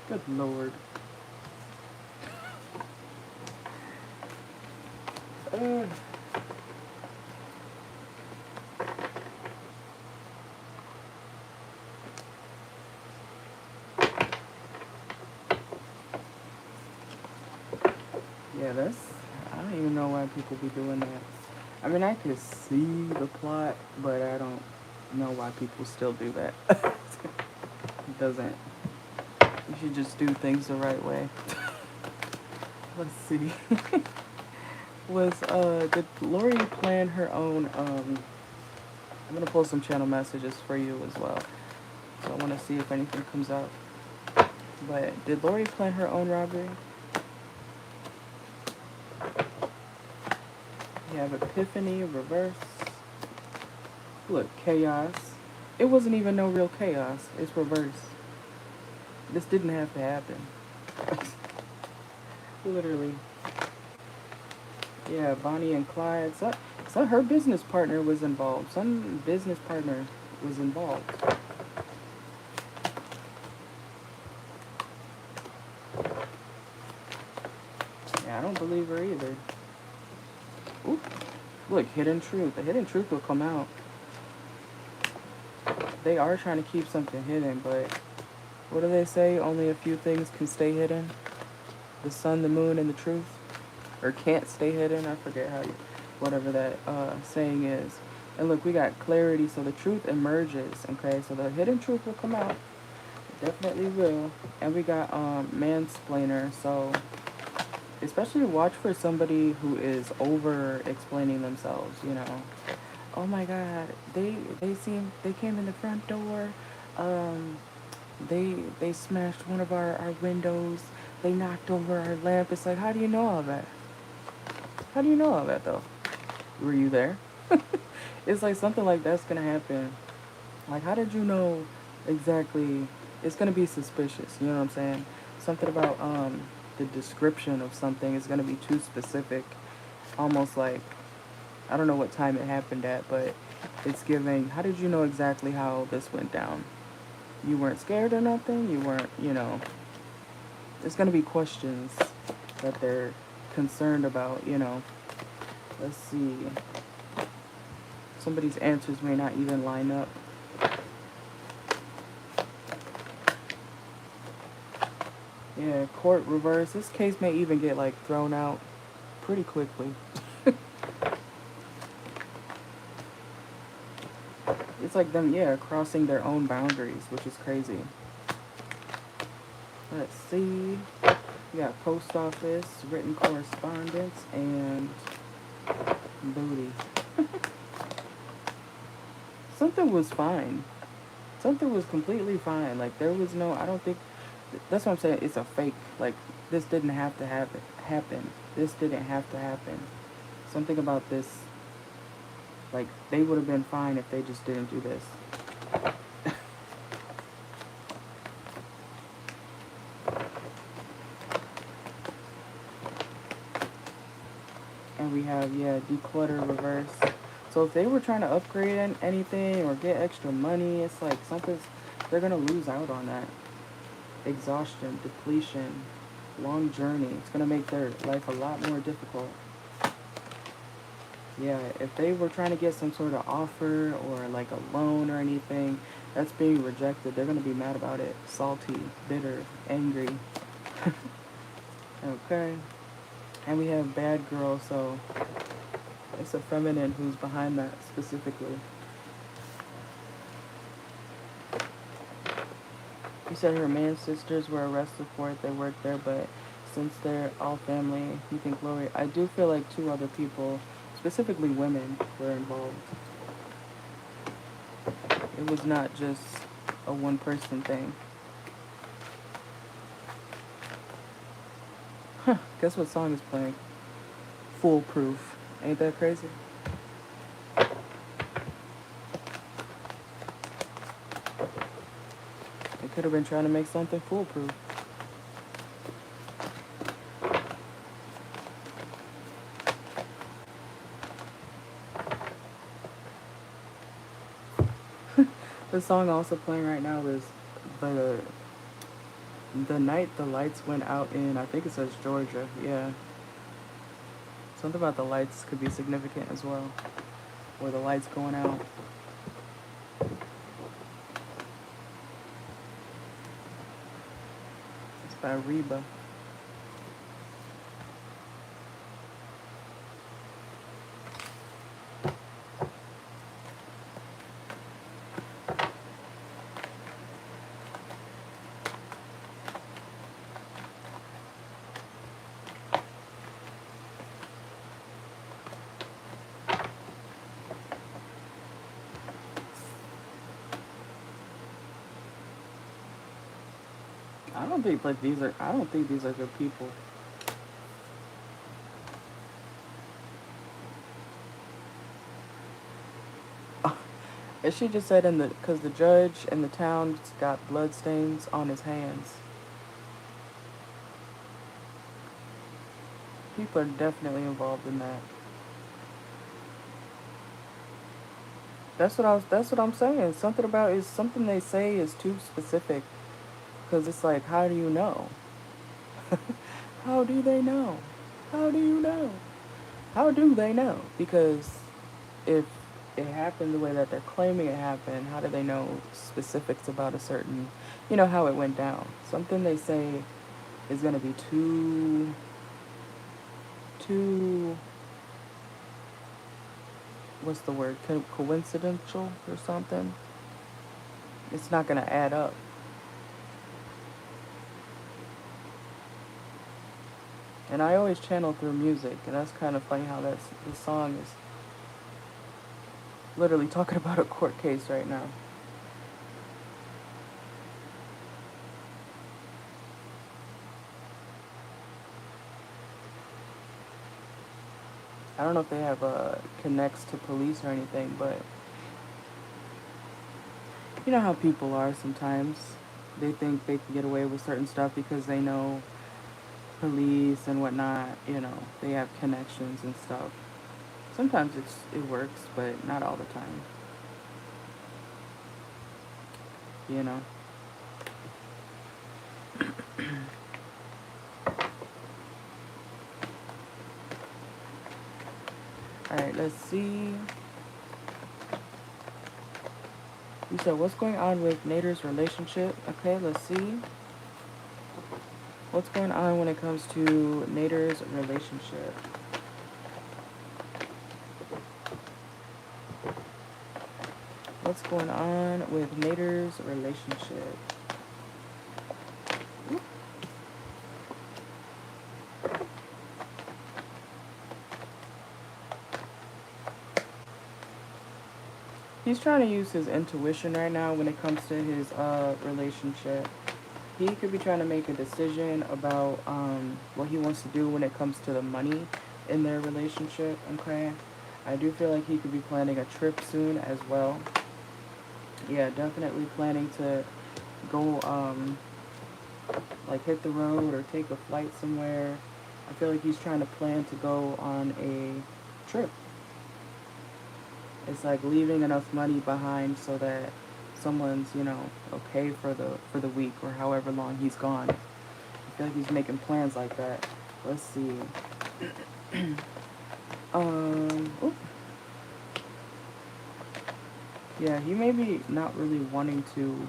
Good lord. Uh, yeah, that's, I don't even know why people be doing that. I mean, I could see the plot, but I don't know why people still do that. It doesn't. You should just do things the right way. Let's see. Did Lori plan her own, I'm gonna pull some channel messages for you as well. So I wanna see if anything comes up. But did Lori plan her own robbery? You have Epiphany, reverse. Look, chaos. It wasn't even no real chaos. It's reverse. This didn't have to happen. Literally. Yeah, Bonnie and Clyde. So her business partner was involved. Some business partner was involved. Yeah, I don't believe her either. Ooh, look, hidden truth. The hidden truth will come out. They are trying to keep something hidden, but what do they say? Only a few things can stay hidden. The sun, the moon, and the truth. Or can't stay hidden. I forget how you, whatever that saying is. And look, we got clarity, so the truth emerges. Okay, so the hidden truth will come out. It definitely will. And we got mansplainer, so especially watch for somebody who is over explaining themselves, you know. Oh my god, they came in the front door, they smashed one of our windows, they knocked over our lamp. It's like, how do you know all that? How do you know all that though? Were you there? It's like something like that's gonna happen. Like, how did you know exactly? It's gonna be suspicious, you know what I'm saying? Something about the description of something is gonna be too specific. Almost like, I don't know what time it happened at, but it's giving, how did you know exactly how this went down? You weren't scared or nothing? You weren't, you know. It's gonna be questions that they're concerned about, you know. Let's see. Somebody's answers may not even line up. Yeah, court reverse. This case may even get like thrown out pretty quickly. It's like them, yeah, crossing their own boundaries, which is crazy. Let's see. We got post office, written correspondence, and booty. Something was fine. Something was completely fine. Like, there was no, I don't think, that's what I'm saying, it's a fake. Like, this didn't have to happen. This didn't have to happen. Something about this Like, they would have been fine if they just didn't do this. And we have, yeah, declutter reverse. So if they were trying to upgrade anything or get extra money, it's like they're going to lose out on that. Exhaustion, depletion, long journey. It's going to make their life a lot more difficult. Yeah, if they were trying to get some sort of offer or like a loan or anything that's being rejected, they're going to be mad about it. Salty, bitter, angry. Okay. And we have bad girl, so it's a feminine who's behind that specifically. You said her man sisters were arrested for it. They worked there, but since they're all family, you think Lori... I do feel like 2 other people, specifically women, were involved. It was not just a one-person thing. Huh, guess what song is playing? Foolproof. Ain't that crazy? They could have been trying to make something foolproof. The song also playing right now is the night the lights went out in, I think it says Georgia, yeah. Something about the lights could be significant as well. Or the lights going out. It's by Reba. I don't think these are good people. And she just said because the judge in the town got blood stains on his hands. People are definitely involved in that. That's what I'm saying. Something they say is too specific. Because it's like, how do you know? How do they know? How do you know? How do they know? Because if it happened the way that they're claiming it happened, how do they know specifics about a certain, how it went down? Something they say is going to be too, what's the word, coincidental or something. It's not going to add up. And I always channel through music, and that's kind of funny how this song is literally talking about a court case right now. I don't know if they have connects to police or anything, but you know how people are sometimes. They think they can get away with certain stuff because they know police and whatnot, they have connections and stuff. Sometimes it works, but not all the time. Alright, let's see. You said, what's going on with Nader's relationship? Okay, let's see. What's going on when it comes to Nader's relationship? What's going on with Nader's relationship? He's trying to use his intuition right now when it comes to his relationship. He could be trying to make a decision about what he wants to do when it comes to the money in their relationship, okay? I do feel like he could be planning a trip soon as well. Yeah, definitely planning to go, like hit the road or take a flight somewhere. I feel like he's trying to plan to go on a trip. It's like leaving enough money behind so that someone's, you know, okay for the week or however long he's gone. I feel like he's making plans like that. Let's see. Oop. Yeah, he may be not really wanting to,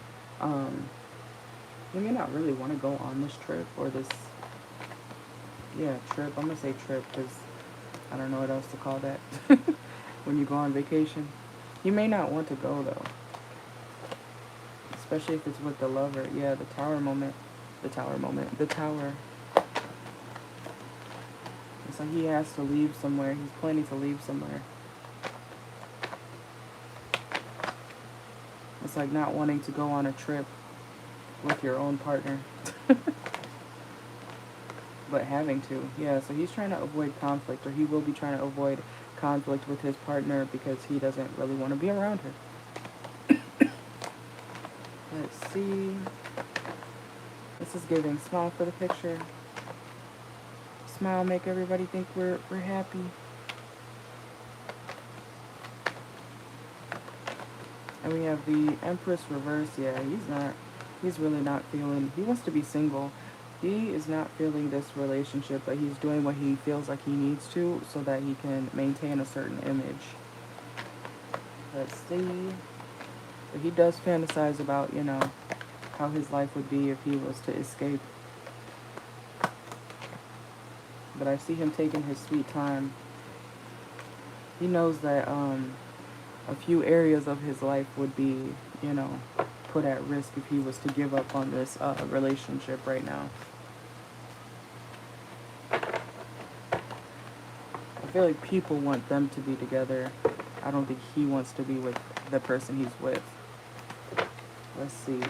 he may not really want to go on this trip or this, yeah, trip. I'm gonna say trip because I don't know what else to call that when you go on vacation. He may not want to go though, especially if it's with the lover. Yeah, the tower moment. The tower moment. The tower. It's like he has to leave somewhere. He's planning to leave somewhere. It's like not wanting to go on a trip with your own partner. But having to. Yeah, so he's trying to avoid conflict, or he will be trying to avoid conflict with his partner because he doesn't really want to be around her. Let's see. This is giving smile for the picture. Smile, make everybody think we're happy. And we have the Empress reverse. Yeah, he's really not feeling, he wants to be single. He is not feeling this relationship, but he's doing what he feels like he needs to so that he can maintain a certain image. Let's see. But he does fantasize about, you know, how his life would be if he was to escape. But I see him taking his sweet time. He knows that a few areas of his life would be, you know, put at risk if he was to give up on this relationship right now. I feel like people want them to be together. I don't think he wants to be with the person he's with. Let's see.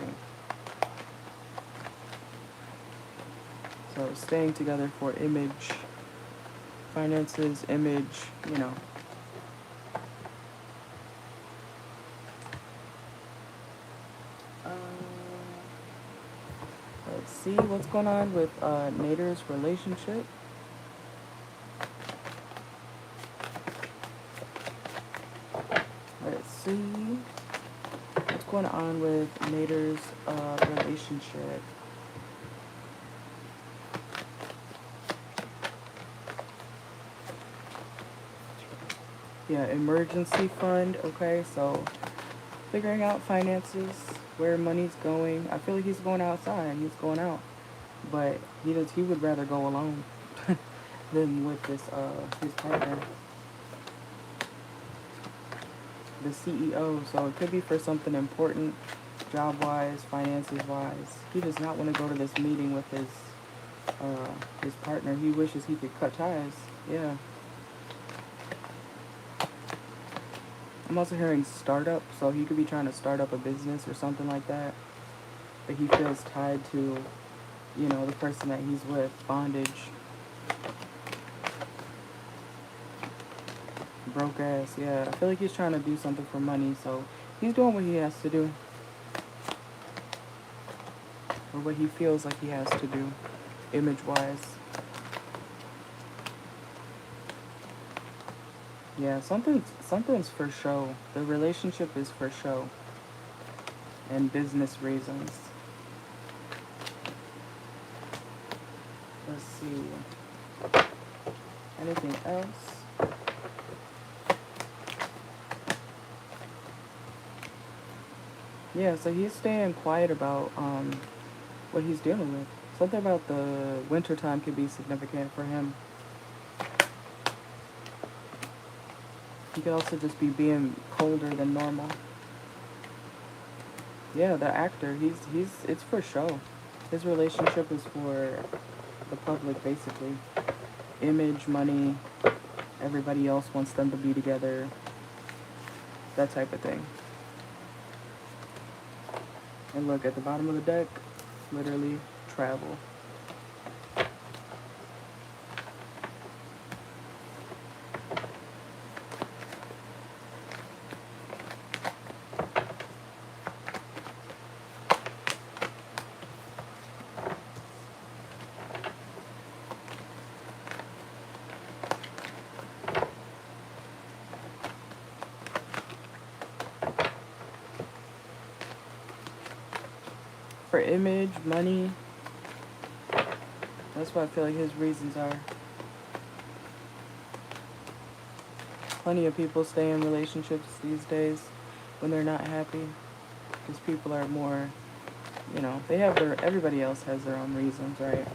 So staying together for image, finances, image, you know. Let's see what's going on with Nader's relationship. Let's see what's going on with Nader's relationship. Yeah, emergency fund. Okay, so figuring out finances, where money's going. I feel like he's going outside. He's going out, but he would rather go alone than with this his partner, the CEO. So it could be for something important, job wise, finances wise. He does not want to go to this meeting with his partner. He wishes he could cut ties. Yeah. I'm also hearing startup, so he could be trying to start up a business or something like that. But he feels tied to, you know, the person that he's with. Bondage. Broke ass, yeah. I feel like he's trying to do something for money, so he's doing what he has to do. Or what he feels like he has to do, image-wise. Yeah, something's for show. The relationship is for show. And business reasons. Let's see. Anything else? Yeah, so he's staying quiet about what he's dealing with. Something about the wintertime could be significant for him. He could also just be being colder than normal. Yeah, the actor, it's for show. His relationship is for the public, basically. Image, money, everybody else wants them to be together. That type of thing. And look, at the bottom of the deck, literally, travel. for image, money. That's what I feel like his reasons are. Plenty of people stay in relationships these days when they're not happy. Because people are more, you know, they have their, everybody else has their own reasons, right?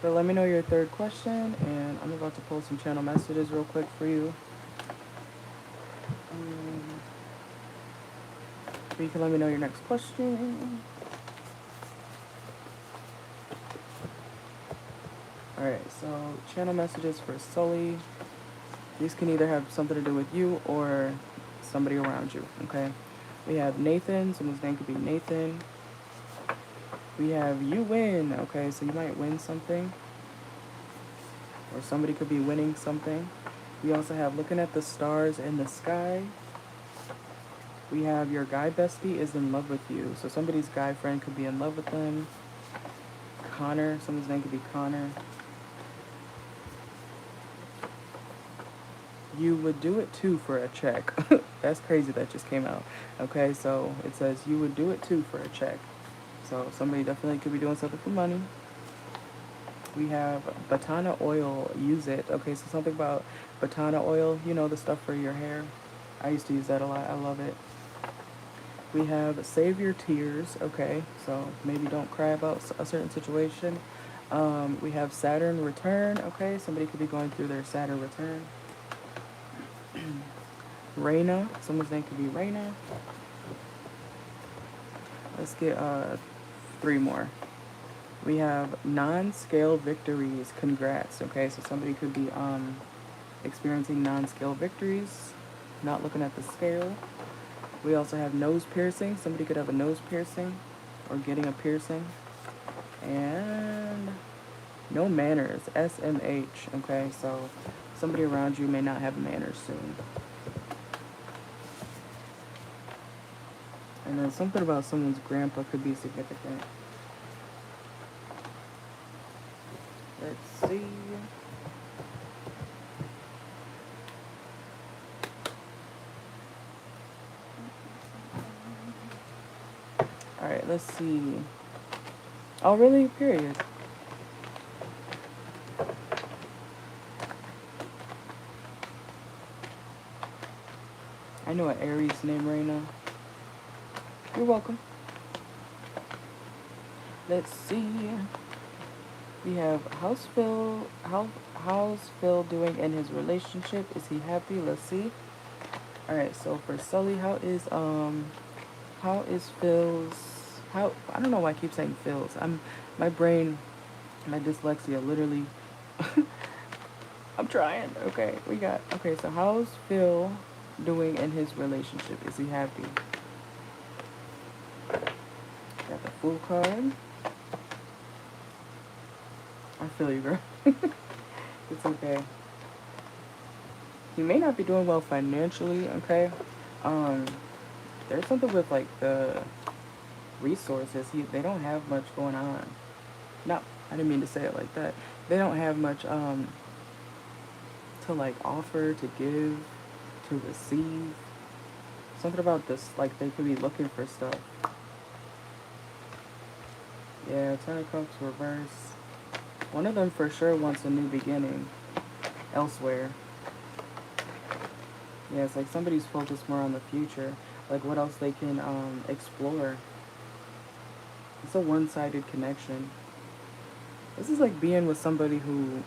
But let me know your third question, and I'm about to pull some channel messages real quick for you. You can let me know your next question. Alright, so channel messages for Sully. These can either have something to do with you or somebody around you, okay? We have Nathan. Someone's name could be Nathan. We have you win, okay? So you might win something. Or somebody could be winning something. We also have looking at the stars in the sky. We have your guy bestie is in love with you. So somebody's guy friend could be in love with them. Connor. Someone's name could be Connor. You would do it too for a check. That's crazy that just came out. Okay, so it says you would do it too for a check. So somebody definitely could be doing something for money. We have Batana oil, use it. Okay, so something about Batana oil, you know, the stuff for your hair. I used to use that a lot. I love it. We have save your tears. Okay, so maybe don't cry about a certain situation. We have Saturn return. Okay, somebody could be going through their Saturn return. Raina. Someone's name could be Raina. Let's get 3 more. We have non-scale victories. Congrats. Okay, so somebody could be experiencing non-scale victories, not looking at the scale. We also have nose piercing. Somebody could have a nose piercing or getting a piercing. And no manners. SMH. Okay, so somebody around you may not have manners soon. And then something about someone's grandpa could be significant. Let's see. Alright, let's see. Oh, really? Period. I know an Aries named Raina. You're welcome. Let's see. We have how's Phil doing in his relationship? Is he happy? Let's see. Alright, so for Sully, how is Phil's, I don't know why I keep saying Phil's. My brain, my dyslexia, literally, I'm trying. Okay, so how's Phil doing in his relationship? Is he happy? Got the Fool card. I feel you, girl. It's okay. He may not be doing well financially, okay? There's something with, like, the resources. They don't have much going on. No, I didn't mean to say it like that. They don't have much, to, like, offer, to give, to receive. Something about this, like, they could be looking for stuff. Yeah, 10 of Cups reverse. One of them for sure wants a new beginning elsewhere. Yeah, it's like somebody's focused more on the future. Like what else they can explore. It's a one-sided connection. This is like being with somebody who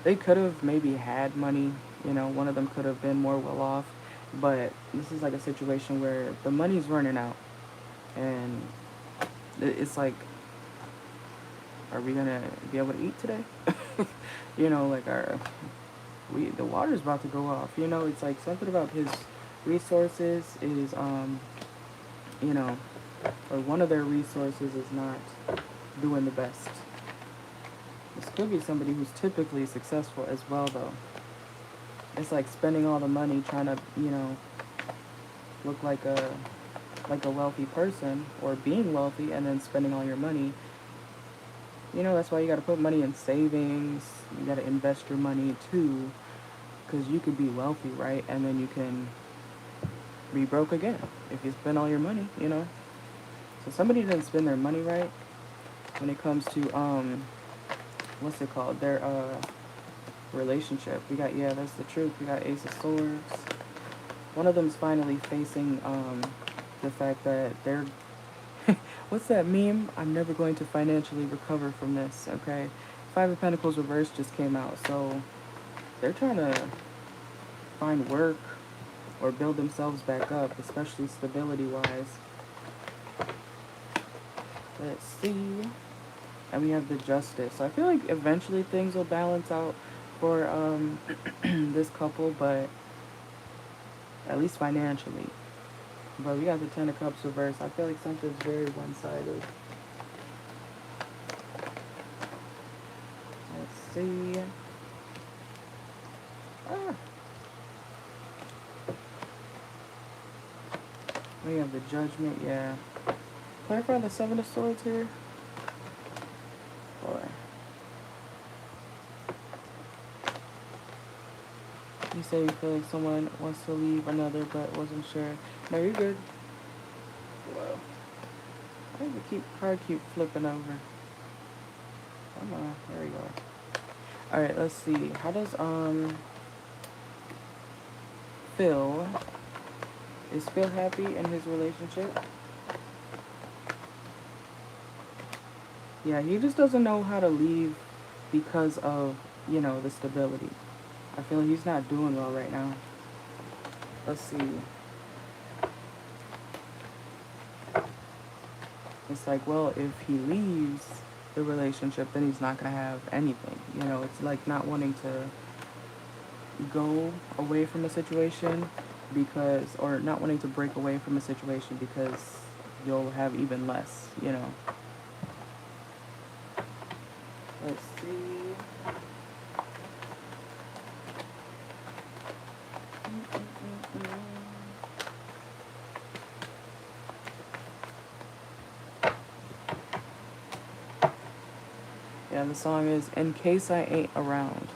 they could have maybe had money. You know, one of them could have been more well off. But this is like a situation where the money's running out. And it's like, are we gonna be able to eat today? You know, like the water's about to go off. You know, it's like something about his resources is, you know, or one of their resources is not doing the best. This could be somebody who's typically successful as well, though. It's like spending all the money trying to, you know, look like a wealthy person, or being wealthy and then spending all your money. You know, that's why you got to put money in savings. You got to invest your money too, because you could be wealthy, right? And then you can be broke again if you spend all your money, you know. So somebody didn't spend their money right when it comes to what's it called? Their relationship. We got, yeah, that's the truth. We got Ace of Swords. One of them's finally facing the fact that they're what's that meme? I'm never going to financially recover from this, okay? Five of Pentacles reverse just came out, so they're trying to find work or build themselves back up, especially stability-wise. Let's see. And we have the Justice. So I feel like eventually things will balance out for this couple, but at least financially. But we got the Ten of Cups reversed. I feel like something's very one-sided. Let's see. We have the Judgment, yeah. Clarify the Seven of Swords here. Boy. You say you feel like someone wants to leave another but wasn't sure. No, you're good. Whoa. I think the card keep flipping over. Come on, there we go. Alright, let's see. How does Phil, is Phil happy in his relationship? Yeah, he just doesn't know how to leave because of, you know, the stability. I feel like he's not doing well right now. Let's see. It's like, well, if he leaves the relationship, then he's not going to have anything. You know, it's like not wanting to go away from a situation because, or not wanting to break away from a situation because you'll have even less, you know. Let's see. Yeah, the song is In Case I Ain't Around.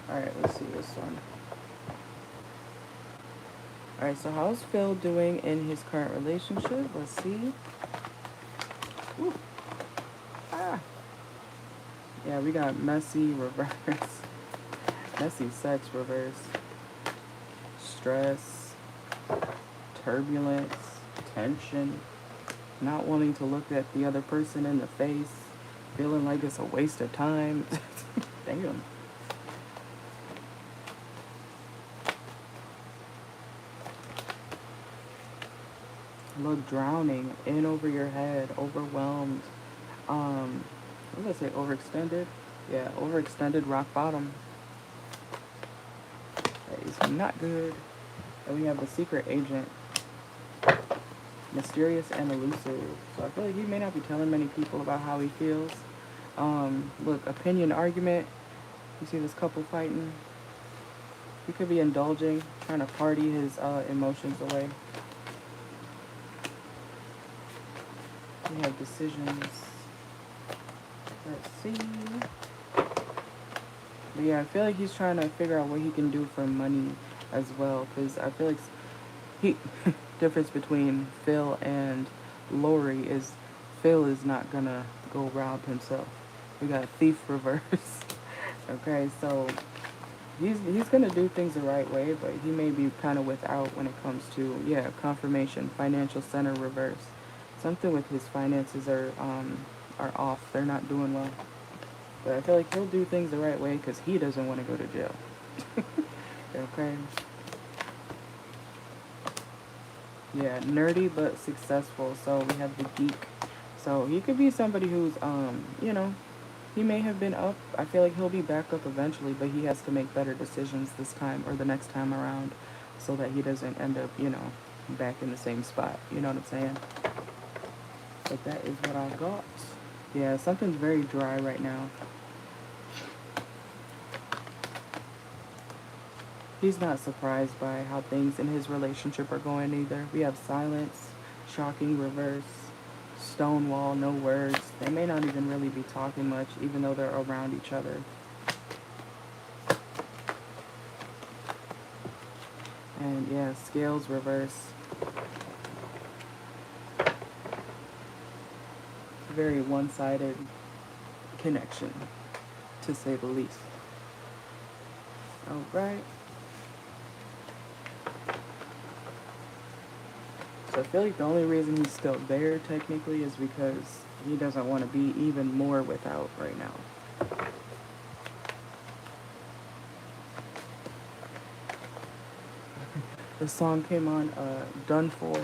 Alright, let's see this one. Alright, so how's Phil doing in his current relationship? Let's see. Ooh. Ah. Yeah, we got messy reverse. Messy sex reverse. Stress. Turbulence. Tension. Not wanting to look at the other person in the face. Feeling like it's a waste of time. Damn. Look, drowning, in over your head, overwhelmed. What did I say? Overextended? Yeah, overextended, rock bottom. That is not good. And we have the Secret Agent. Mysterious and elusive. So I feel like he may not be telling many people about how he feels. Look, opinion, argument. You see this couple fighting. He could be indulging, trying to party his emotions away. We have decisions. Let's see. But yeah, I feel like he's trying to figure out what he can do for money as well. Because I feel like he difference between Phil and Lori is Phil is not gonna go rob himself. We got thief reverse. Okay, so he's gonna do things the right way, but he may be kind of without when it comes to, yeah, confirmation, financial center reverse. Something with his finances are off. They're not doing well. But I feel like he'll do things the right way because he doesn't want to go to jail. Okay. Yeah, nerdy but successful. So we have the geek. So he could be somebody who's, you know, he may have been up. I feel like he'll be back up eventually, but he has to make better decisions this time or the next time around so that he doesn't end up, you know, back in the same spot. You know what I'm saying? But that is what I got. Yeah, something's very dry right now. He's not surprised by how things in his relationship are going either. We have silence, shocking reverse, stonewall, no words. They may not even really be talking much, even though they're around each other. And yeah, scales reverse. Very one-sided connection, to say the least. All right. So I feel like the only reason he's still there technically is because he doesn't want to be even more without right now. The song came on, Done For.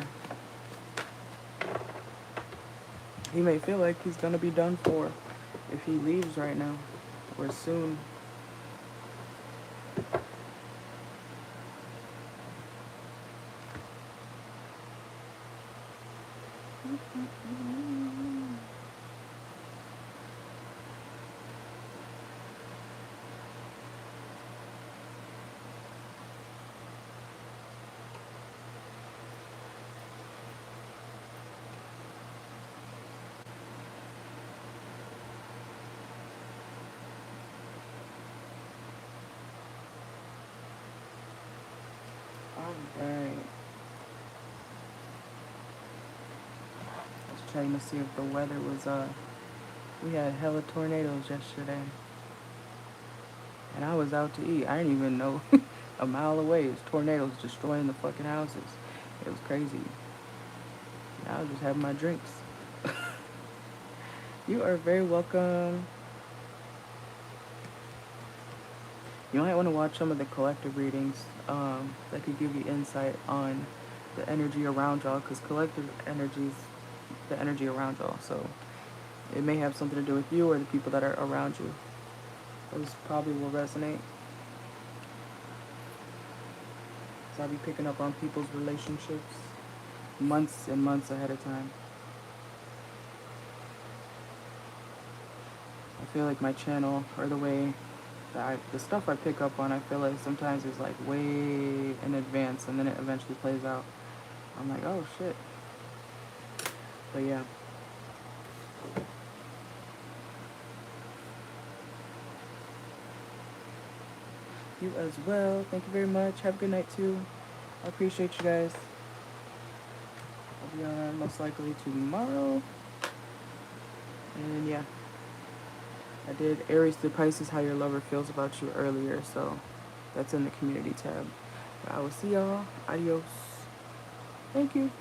He may feel like he's gonna be done for if he leaves right now or soon. Alright. I was checking to see if the weather was, we had hella tornadoes yesterday. And I was out to eat. I didn't even know a mile away is tornadoes destroying the fucking houses. It was crazy. And I was just having my drinks. You are very welcome. You might want to watch some of the collective readings that could give you insight on the energy around y'all, because collective energies, the energy around y'all. So it may have something to do with you or the people that are around you. Those probably will resonate. So I'll be picking up on people's relationships months and months ahead of time. I feel like my channel, or the way that the stuff I pick up on, I feel like sometimes is like way in advance, and then it eventually plays out. I'm like, oh shit. But yeah. You as well. Thank you very much. Have a good night too. I appreciate you guys. I'll be on most likely tomorrow. And yeah. I did Aries to Pisces, how your lover feels about you earlier, so that's in the community tab. But I will see y'all. Adios. Thank you.